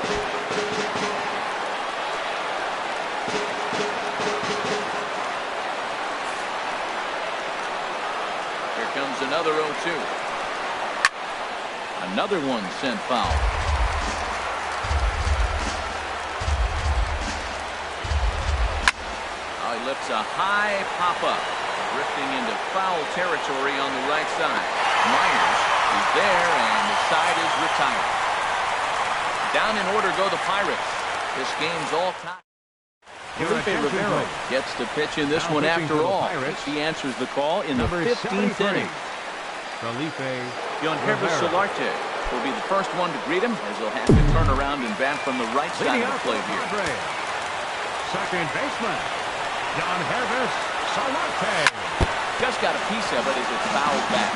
Here comes another 0-2. Another one sent foul. Oh, he lifts a high pop-up. Drifting into foul territory on the right side. Myers is there, and the side is retired. Down in order go the Pirates. This game's all tied. Felipe Rivero gets to pitch in this one after all. He answers the call in the 15th inning. Joesph Solarte will be the first one to greet him, as he'll have to turn around and bat from the right side of the plate here. Second baseman, Joesph Solarte. Just got a piece of it as it's fouled back.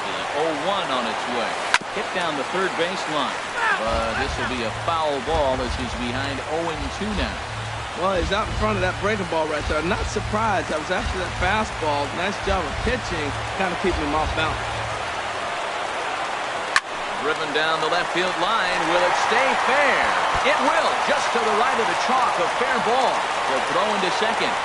The 0-1 on its way. Hit down the third baseline. But this will be a foul ball as he's behind 0-2 now. Well, he's out in front of that breaking ball right there. Not surprised. I was after that fastball. Nice job of pitching, kind of keeping him off balance. Driven down the left field line. Will it stay fair? It will. Just to the right of the chalk. A fair ball. He'll throw into second.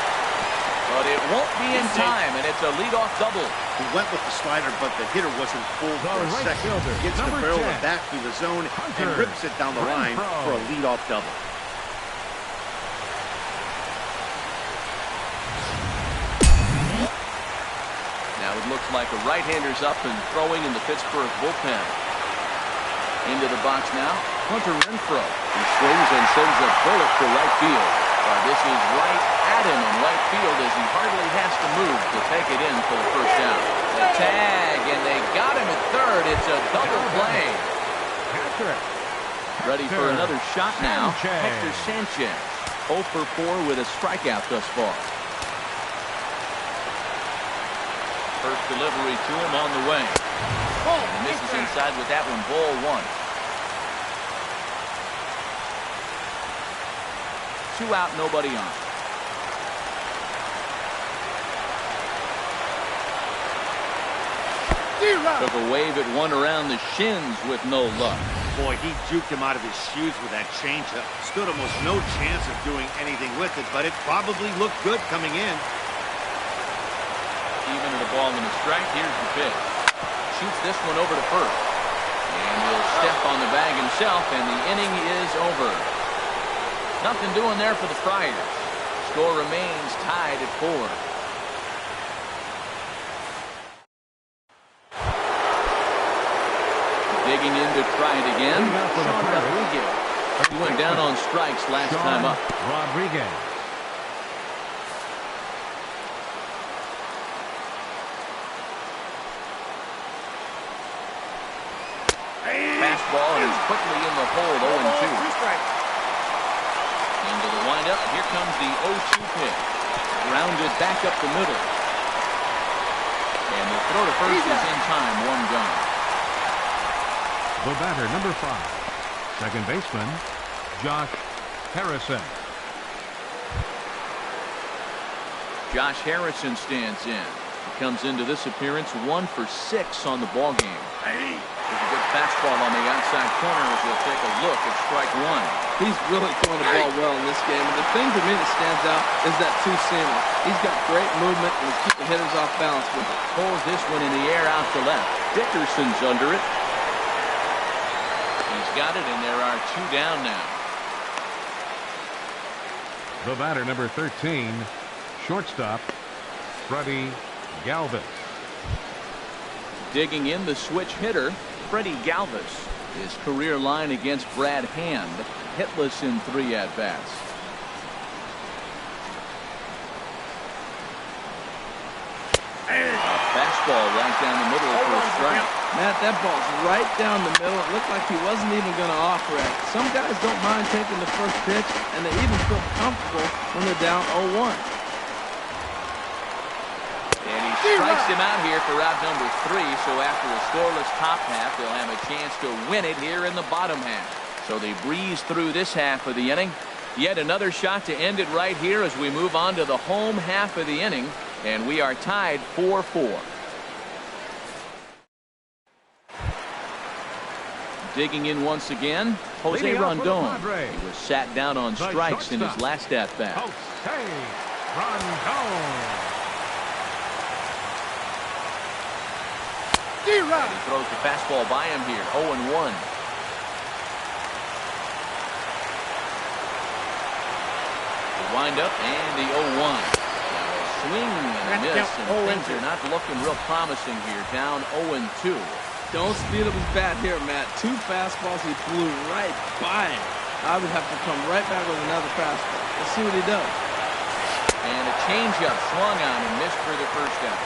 But it won't be in time, and it's a leadoff double. He went with the slider, but the hitter wasn't full for a second. Gets the barrel and back through the zone and rips it down the line for a leadoff double. Now it looks like a right-hander's up and throwing in the Pittsburgh bullpen. Into the box now, Hunter Renfroe. He swings and sends a bullet for right field. This is right at him in right field as he hardly has to move to take it in for the first down. The tag, and they got him at third. It's a double play. Ready for another shot now. Hector Sanchez, 0 for 4 with a strikeout thus far. First delivery to him on the way. And misses inside with that one, ball 1. 2 out, nobody on. Took a wave at one around the shins with no luck. Boy, he juked him out of his shoes with that changeup. Stood almost no chance of doing anything with it, but it probably looked good coming in. Even at a ball and a strike, here's the pitch. Shoots this one over to first. And he'll step on the bag himself, and the inning is over. Nothing doing there for the Friars. Score remains tied at 4. Digging in to try it again. Rodriguez. He went down on strikes last time up. Rodriguez. Fastball, and he's quickly in the hole, 0-2. Into the windup. Here comes the 0-2 pitch. Grounded back up the middle. And the throw to first is in time. 1 gone. The batter, number 5. Second baseman, Josh Harrison. Josh Harrison stands in. He comes into this appearance 1 for 6 on the ball game. There's a good fastball on the outside corner as we'll take a look at strike 1. He's really throwing the ball well in this game. And the thing to me that stands out is that two-seamer. He's got great movement and he's keeping hitters off balance with it. Pulls this one in the air out to left. Dickerson's under it. He's got it, and there are 2 down now. The batter, number 13, shortstop, Freddie Galvis. Digging in the switch hitter, Freddie Galvis. His career line against Brad Hand, hitless in 3 at-bats. A fastball right down the middle for a strike. Matt, that ball's right down the middle. It looked like he wasn't even going to offer it. Some guys don't mind taking the first pitch, and they even feel comfortable when they're down 0-1. And he strikes him out here for out number 3, so after a scoreless top half, they'll have a chance to win it here in the bottom half. So they breeze through this half of the inning. Yet another shot to end it right here as we move on to the home half of the inning, and we are tied 4-4. Digging in once again, Jose Rondon. He was sat down on strikes in his last at-bat. Jose Rondon. He throws the fastball by him here, 0-1. The windup and the 0-1. Now a swing and a miss, and things are not looking real promising here, down 0-2. Don't speed up his bat here, Matt. 2 fastballs, he flew right by him. I would have to come right back with another fastball. Let's see what he does. And changeup swung on and missed for the first out.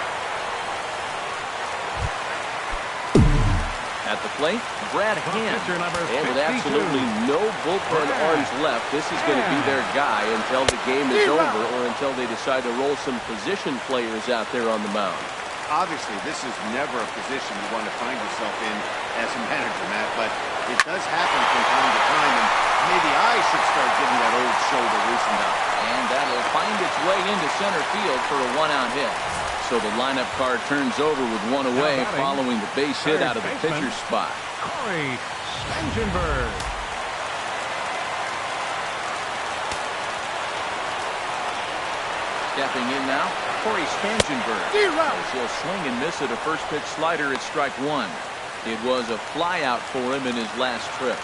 At the plate, Brad Hand. And with absolutely no bullpen arms left, this is going to be their guy until the game is over or until they decide to roll some position players out there on the mound. Obviously, this is never a position you want to find yourself in as a manager, Matt, but it does happen from time to time, and maybe I should start getting that old shoulder loosened up. And that'll find its way into center field for a one-out hit. So the lineup card turns over with one away following the base hit out of the pitcher's spot. Corey Spangenberg. Stepping in now, Corey Spangenberg. He'll swing and miss at a first pitch slider at strike one. It was a flyout for him in his last trip.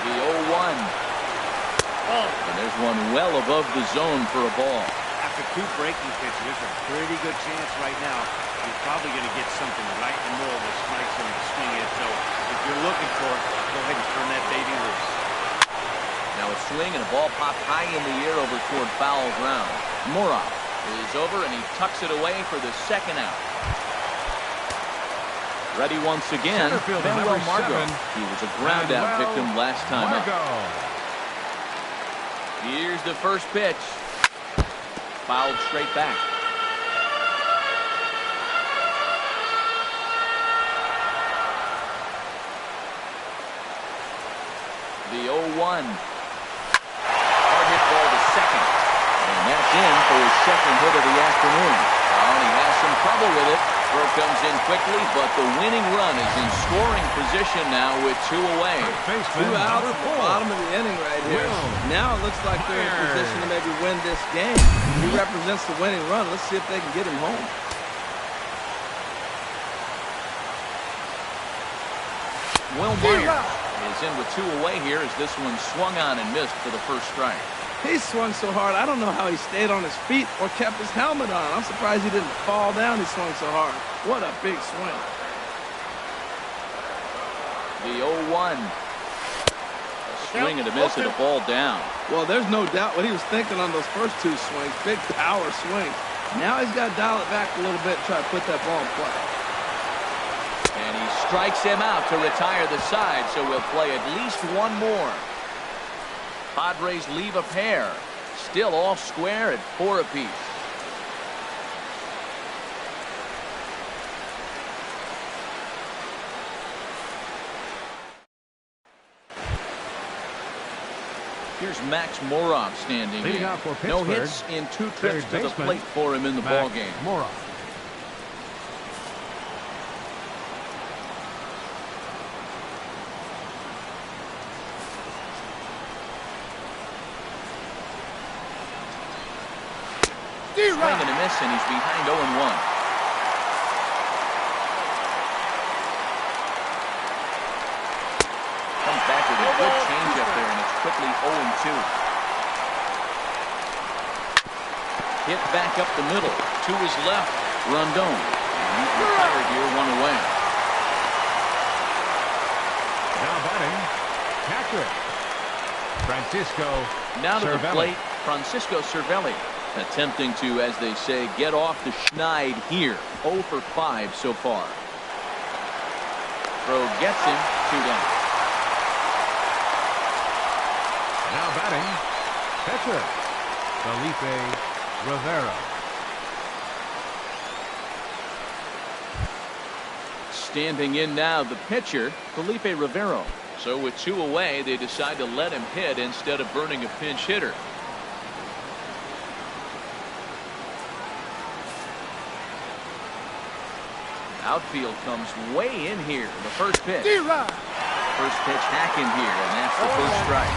The 0-1. And there's one well above the zone for a ball. After two breaking pitches, there's a pretty good chance right now he's probably going to get something right in the middle of the strike zone to swing it. So if you're looking for it, go ahead and turn that baby loose. Now a swing and a ball popped high in the air over toward foul ground. Morov is over and he tucks it away for the second out. Ready once again, Manuel Margot. He was a ground out victim last time up. Here's the first pitch. Fouled straight back. The 0-1. Hard hit ball to second. And that's in for his second hit of the afternoon. And he has some trouble with it. Throw comes in quickly, but the winning run is in scoring position now with two away. 2 outs at the bottom of the inning right here. Now it looks like they're in position to maybe win this game. He represents the winning run. Let's see if they can get him home. Will Meyer is in with two away here as this one swung on and missed for the first strike. He swung so hard, I don't know how he stayed on his feet or kept his helmet on. I'm surprised he didn't fall down. He swung so hard. What a big swing. The 0-1. A swing and a miss and a ball down. Well, there's no doubt what he was thinking on those first two swings. Big power swing. Now he's got to dial it back a little bit and try to put that ball in play. And he strikes him out to retire the side, so we'll play at least one more. Padres leave a pair. Still all square at 4 apiece. Here's Max Morov standing in. No hits in 2 trips to the plate for him in the ballgame. Morov. Swing and a miss, and he's behind 0-1. Comes back with a good changeup there, and it's quickly 0-2. Hit back up the middle. To his left, Rondon. And he's retired here, 1 away. Now batting, catcher Francisco Now to the Cervelli. plate, Francisco Cervelli. Attempting to, as they say, get off the schneid here. 0 for 5 so far. Throw gets him, 2 down. Now batting, catcher Felipe Rivera. Standing in now, the pitcher, Felipe Rivera. So with 2 away, they decide to let him hit instead of burning a pinch hitter. Outfield comes way in here. The first pitch. First pitch hack in here, and that's the first strike.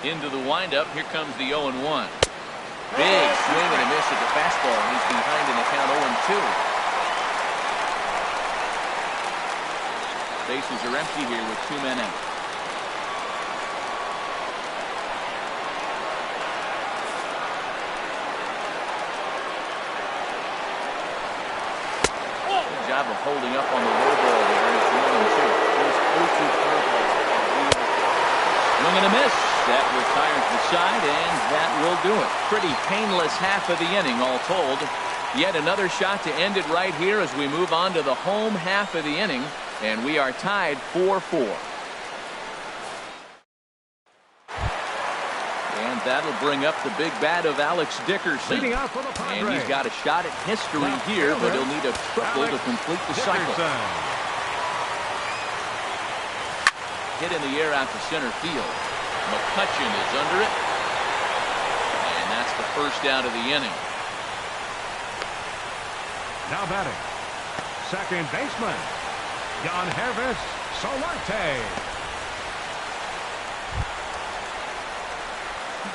Into the windup. Here comes the 0-1. Big swing and a miss at the fastball. He's behind in the count 0-2. Bases are empty here with 2 men out. Good job of holding up on the low ball there. It's 1-2. Those 0-2 curveballs are real. Swing and a miss. That retires the side, and that will do it. Pretty painless half of the inning, all told. Yet another shot to end it right here as we move on to the home half of the inning, and we are tied 4-4. And that'll bring up the big bat of Alex Dickerson. Leading off for the Padres. And he's got a shot at history here, but he'll need a triple to complete the cycle. Hit in the air out to center field. McCutcheon is under it. And that's the first out of the inning. Now batting, second baseman, Joesph Marcotte.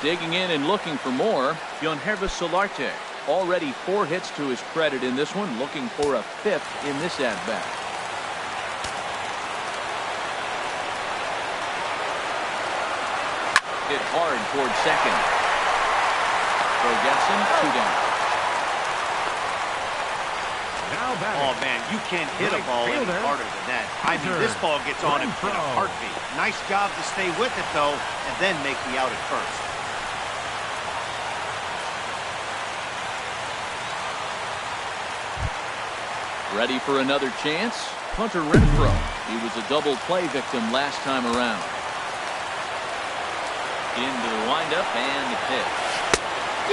Digging in and looking for more, Joesph Marcotte. Already 4 hits to his credit in this one, looking for a 5th in this at-bat. Hit hard toward second. Throw gets him, 2 down. Now batting. Oh, man, you can't hit a ball any harder than that. I mean, this ball gets on him in a heartbeat. Nice job to stay with it, though, and then make the out at first. Ready for another chance? Hunter Renfroe. He was a double play victim last time around. Into the windup and the pitch.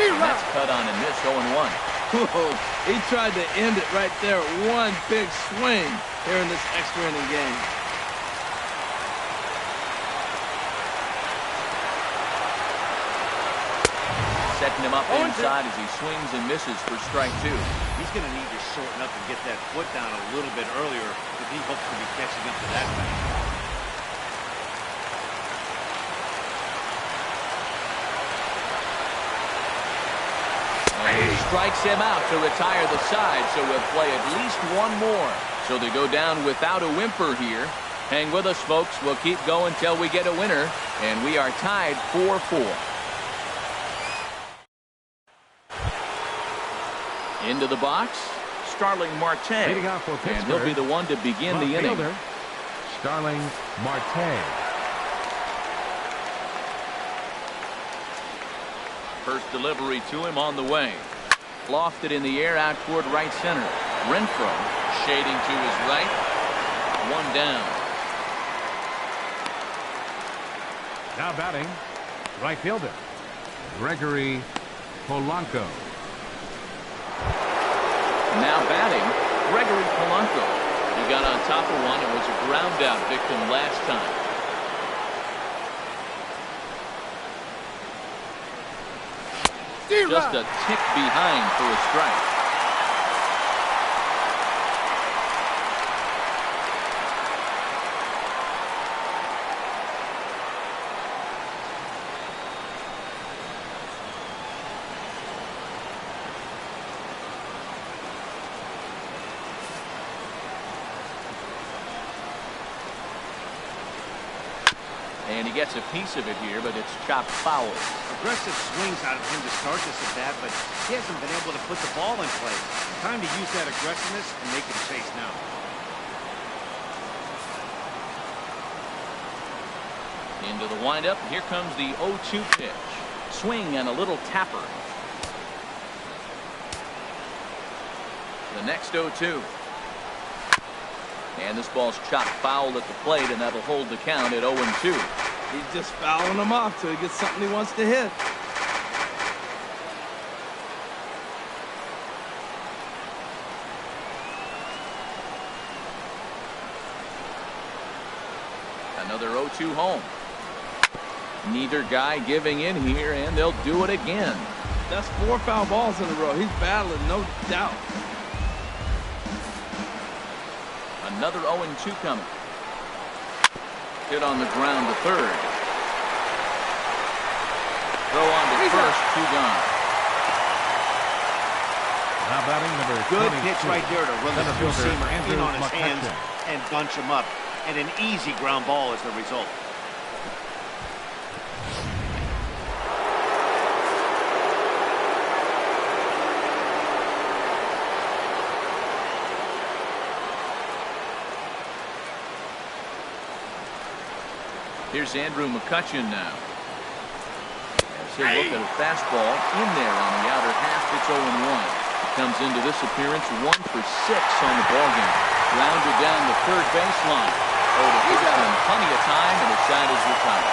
And that's cut on and missed, 0-1. Whoa, he tried to end it right there. One big swing here in this extra inning game. Setting him up inside as he swings and misses for strike 2. He's going to need to shorten up and get that foot down a little bit earlier if he hopes to be catching up to that man. Strikes him out to retire the side, so we'll play at least one more. So they go down without a whimper here. Hang with us, folks. We'll keep going till we get a winner, and we are tied 4-4. Into the box, Starling Marte. Leading off for and he'll be the one to begin the inning. Starling Marte. First delivery to him on the way. Lofted in the air out toward right center. Renfroe shading to his right. 1 down. Now batting, right fielder, Gregory Polanco. Now batting, Gregory Polanco. He got on top of one and was a ground out victim last time. Just a tick behind for a strike. And he gets a piece of it here, but it's chopped foul. Aggressive swings out of him to start this at bat, but he hasn't been able to put the ball in play. Time to use that aggressiveness and make him chase now. Into the windup. Here comes the 0-2 pitch. Swing and a little tapper. The next 0-2. And this ball's chopped foul at the plate, and that'll hold the count at 0-2. He's just fouling him off till he gets something he wants to hit. Another 0-2 home. Neither guy giving in here, and they'll do it again. That's 4 foul balls in a row. He's battling, no doubt. Another 0-2 coming. Hit on the ground to third. Throw on to first, 2 gone. Now batting number Good 22. pitch right there to run the two-seamer in on his hands and bunch him up. and an easy ground ball as the result. Here's Andrew McCutcheon now. As he'll look at a fastball in there on the outer half. It's 0-1. He comes into this appearance 1 for 6 on the ballgame. Grounded down the third baseline. He's had plenty of time, and his side is retired.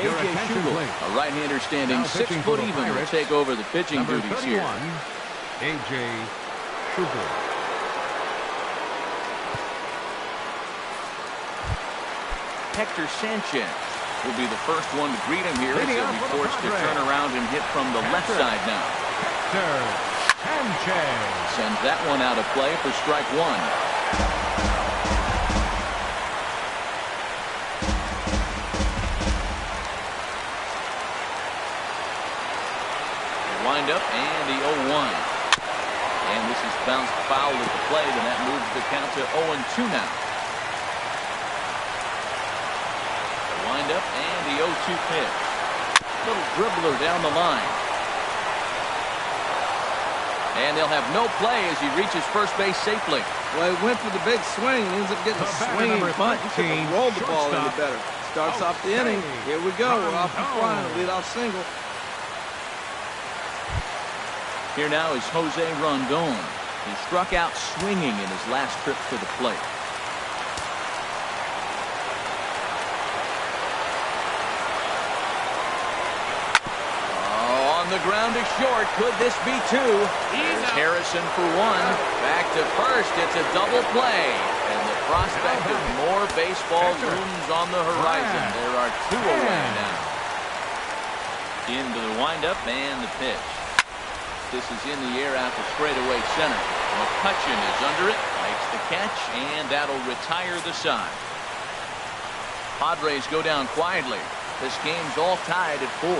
A.J. Schubel, a right-hander standing 6 foot even, will take over the pitching duties here. A.J. Schubel. Hector Sanchez will be the first one to greet him here as he'll be forced to turn around and hit from the left side now. Sanchez sends that one out of play for strike 1. Wind up and the 0-1. And this is bounced foul at the plate, and that moves the count to 0-2 now. Wind up and the 0-2 pitch. Little dribbler down the line. And they'll have no play as he reaches first base safely. Well, he went for the big swing. He ends up getting a swinging bunt. He couldn't have rolled the ball any better. Starts off the inning. Here we go. We're off the fly. Leadoff single. Here now is Jose Rondon, who struck out swinging in his last trip to the plate. The ground is short. Could this be 2? Here's Harrison for 1. Back to first. It's a double play. And the prospect of more baseball looms on the horizon. There are 2 away now. Into the windup and the pitch. This is in the air out to straightaway center. McCutcheon is under it. Makes the catch. And that'll retire the side. Padres go down quietly. This game's all tied at 4.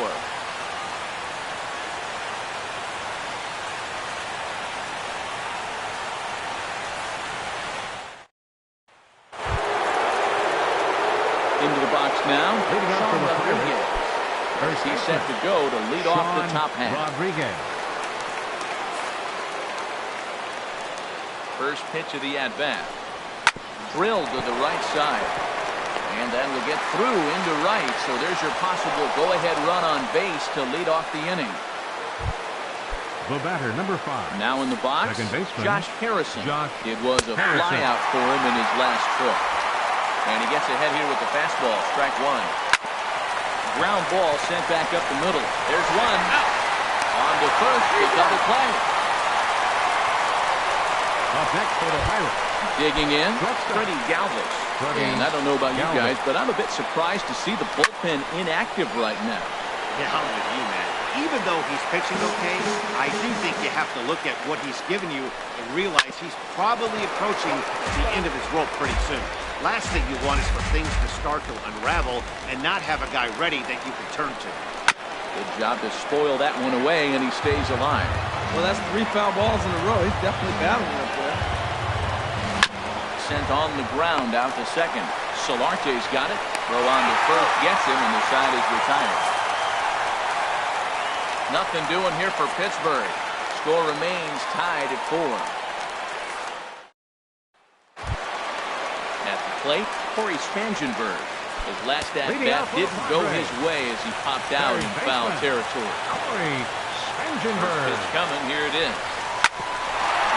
Into the box now. Leading off for the Pirates. He's set to go to lead off the top half. Rodriguez. First pitch of the at-bat. Drilled to the right side. And that will get through into right. So there's your possible go-ahead run on base to lead off the inning. The batter, number 5. Now in the box, second baseman, Josh Harrison. It was a flyout for him in his last trip. And he gets ahead here with the fastball. Strike 1. Ground ball sent back up the middle. There's one. Out. On to first. The double play. Up next for the Pirates. Digging in. Freddie Galvis. And I don't know about you guys, but I'm a bit surprised to see the bullpen inactive right now. Yeah, I'm with you, man. Even though he's pitching okay, I do think you have to look at what he's given you and realize he's probably approaching the end of his rope pretty soon. Last thing you want is for things to start to unravel and not have a guy ready that you can turn to. Good job to spoil that one away, and he stays alive. Well, that's 3 foul balls in a row. He's definitely battling up there. Sent on the ground out to second. Solarte's got it. Throw on to first, gets him, and the side is retired. Nothing doing here for Pittsburgh. Score remains tied at 4. At the plate, Corey Spangenberg. His last at-bat didn't go his way as he popped out in foul territory. Corey Spangenberg. It's coming. Here it is.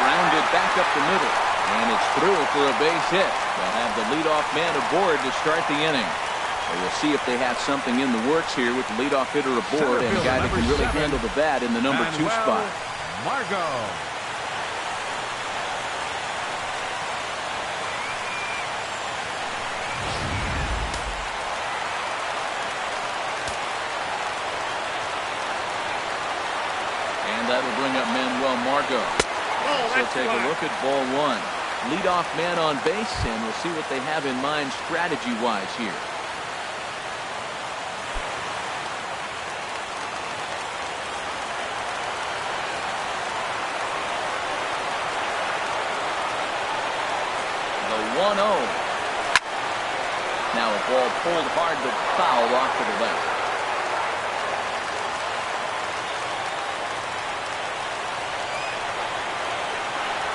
Grounded back up the middle. And it's through for a base hit. They'll have the leadoff man aboard to start the inning. We'll see if they have something in the works here with the leadoff hitter aboard and a guy that can really handle the bat in the number 2 spot. Margot. And that'll bring up Manuel Margot. So take a look at ball 1. Leadoff man on base, and we'll see what they have in mind strategy-wise here. The 1-0. Now a ball pulled hard but fouled off to the left.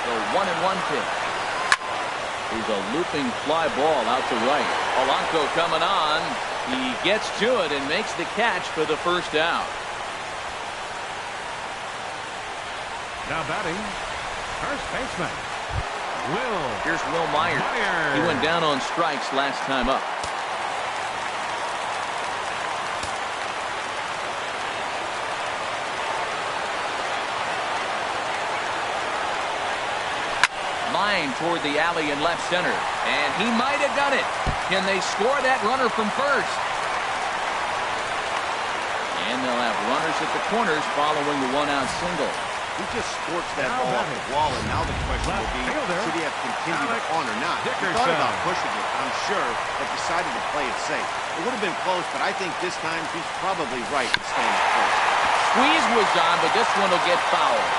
So 1-1 pitch. Here's a looping fly ball out to right. Polanco coming on. He gets to it and makes the catch for the first out. Now batting, first baseman, Will. Here's Will Myers. He went down on strikes last time up. Line toward the alley in left center. And he might have done it. Can they score that runner from first? And they'll have runners at the corners following the one-out single. He just scorched that ball off the wall, and now the question will be, should he have continued on or not? He thought about pushing it, I'm sure, but decided to play it safe. It would have been close, but I think this time he's probably right in staying first. Squeeze was on, but this one will get fouled.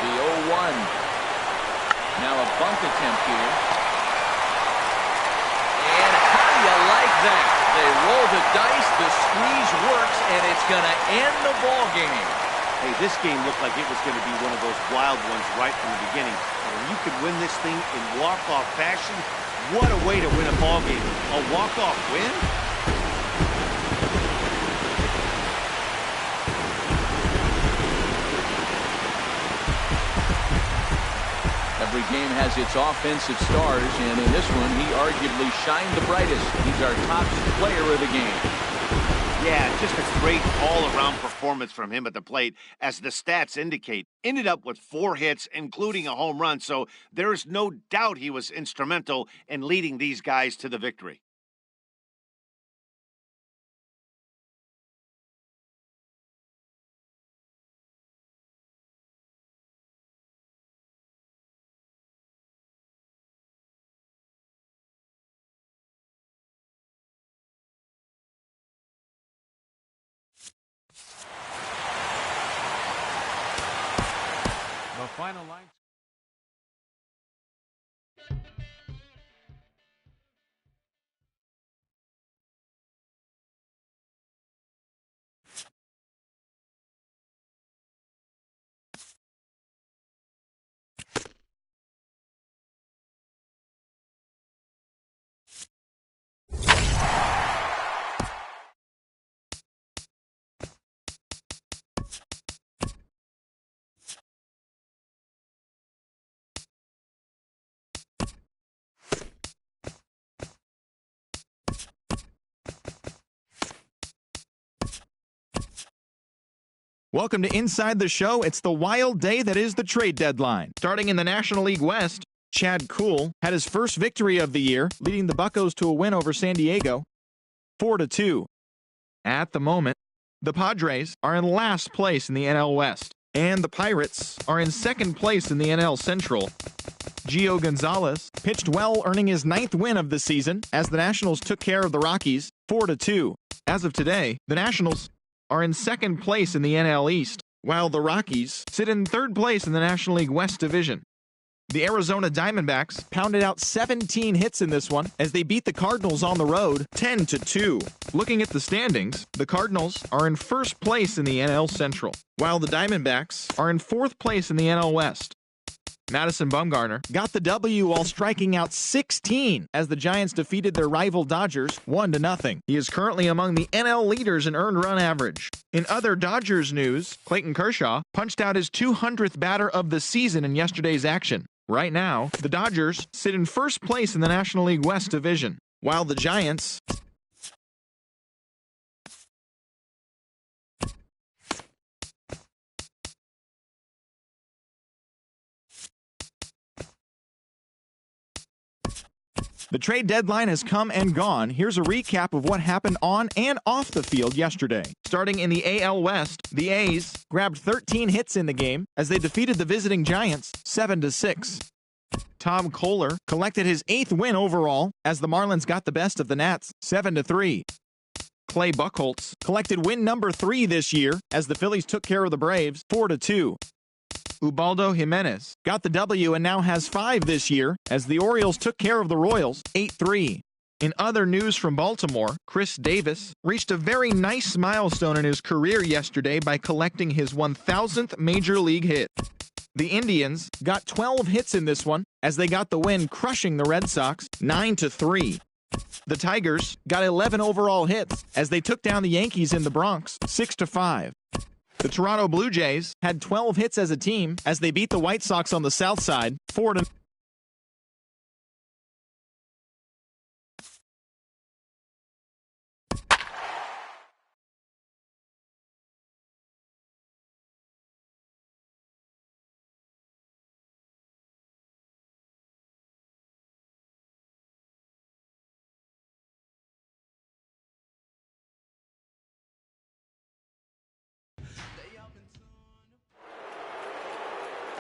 The 0-1. Now a bunt attempt here. And how do you like that? They roll the dice, the squeeze works, and it's going to end the ball game. Hey, this game looked like it was going to be one of those wild ones right from the beginning. And when you could win this thing in walk-off fashion, what a way to win a ball game. A walk-off win? Every game has its offensive stars, and in this one, he arguably shined the brightest. He's our top player of the game. Yeah, just a great all-around performance from him at the plate, as the stats indicate. Ended up with 4 hits, including a home run, so there is no doubt he was instrumental in leading these guys to the victory. The final line. Welcome to Inside the Show. It's the wild day that is the trade deadline. Starting in the National League West, Chad Kuhl had his first victory of the year, leading the Buccos to a win over San Diego, 4-2. At the moment, the Padres are in last place in the NL West, and the Pirates are in second place in the NL Central. Gio Gonzalez pitched well, earning his 9th win of the season as the Nationals took care of the Rockies, 4-2. As of today, the Nationals are in second place in the NL East, while the Rockies sit in third place in the National League West Division. The Arizona Diamondbacks pounded out 17 hits in this one as they beat the Cardinals on the road 10-2. Looking at the standings, the Cardinals are in first place in the NL Central, while the Diamondbacks are in fourth place in the NL West. Madison Bumgarner got the W while striking out 16 as the Giants defeated their rival Dodgers 1-0. He is currently among the NL leaders in earned run average. In other Dodgers news, Clayton Kershaw punched out his 200th batter of the season in yesterday's action. Right now, the Dodgers sit in first place in the National League West Division, while the Giants The trade deadline has come and gone. Here's a recap of what happened on and off the field yesterday. Starting in the AL West, the A's grabbed 13 hits in the game as they defeated the visiting Giants 7-6. Tom Kohler collected his 8th win overall as the Marlins got the best of the Nats 7-3. Clay Buchholz collected win number 3 this year as the Phillies took care of the Braves 4-2. Ubaldo Jimenez got the W and now has 5 this year as the Orioles took care of the Royals 8-3. In other news from Baltimore, Chris Davis reached a very nice milestone in his career yesterday by collecting his 1,000th major league hit. The Indians got 12 hits in this one as they got the win, crushing the Red Sox 9-3. The Tigers got 11 overall hits as they took down the Yankees in the Bronx 6-5. The Toronto Blue Jays had 12 hits as a team as they beat the White Sox on the South Side 4-0.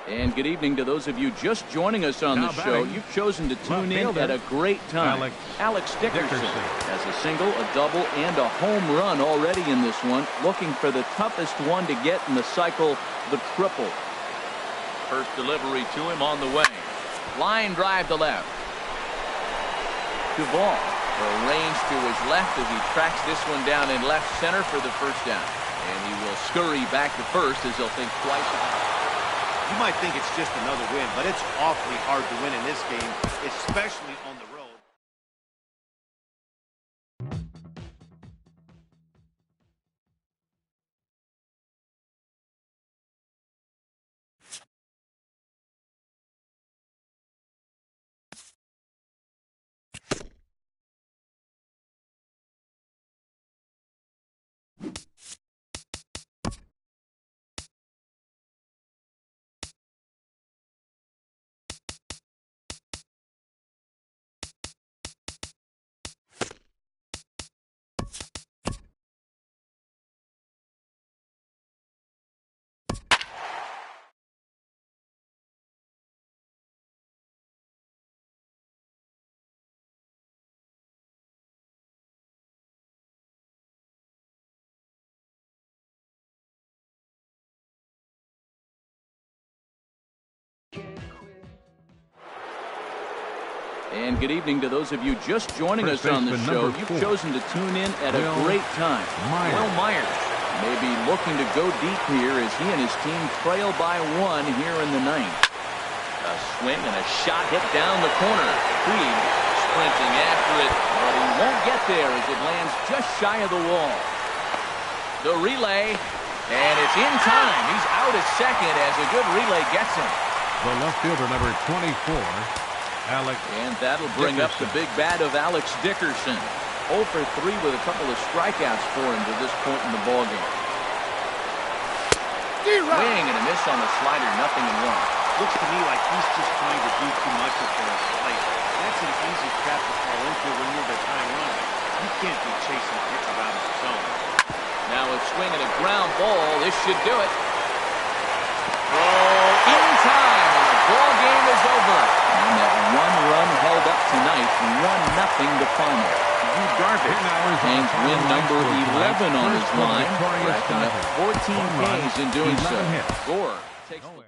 And good evening to those of you just joining us on the show. You've chosen to tune in at a great time. Alex Dickerson has a single, a double, and a home run already in this one. Looking for the toughest one to get in the cycle, the triple. First delivery to him on the way. Line drive to left. Duvall arranged to his left as he tracks this one down in left center for the first down. And he will scurry back to first as he'll think twice about it. You might think it's just another win, but it's awfully hard to win in this game, especially on the road. And good evening to those of you just joining us on the show. You've chosen to tune in at a great time. Will Myers may be looking to go deep here as he and his team trail by 1 here in the 9th. A swing and a shot hit down the corner. Creed sprinting after it, but he won't get there as it lands just shy of the wall. The relay, and it's in time. He's out at second as a good relay gets him. The left fielder, number 24. Alex and that'll bring up the big bat of Alex Dickerson. 0 for 3 with a couple of strikeouts for him to this point in the ballgame. Swing and a miss on the slider, 0-1. Looks to me like he's just trying to do too much at the plate. That's an easy trap to fall into when you're the tying runner. You can't be chasing pitches out of the zone. Now a swing and a ground ball. This should do it. Oh, in time, and the ball game is over. And that 1 run held up tonight, 1-0 to final. Yu Darvish hangs win number 11 on his line, racking up 14 Ks in doing so. Gore takes the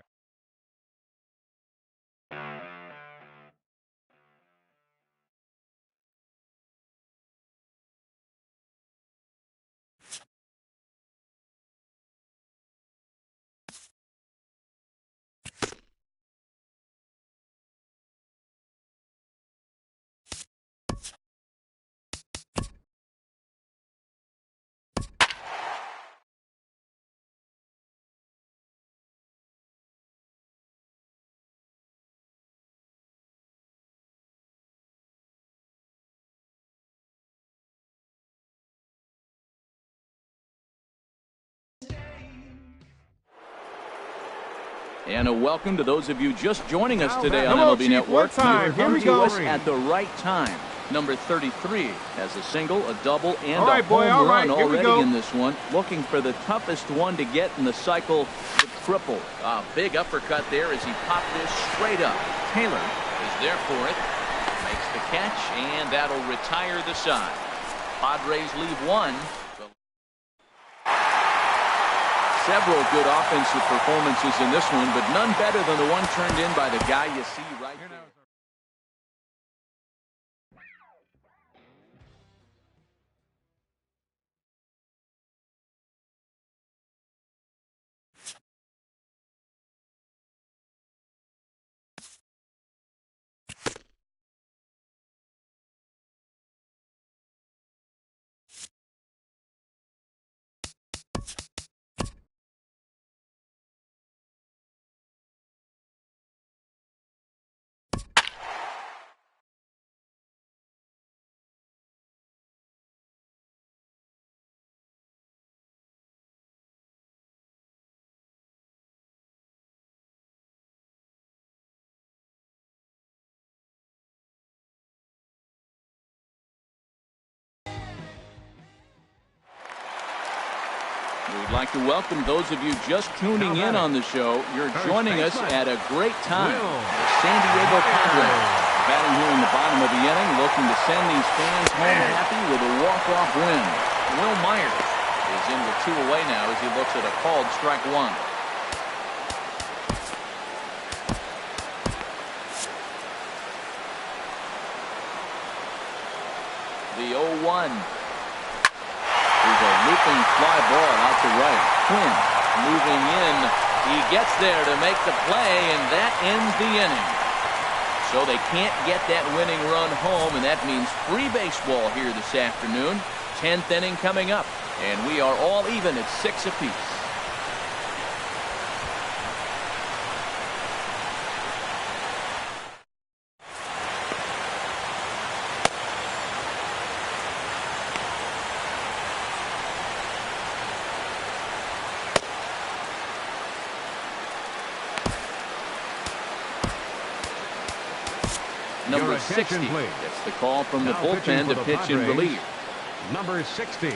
And a welcome to those of you just joining us today on MLB Network. Here we go. Us at the right time. Number 33 has a single, a double, and a home run already in this one. Looking for the toughest one to get in the cycle, the triple. A big uppercut there as he popped this straight up. Taylor is there for it. Makes the catch, and that'll retire the side. Padres leave 1. several good offensive performances in this one, but none better than the one turned in by the guy you see right there. We'd like to welcome those of you just tuning in on the show. You're joining us at a great time. The San Diego Padres batting here in the bottom of the inning, looking to send these fans home happy with a walk-off win. Will Myers is in with 2 away now as he looks at a called strike 1. The 0-1. There's a looping fly ball out to right. Quinn moving in. He gets there to make the play, and that ends the inning. So they can't get that winning run home, and that means free baseball here this afternoon. 10th inning coming up, and we are all even at 6 apiece. Number 60 gets the call from the bullpen to pitch in relief. Number 60.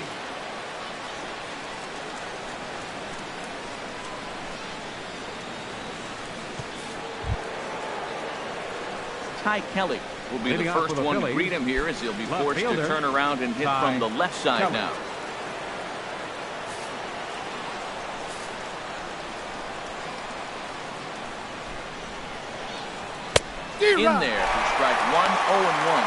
Ty Kelly will be the first one to greet him here as he'll be forced to turn around and hit from the left side now. In there for strike 1, 0-1.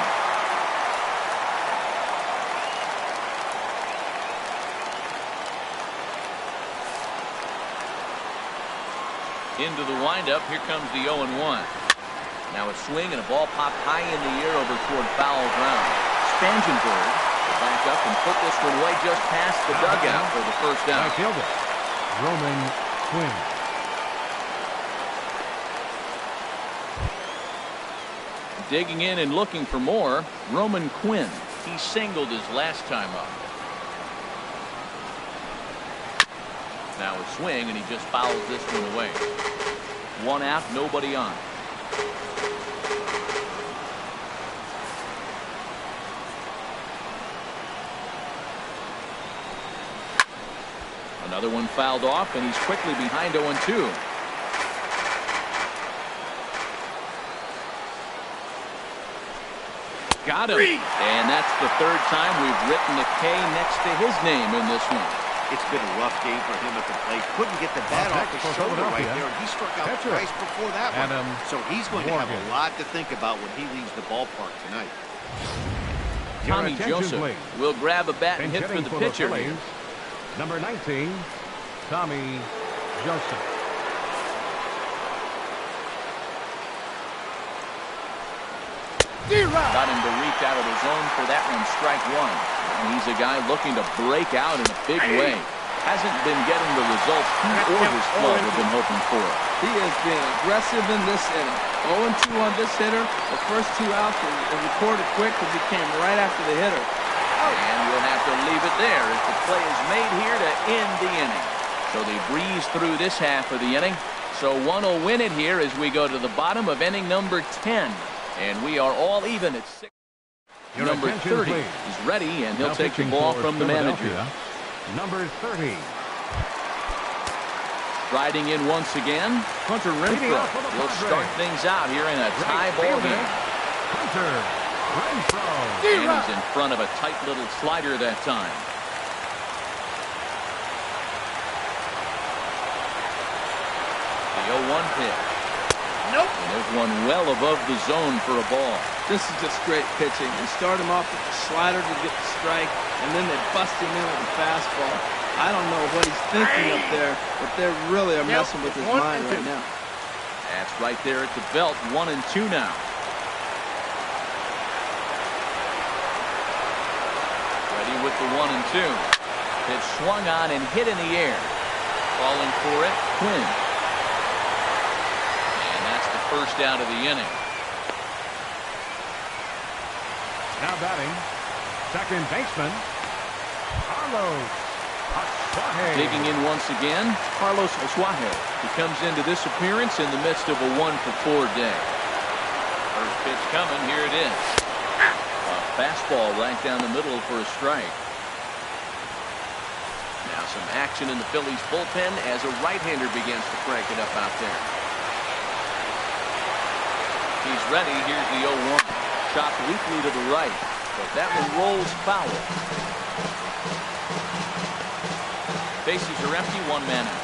Into the windup. Here comes the 0-1. Now a swing and a ball popped high in the air over toward foul ground. Spangenberg will back up and put this one away just past the dugout for the first out. Roman Quinn. Digging in and looking for more, Roman Quinn. He singled his last time up. Now a swing, and he just fouls this one away. 1 out, nobody on. Another one fouled off, and he's quickly behind 0-2. Got him. And that's the 3rd time we've written the K next to his name in this one. It's been a rough game for him at the plate. Couldn't get the bat off his shoulder right there. He struck out twice before that one. So he's going to have a lot to think about when he leaves the ballpark tonight. Tommy Joesph will grab a bat and hit for the pitcher. Number 19, Tommy Joesph. Got him to reach out of the zone for that one, strike 1. And he's a guy looking to break out in a big way. Hasn't been getting the results he or his club have been hoping for. He has been aggressive in this inning. 0-2 on this hitter. The first 2 outs were recorded quick because he came right after the hitter. And we'll have to leave it there as the play is made here to end the inning. So they breeze through this half of the inning. So one will win it here as we go to the bottom of inning number 10. And we are all even at 6. Number 30 is ready, and he'll take the ball from the manager. Number 30. Riding in once again, Hunter Renfroe. He'll start things out here in a tie ball game. Hunter Renfroe. And he's in front of a tight little slider that time. 0-1 pitch. Nope. And there's one well above the zone for a ball. This is just great pitching. They start him off with the slider to get the strike, and then they bust him in with a fastball. I don't know what he's thinking up there, but they really are messing with his mind right now. That's right there at the belt. 1-2 now. Ready with the 1-2. Pitch swung on and hit in the air. Calling for it, Quinn. And that's the first out of the inning. Now batting, second baseman, Carlos Joesph. Digging in once again, Carlos Joesph. He comes into this appearance in the midst of a 1-for-4 day. First pitch coming, here it is. A fastball right down the middle for a strike. Now some action in the Phillies bullpen as a right-hander begins to crank it up out there. He's ready, here's the 0-1. Chopped weakly to the right, but that one rolls foul. Bases are empty, one man out.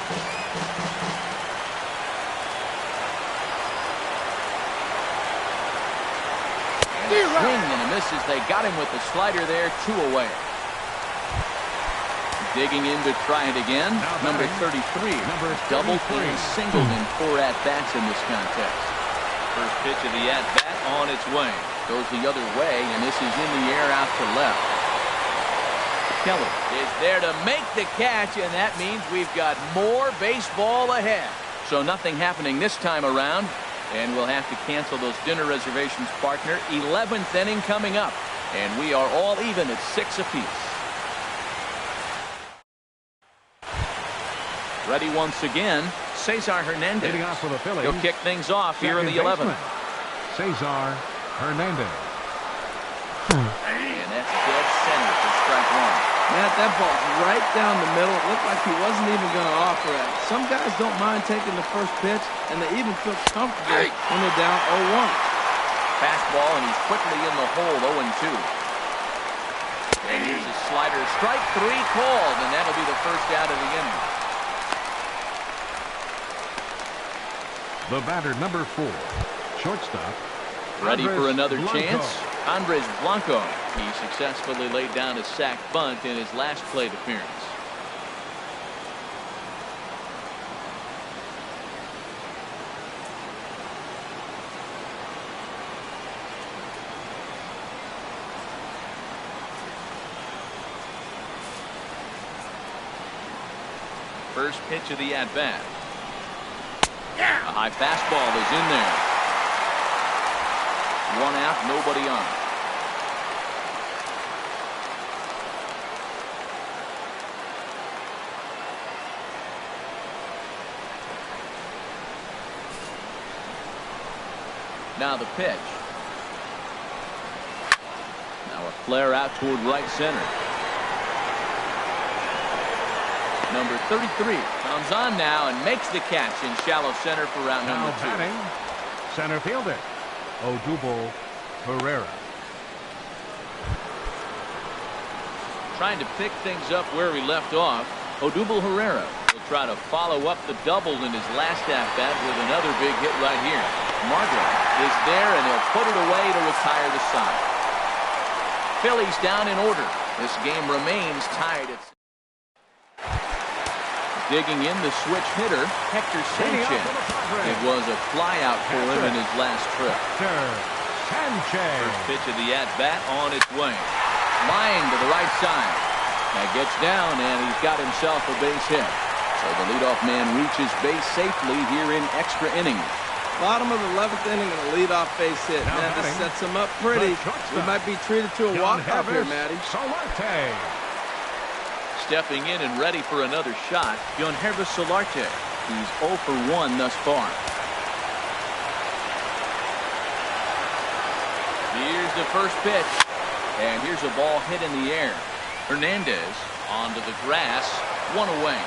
And a swing and a miss as they got him with the slider there, 2 away. Digging in to try it again. Number 33. Doubled and singled in 4 at-bats in this contest. First pitch of the at-bat on its way. Goes the other way, and this is in the air out to left. Keller is there to make the catch, and that means we've got more baseball ahead. So nothing happening this time around, and we'll have to cancel those dinner reservations, partner. 11th inning coming up, and we are all even at 6 apiece. Ready once again, Cesar Hernandez. Leading off for the Phillies. He'll kick things off here in the 11th. Cesar Hernandez. And that's dead center for strike 1. Matt, that ball's right down the middle. It looked like he wasn't even going to offer it. Some guys don't mind taking the first pitch, and they even feel comfortable when they're down 0-1. Fastball, and he's quickly in the hole, 0-2. And here's a slider. Strike 3 called, and that'll be the first out of the inning. The batter, number 4, shortstop. Ready for another Blanco. chance? Andres Blanco. He successfully laid down a sac bunt in his last plate appearance. First pitch of the at-bat. A high fastball is in there. 1 out, nobody on. Now the pitch. Now a flare out toward right center. Number 33 comes on now and makes the catch in shallow center for round Now number 2. batting, center fielder, Odubel Herrera. Trying to pick things up where he left off. Odubel Herrera will try to follow up the double in his last at-bat with another big hit right here. Marcotte is there, and he'll put it away to retire the side. Phillies down in order. This game remains tied at... Digging in the switch hitter, Hector Sanchez. It was a flyout for him in his last trip. Sanchez. First pitch of the at-bat on its way. Line to the right side. That gets down, and he's got himself a base hit. So the leadoff man reaches base safely here in extra innings. Bottom of the 11th inning and a leadoff base hit. Now Man, this batting, sets him up pretty. We might be treated to a walk-off here, Matty. Solarte. Stepping in and ready for another shot, Joesph Solarte. He's 0 for 1 thus far. Here's the first pitch. And here's a ball hit in the air. Hernandez onto the grass, 1 away.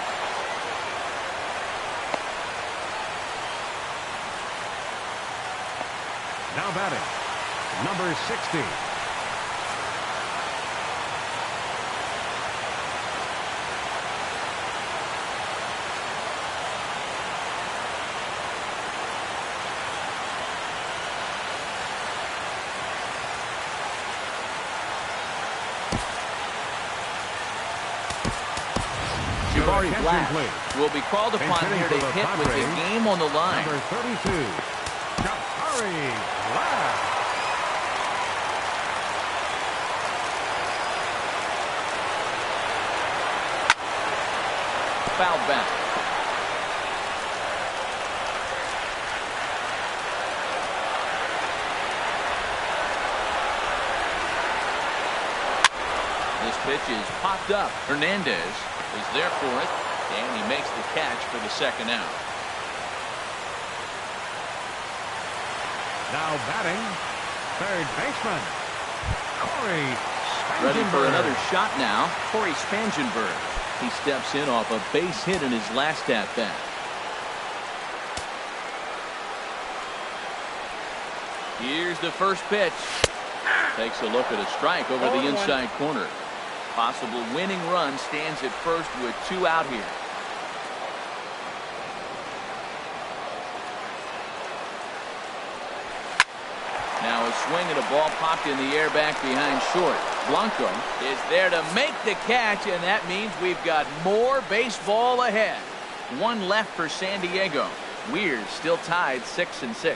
Now batting, number 60. sorry, blast, please. will be called upon here to hit with the game on the line. Number 32, Jafari Blast. Foul back. This pitch is popped up. Hernandez is there for it, and he makes the catch for the second out. Now batting, third baseman, Corey Spangenberg. Ready for another shot now, Corey Spangenberg. He steps in off a base hit in his last at-bat. Here's the first pitch. Takes a look at a strike over the inside corner. Possible winning run stands at first with 2 out here. Now a swing and a ball popped in the air back behind short. Blanco is there to make the catch, and that means we've got more baseball ahead. 1 left for San Diego. We're still tied 6-6.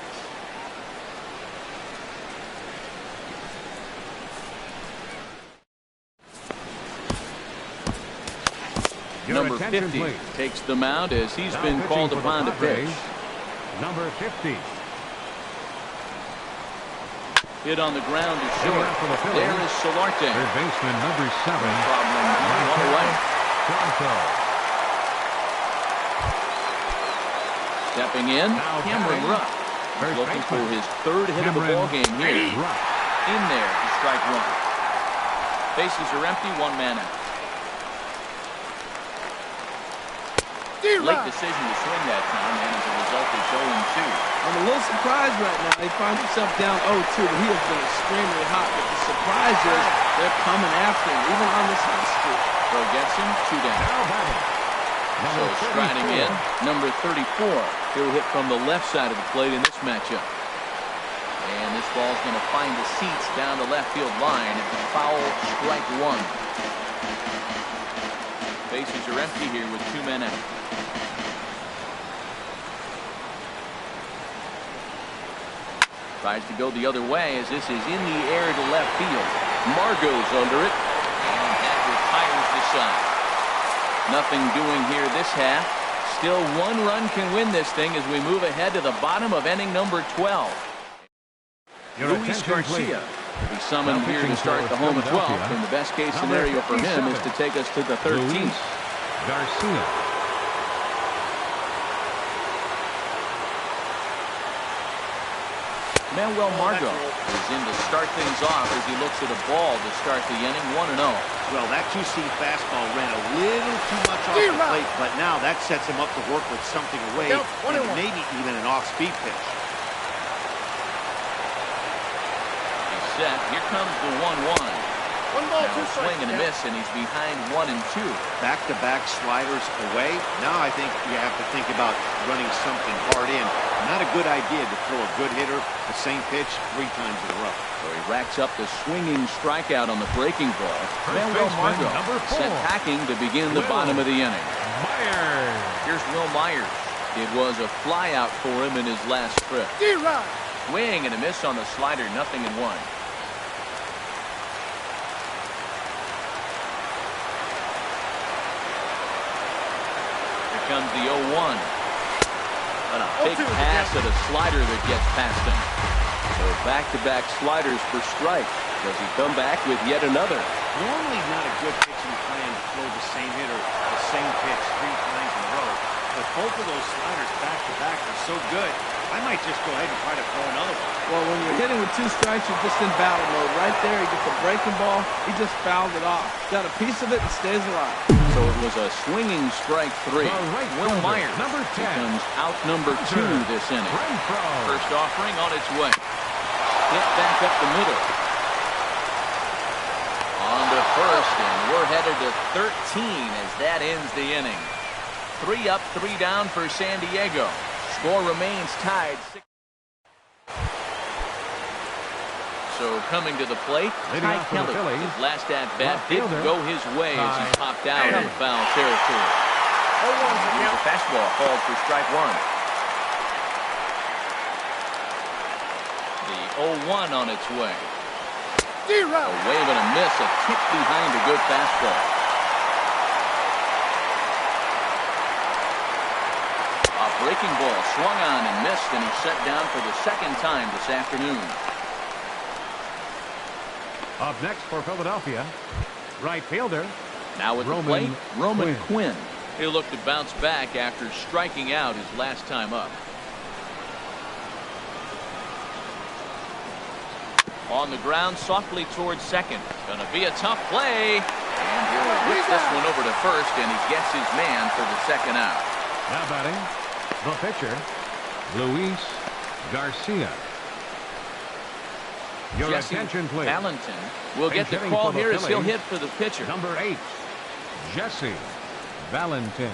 Number 50 takes the mound as he's been called upon to pitch. Number 50. Hit on the ground to short. There is Solarte. Third baseman number 7. Problem 1 away. Blanco. Stepping in, Cameron Rupp. Looking for his 3rd hit of the ball game here. In there to strike 1. Bases are empty, 1 man out. Late decision to swing that time, and as a result, it's 0-2. I'm a little surprised right now. He finds himself down 0-2, but he has been extremely hot. But the surprise is they're coming after him, even on this hot streak. Throw gets him, 2 down. So striding in, number 34. He'll hit from the left side of the plate in this matchup. And this ball's going to find the seats down the left field line at the foul strike 1. Bases are empty here with 2 men out. Tries to go the other way as this is in the air to left field. Margot's under it, and that retires the side. Nothing doing here this half. Still 1 run can win this thing as we move ahead to the bottom of inning number 12. Luis Garcia will be summoned here to start the home 12th, and the best case scenario for him is to take us to the 13th. Garcia. Manuel Margot is in to start things off as he looks at a ball to start the inning 1-0. Well, that 2-seam fastball ran a little too much off the plate, but now that sets him up to work with something away, and maybe even an off-speed pitch. He's set. Here comes the 1-1. Now a swing and a miss, and he's behind 1-2. Back-to-back sliders away. Now I think you have to think about running something hard in. Not a good idea to throw a good hitter the same pitch 3 times in a row. So he racks up the swinging strikeout on the breaking ball. Manuel Margot set packing to begin the bottom of the inning. Myers. Here's Will Myers. It was a flyout for him in his last trip. Swing and a miss on the slider, 0-1. Comes the 0-1. And a big pass at a slider that gets past him. So back-to-back sliders for strike. Does he come back with yet another? Normally not a good pitching plan to throw the same hitter, the same pitch 3 times in a row. But both of those sliders back-to-back are so good, I might just go ahead and try to throw another one. Well, when you're hitting with 2 strikes, you're just in battle mode. Right there, he gets a breaking ball. He just fouled it off. Got a piece of it and stays alive. So it was a swinging strike 3. Will Myers number 10 becomes out number 2 this inning. First offering on its way. Hit back up the middle. On to first, and we're headed to 13 as that ends the inning. 3 up, 3 down for San Diego. Score remains tied. So coming to the plate, Ty Kelly. His last at-bat didn't go his way as he popped out in foul territory. Here's a fastball called for strike one. The 0-1 on its way. A wave and a miss, a kick behind a good fastball. A breaking ball swung on and missed, and he's set down for the second time this afternoon. Up next for Philadelphia, right fielder. Now at the plate, Roman Quinn. He'll look to bounce back after striking out his last time up. On the ground, softly towards second. Gonna be a tough play. And he'll whip this one over to first, and he gets his man for the second out. Now batting, the pitcher, Luis Garcia. Your Jesse attention, please. Valentin will get the hitting call for the here as he'll Phillies, hit for the pitcher. Number 8, Jesse Valentin.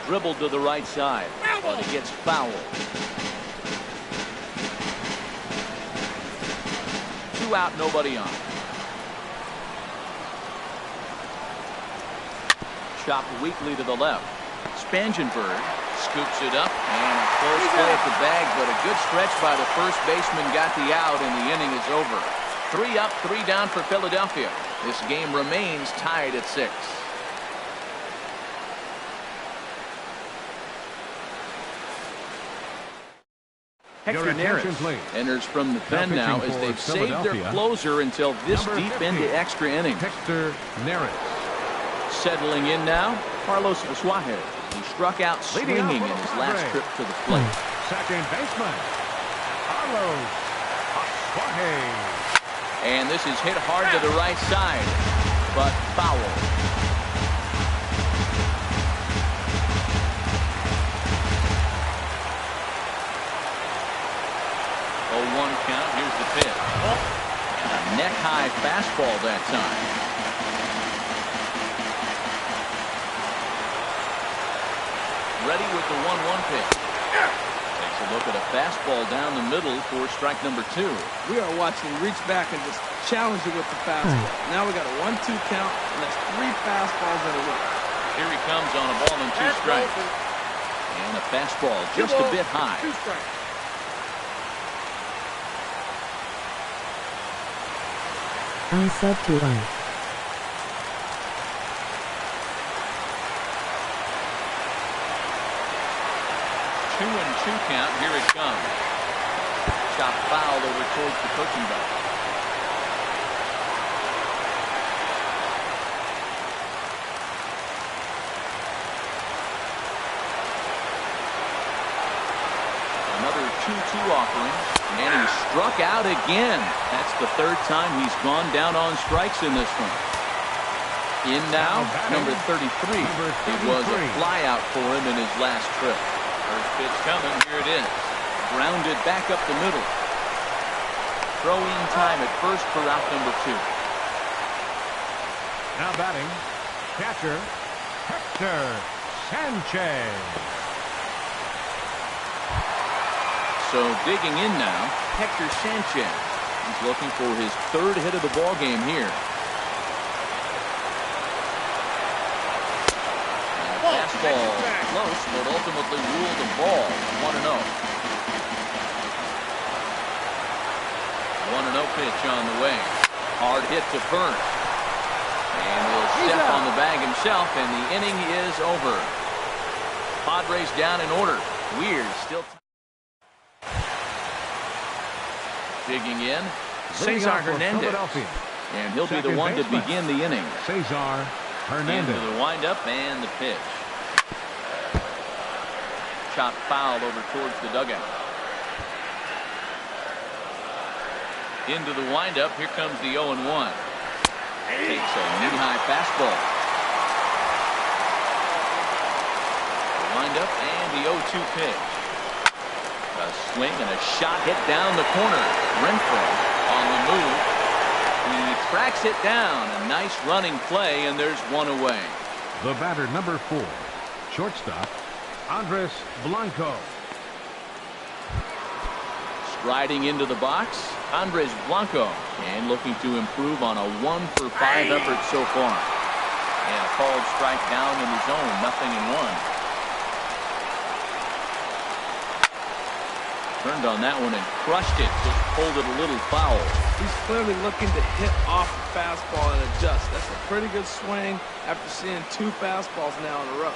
Dribbled to the right side, but he gets fouled. 2 out, nobody on. Chopped weakly to the left. Spangenberg scoops it up, and a close play at the bag, but a good stretch by the first baseman got the out, and the inning is over. 3 up, 3 down for Philadelphia. This game remains tied at 6. Hector Neris enters from the pen now as they've saved their closer until this deep into extra innings. Hector Neris. Settling in now, Carlos Suarez. He struck out swinging in his last trip to the plate. Second baseman, Carlos Suarez. And this is hit hard to the right side, but foul. 0-1 count. Here's the pitch. And a neck-high fastball that time. Ready with the 1-1 pitch. Takes a look at a fastball down the middle for strike number 2. We are watching him reach back and just challenge it with the fastball. Now we got a 1-2 count, and that's 3 fastballs in a row. Here he comes on a ball and 2 strikes. And a fastball just a bit high. 2 strikes. I sub to life. 2-2 count. Here it comes. Shot fouled over towards the coaching box. Another 2-2 offering, and he struck out again. That's the 3rd time he's gone down on strikes in this one. In now, number 33. It was a flyout for him in his last trip. First pitch coming. Here it is. Grounded back up the middle. Throw-in time at first for out number 2. Now batting, catcher Hector Sanchez. So digging in now, Hector Sanchez. He's looking for his 3rd hit of the ball game here. Fastball close, but ultimately ruled a ball. 1-0. 1-0 pitch on the way. Hard hit to first. And will step on the bag himself, and the inning is over. Padres down in order. Weird still. Digging in, Cesar Hernandez. And he'll be the one to begin the inning. Cesar Hernandez. Into the windup and the pitch. Shot fouled over towards the dugout. Into the windup. Here comes the 0-1. Takes a knee-high fastball. The windup and the 0-2 pitch. A swing and a shot hit down the corner. Renfroe on the move. He tracks it down. A nice running play, and there's one away. The batter, number 4, shortstop, Andres Blanco. Striding into the box, Andres Blanco, and looking to improve on a 1-for-5 effort so far. And a called strike down in the zone, 0-1. Turned on that one and crushed it. Just pulled it a little foul. He's clearly looking to hit off the fastball and adjust. That's a pretty good swing after seeing 2 fastballs now in a row.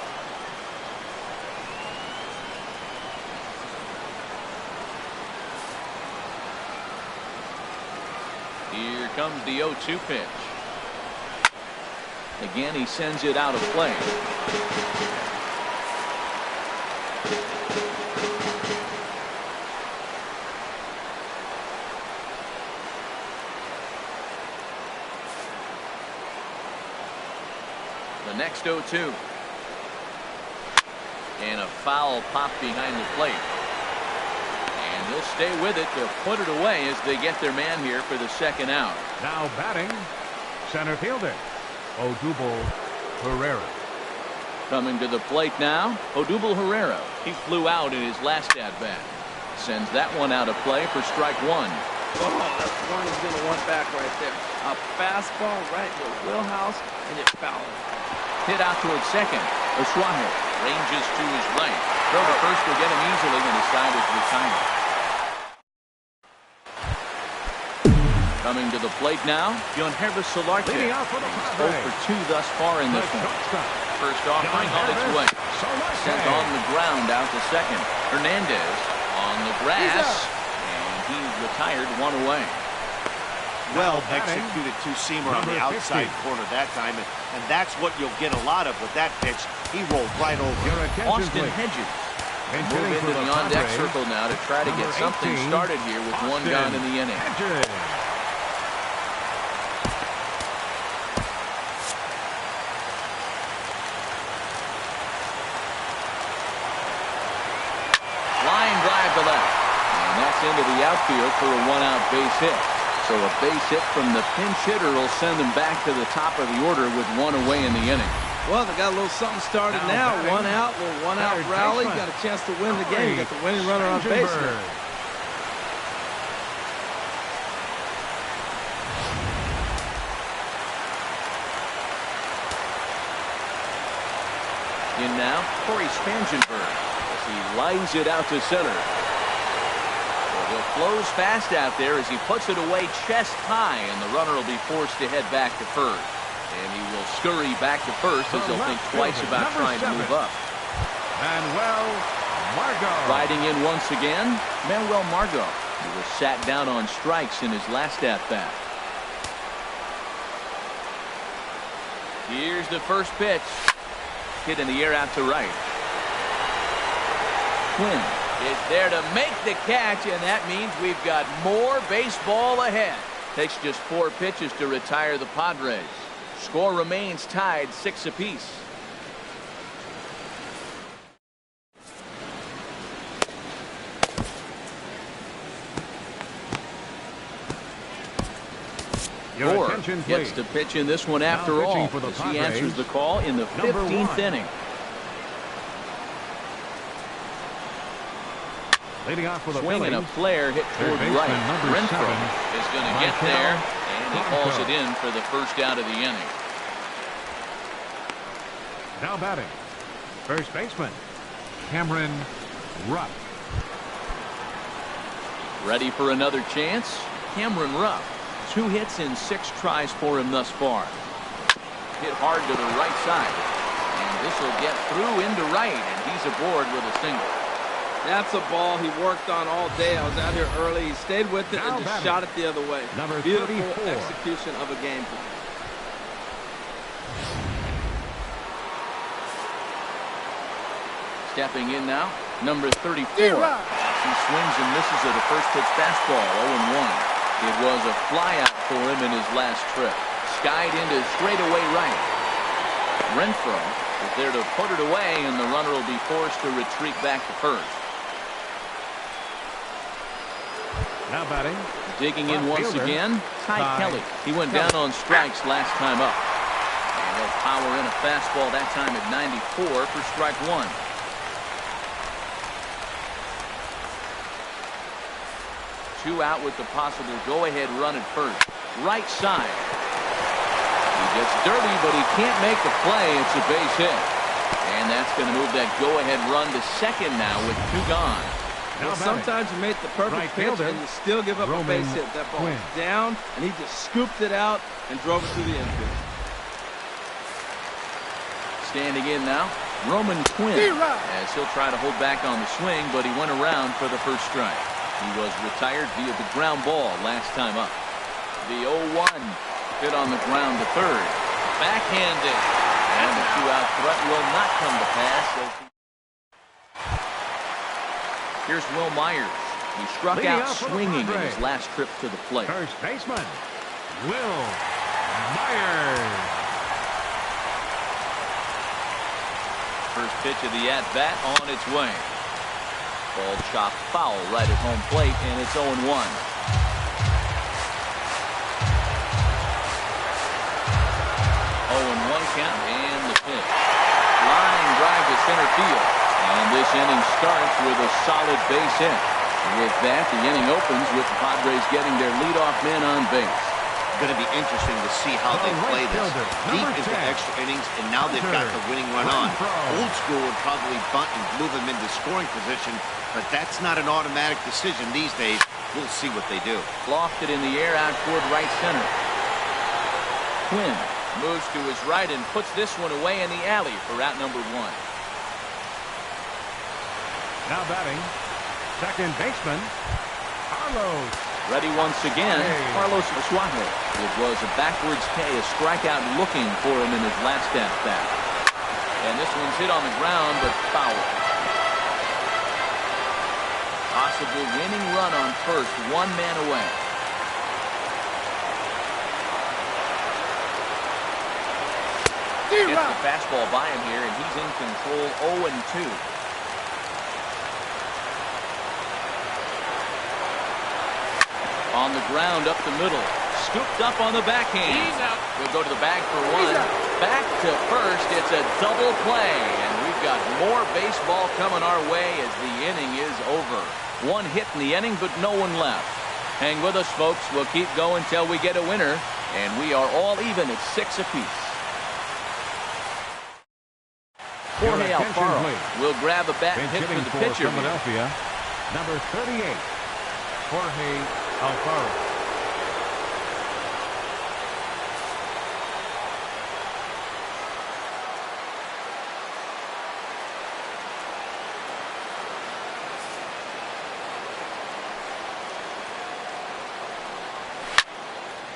Here comes the 0-2 pitch. Again, he sends it out of play. The next 0-2. And a foul pop behind the plate. And he'll stay with it. They'll put it away as they get their man here for the second out. Now batting, center fielder, Odubel Herrera. Coming to the plate now, Odubel Herrera. He flew out in his last at-bat. Sends that one out of play for strike 1. Oh, that's one he's going to want back right there. A fastball right in the wheelhouse, and it fouled. Hit out towards second. Osuaje ranges to his right. Throw to first will get him easily, and his side is retired. Coming to the plate now, Joesph Marcotte. Leading off for the He's 0 for 2 thus far in this one. First offering on its way. Sent on the ground out to second. Hernandez on the grass, and he's retired 1 away. Well executed two-seamer on the outside corner that time, and that's what you'll get a lot of with that pitch. He rolled right over. Austin Hedges move into the on-deck circle now to try to get something started here with 1 gone in the inning. Line drive to left, and that's into the outfield for a 1-out base hit. So a base hit from the pinch hitter will send them back to the top of the order with 1 away in the inning. Well, they got a little something started now. 1 out, little 1-out rally. Got a chance to win the game. Got the winning runner on base here. In now, Corey Spangenberg as he lines it out to center. He'll close fast out there as he puts it away chest high, and the runner will be forced to head back to first. And he will scurry back to first as he'll think twice about trying to move up. Manuel Margot. Riding in once again, Manuel Margot, who was sat down on strikes in his last at-bat. Here's the first pitch. Hit in the air out to right. Quinn is there to make the catch, and that means we've got more baseball ahead. Takes just 4 pitches to retire the Padres. Score remains tied 6 apiece. Moore gets to pitch in this one after all, as he answers the call in the 15th inning. Leading off with Swinging a flare hit toward right. Renfroe is going to get there, and he hauls it in for the first out of the inning. Now batting, first baseman Cameron Rupp. Ready for another chance? Cameron Rupp. 2 hits in 6 tries for him thus far. Hit hard to the right side, and this will get through into right, and he's aboard with a single. That's a ball he worked on all day. I was out here early. He stayed with it and just shot it the other way. Beautiful execution of a game plan. Stepping in now, number 34. He swings and misses at a first pitch fastball, 0-1. It was a flyout for him in his last trip. Skied into straightaway right. Renfroe is there to put it away, and the runner will be forced to retreat back to first. Now batting, digging in once again, Ty Kelly. He went down on strikes last time up. And he'll power in a fastball that time at 94 for strike 1. Two out with the possible go-ahead run at first. Right side. He Gets dirty, but he can't make the play. It's a base hit. And that's going to move that go-ahead run to second now with 2 gone. Well, sometimes you make the perfect pitch and you still give up a base hit. That ball is down, and he just scooped it out and drove it through the infield. Standing in now, Roman Quinn, as he'll try to hold back on the swing, but he went around for the first strike. He was retired via the ground ball last time up. The 0-1 hit on the ground to third. Backhanded. And the 2-out threat will not come to pass. Here's Will Myers. He struck out swinging in his last trip to the plate. First baseman, Will Myers. First pitch of the at-bat on its way. Ball chopped foul right at home plate, and it's 0-1. 0-1 count, and the pitch. Line drive to center field. And this inning starts with a solid base hit. With that, the inning opens with the Padres getting their leadoff man on base. Going to be interesting to see how they play this. Deep into extra innings, and now they've got the winning run on. Old school would probably bunt and move him into scoring position, but that's not an automatic decision these days. We'll see what they do. Lofted in the air out toward right center. Quinn moves to his right and puts this one away in the alley for out number 1. Now batting, second baseman, Carlos. Ready once again, Carlos Suarez. It was a backwards K, a strikeout looking for him in his last at-bat. And this one's hit on the ground, but foul. Possible winning run on first, 1 man away. Gets the fastball by him here, and he's in control. 0-2. On the ground up the middle. Scooped up on the backhand. He'll go to the bag for 1. Back to first. It's a double play. And we've got more baseball coming our way as the inning is over. 1 hit in the inning, but no one left. Hang with us, folks. We'll keep going till we get a winner. And we are all even at 6 apiece. Jorge Alfaro will grab a bat and hit for the pitcher. Philadelphia, number 38, Jorge Alfaro.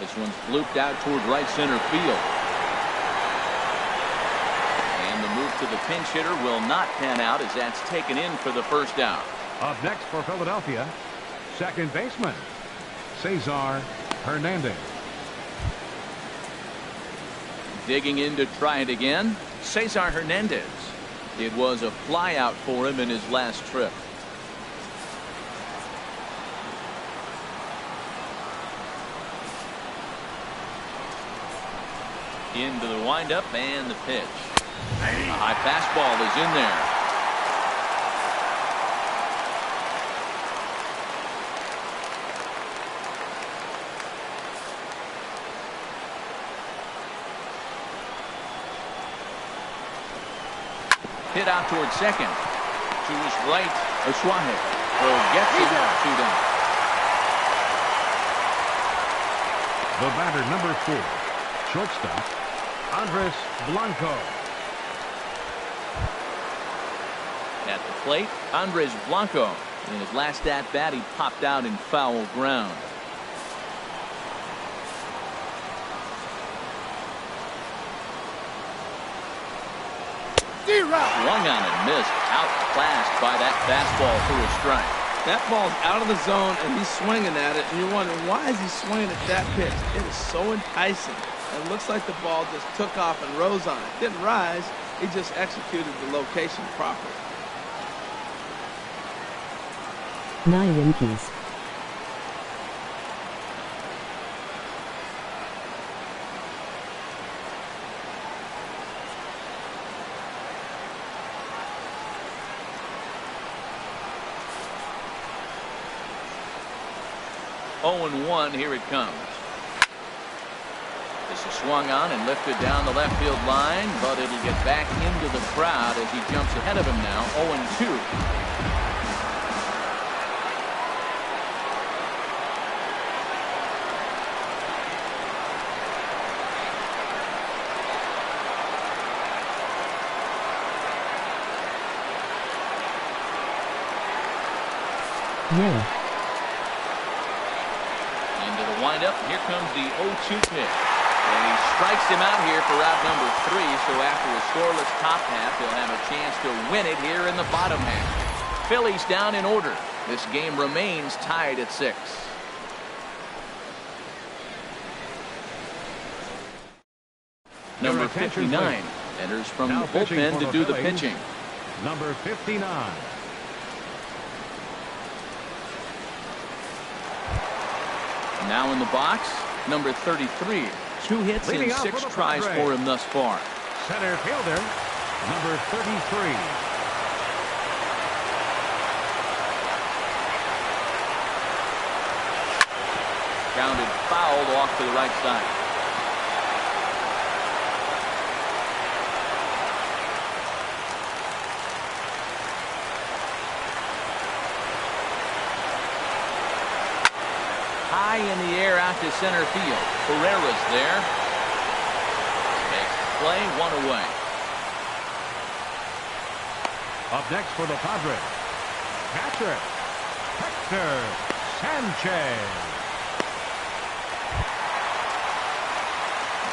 This one's blooped out toward right center field. And the move to the pinch hitter will not pan out as that's taken in for the first out. Up next for Philadelphia, second baseman, Cesar Hernandez. Digging in to try it again, Cesar Hernandez. It was a fly out for him in his last trip. Into the windup and the pitch. A high fastball is in there. Hit out towards second. To his right, Suarez gets it 2 down. The batter, number 4, shortstop, Andres Blanco. At the plate, Andres Blanco. In his last at-bat, he popped out in foul ground. Swung on and missed. Outclassed by that fastball for a strike. That ball's out of the zone, and he's swinging at it, and you're wondering, why is he swinging at that pitch? It is so enticing. It looks like the ball just took off and rose on it. Didn't rise. He just executed the location properly. 9 Yankees. Oh, 0-1, here it comes. This is swung on and lifted down the left field line, but it'll get back into the crowd as he jumps ahead of him now, 0-2. Yeah. Into the windup. Here comes the 0-2 pitch. And he strikes him out here for out number 3. So after a scoreless top half, he'll have a chance to win it here in the bottom half. Phillies down in order. This game remains tied at 6. Number 59 enters from the bullpen to do the pitching. Number 59. Now in the box, number 33. 2 hits Leading and 6 for tries Padres. for him thus far. Center fielder, number 33. Grounded fouled off to the right side. High in the air out to center field. Pereira's there. Makes the play, 1 away. Up next for the Padres, catcher, Hector Sanchez.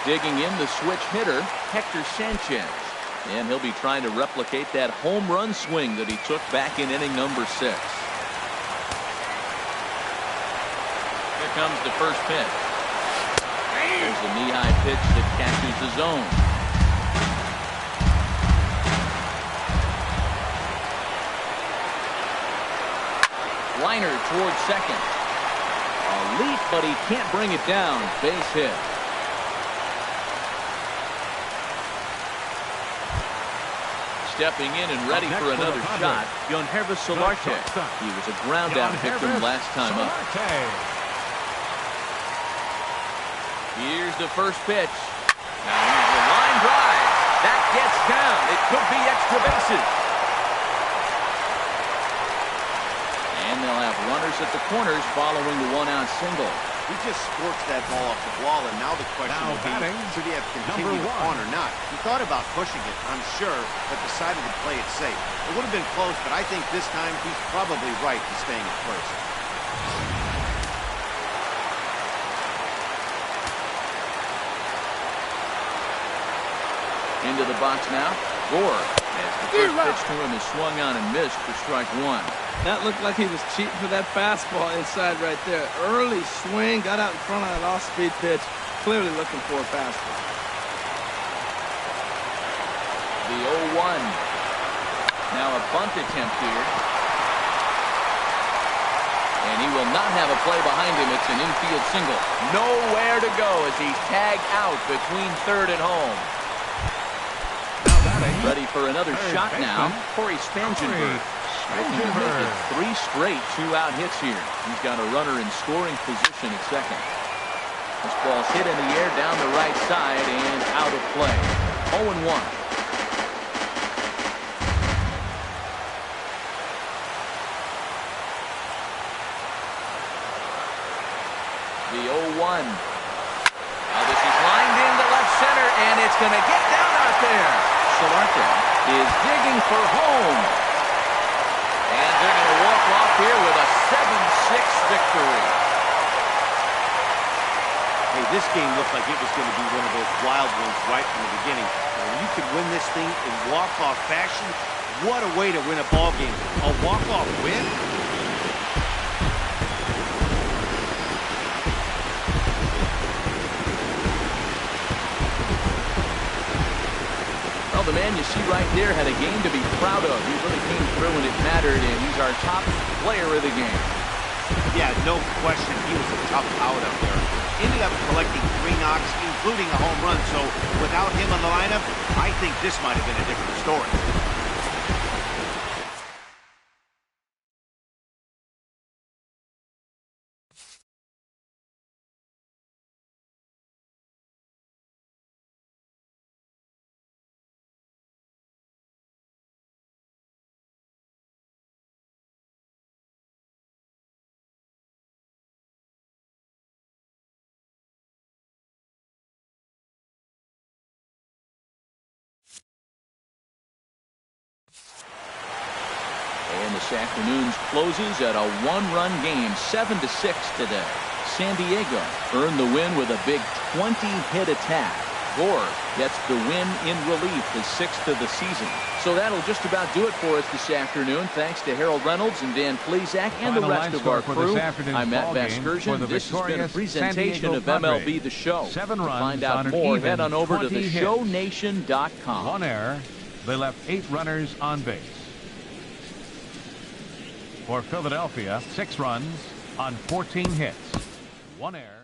Digging in the switch hitter, Hector Sanchez. And he'll be trying to replicate that home run swing that he took back in inning number 6. Here comes the first pitch. There's the knee-high pitch that catches the zone. Liner towards second. A leap, but he can't bring it down. Base hit. Stepping in and ready for another shot, Joesph Marcotte. He was a ground-out victim last time up. Here's the first pitch. Now here's the line drive. That gets down. It could be extra bases. And they'll have runners at the corners following the 1-out single. He just scorched that ball off the wall, and now the question will be, should he have continued on or not? He thought about pushing it, I'm sure, but decided to play it safe. It would have been close, but I think this time he's probably right in staying at first. Into the box now. Gore. As the first pitch to him is swung on and missed for strike 1. That looked like he was cheating for that fastball inside right there. Early swing, got out in front of that off-speed pitch. Clearly looking for a fastball. The 0-1. Now a bunt attempt here. And he will not have a play behind him. It's an infield single. Nowhere to go as he's tagged out between third and home. Ready for another shot now. Corey Spangenberg. Looking to make it 3 straight 2-out hits here. He's got a runner in scoring position at second. This ball's hit in the air down the right side and out of play. 0-1. The 0-1. Now this is lined into left center, and it's going to get down out there. Solarte is digging for home. And they're going to walk off here with a 7-6 victory. Hey, this game looked like it was going to be one of those wild ones right from the beginning. When you could win this thing in walk-off fashion, what a way to win a ball game. A walk-off win? Well, the man you see right there had a game to be proud of. He really came through when it mattered, and he's our top player of the game. Yeah, no question. He was a tough out up there. Ended up collecting 3 knocks, including a home run. So without him on the lineup, I think this might have been a different story. this afternoon's closes at a one-run game, 7-6 today. San Diego earned the win with a big 20-hit attack. Gore gets the win in relief, his 6th of the season. So that'll just about do it for us this afternoon. Thanks to Harold Reynolds and Dan Plezak and the rest of our crew. I'm Matt Vasgersian. This has been a presentation of MLB The Show. 7 runs. To find out more, head on over to theshownation.com. 1 error. They left 8 runners on base. For Philadelphia, 6 runs on 14 hits. 1 error.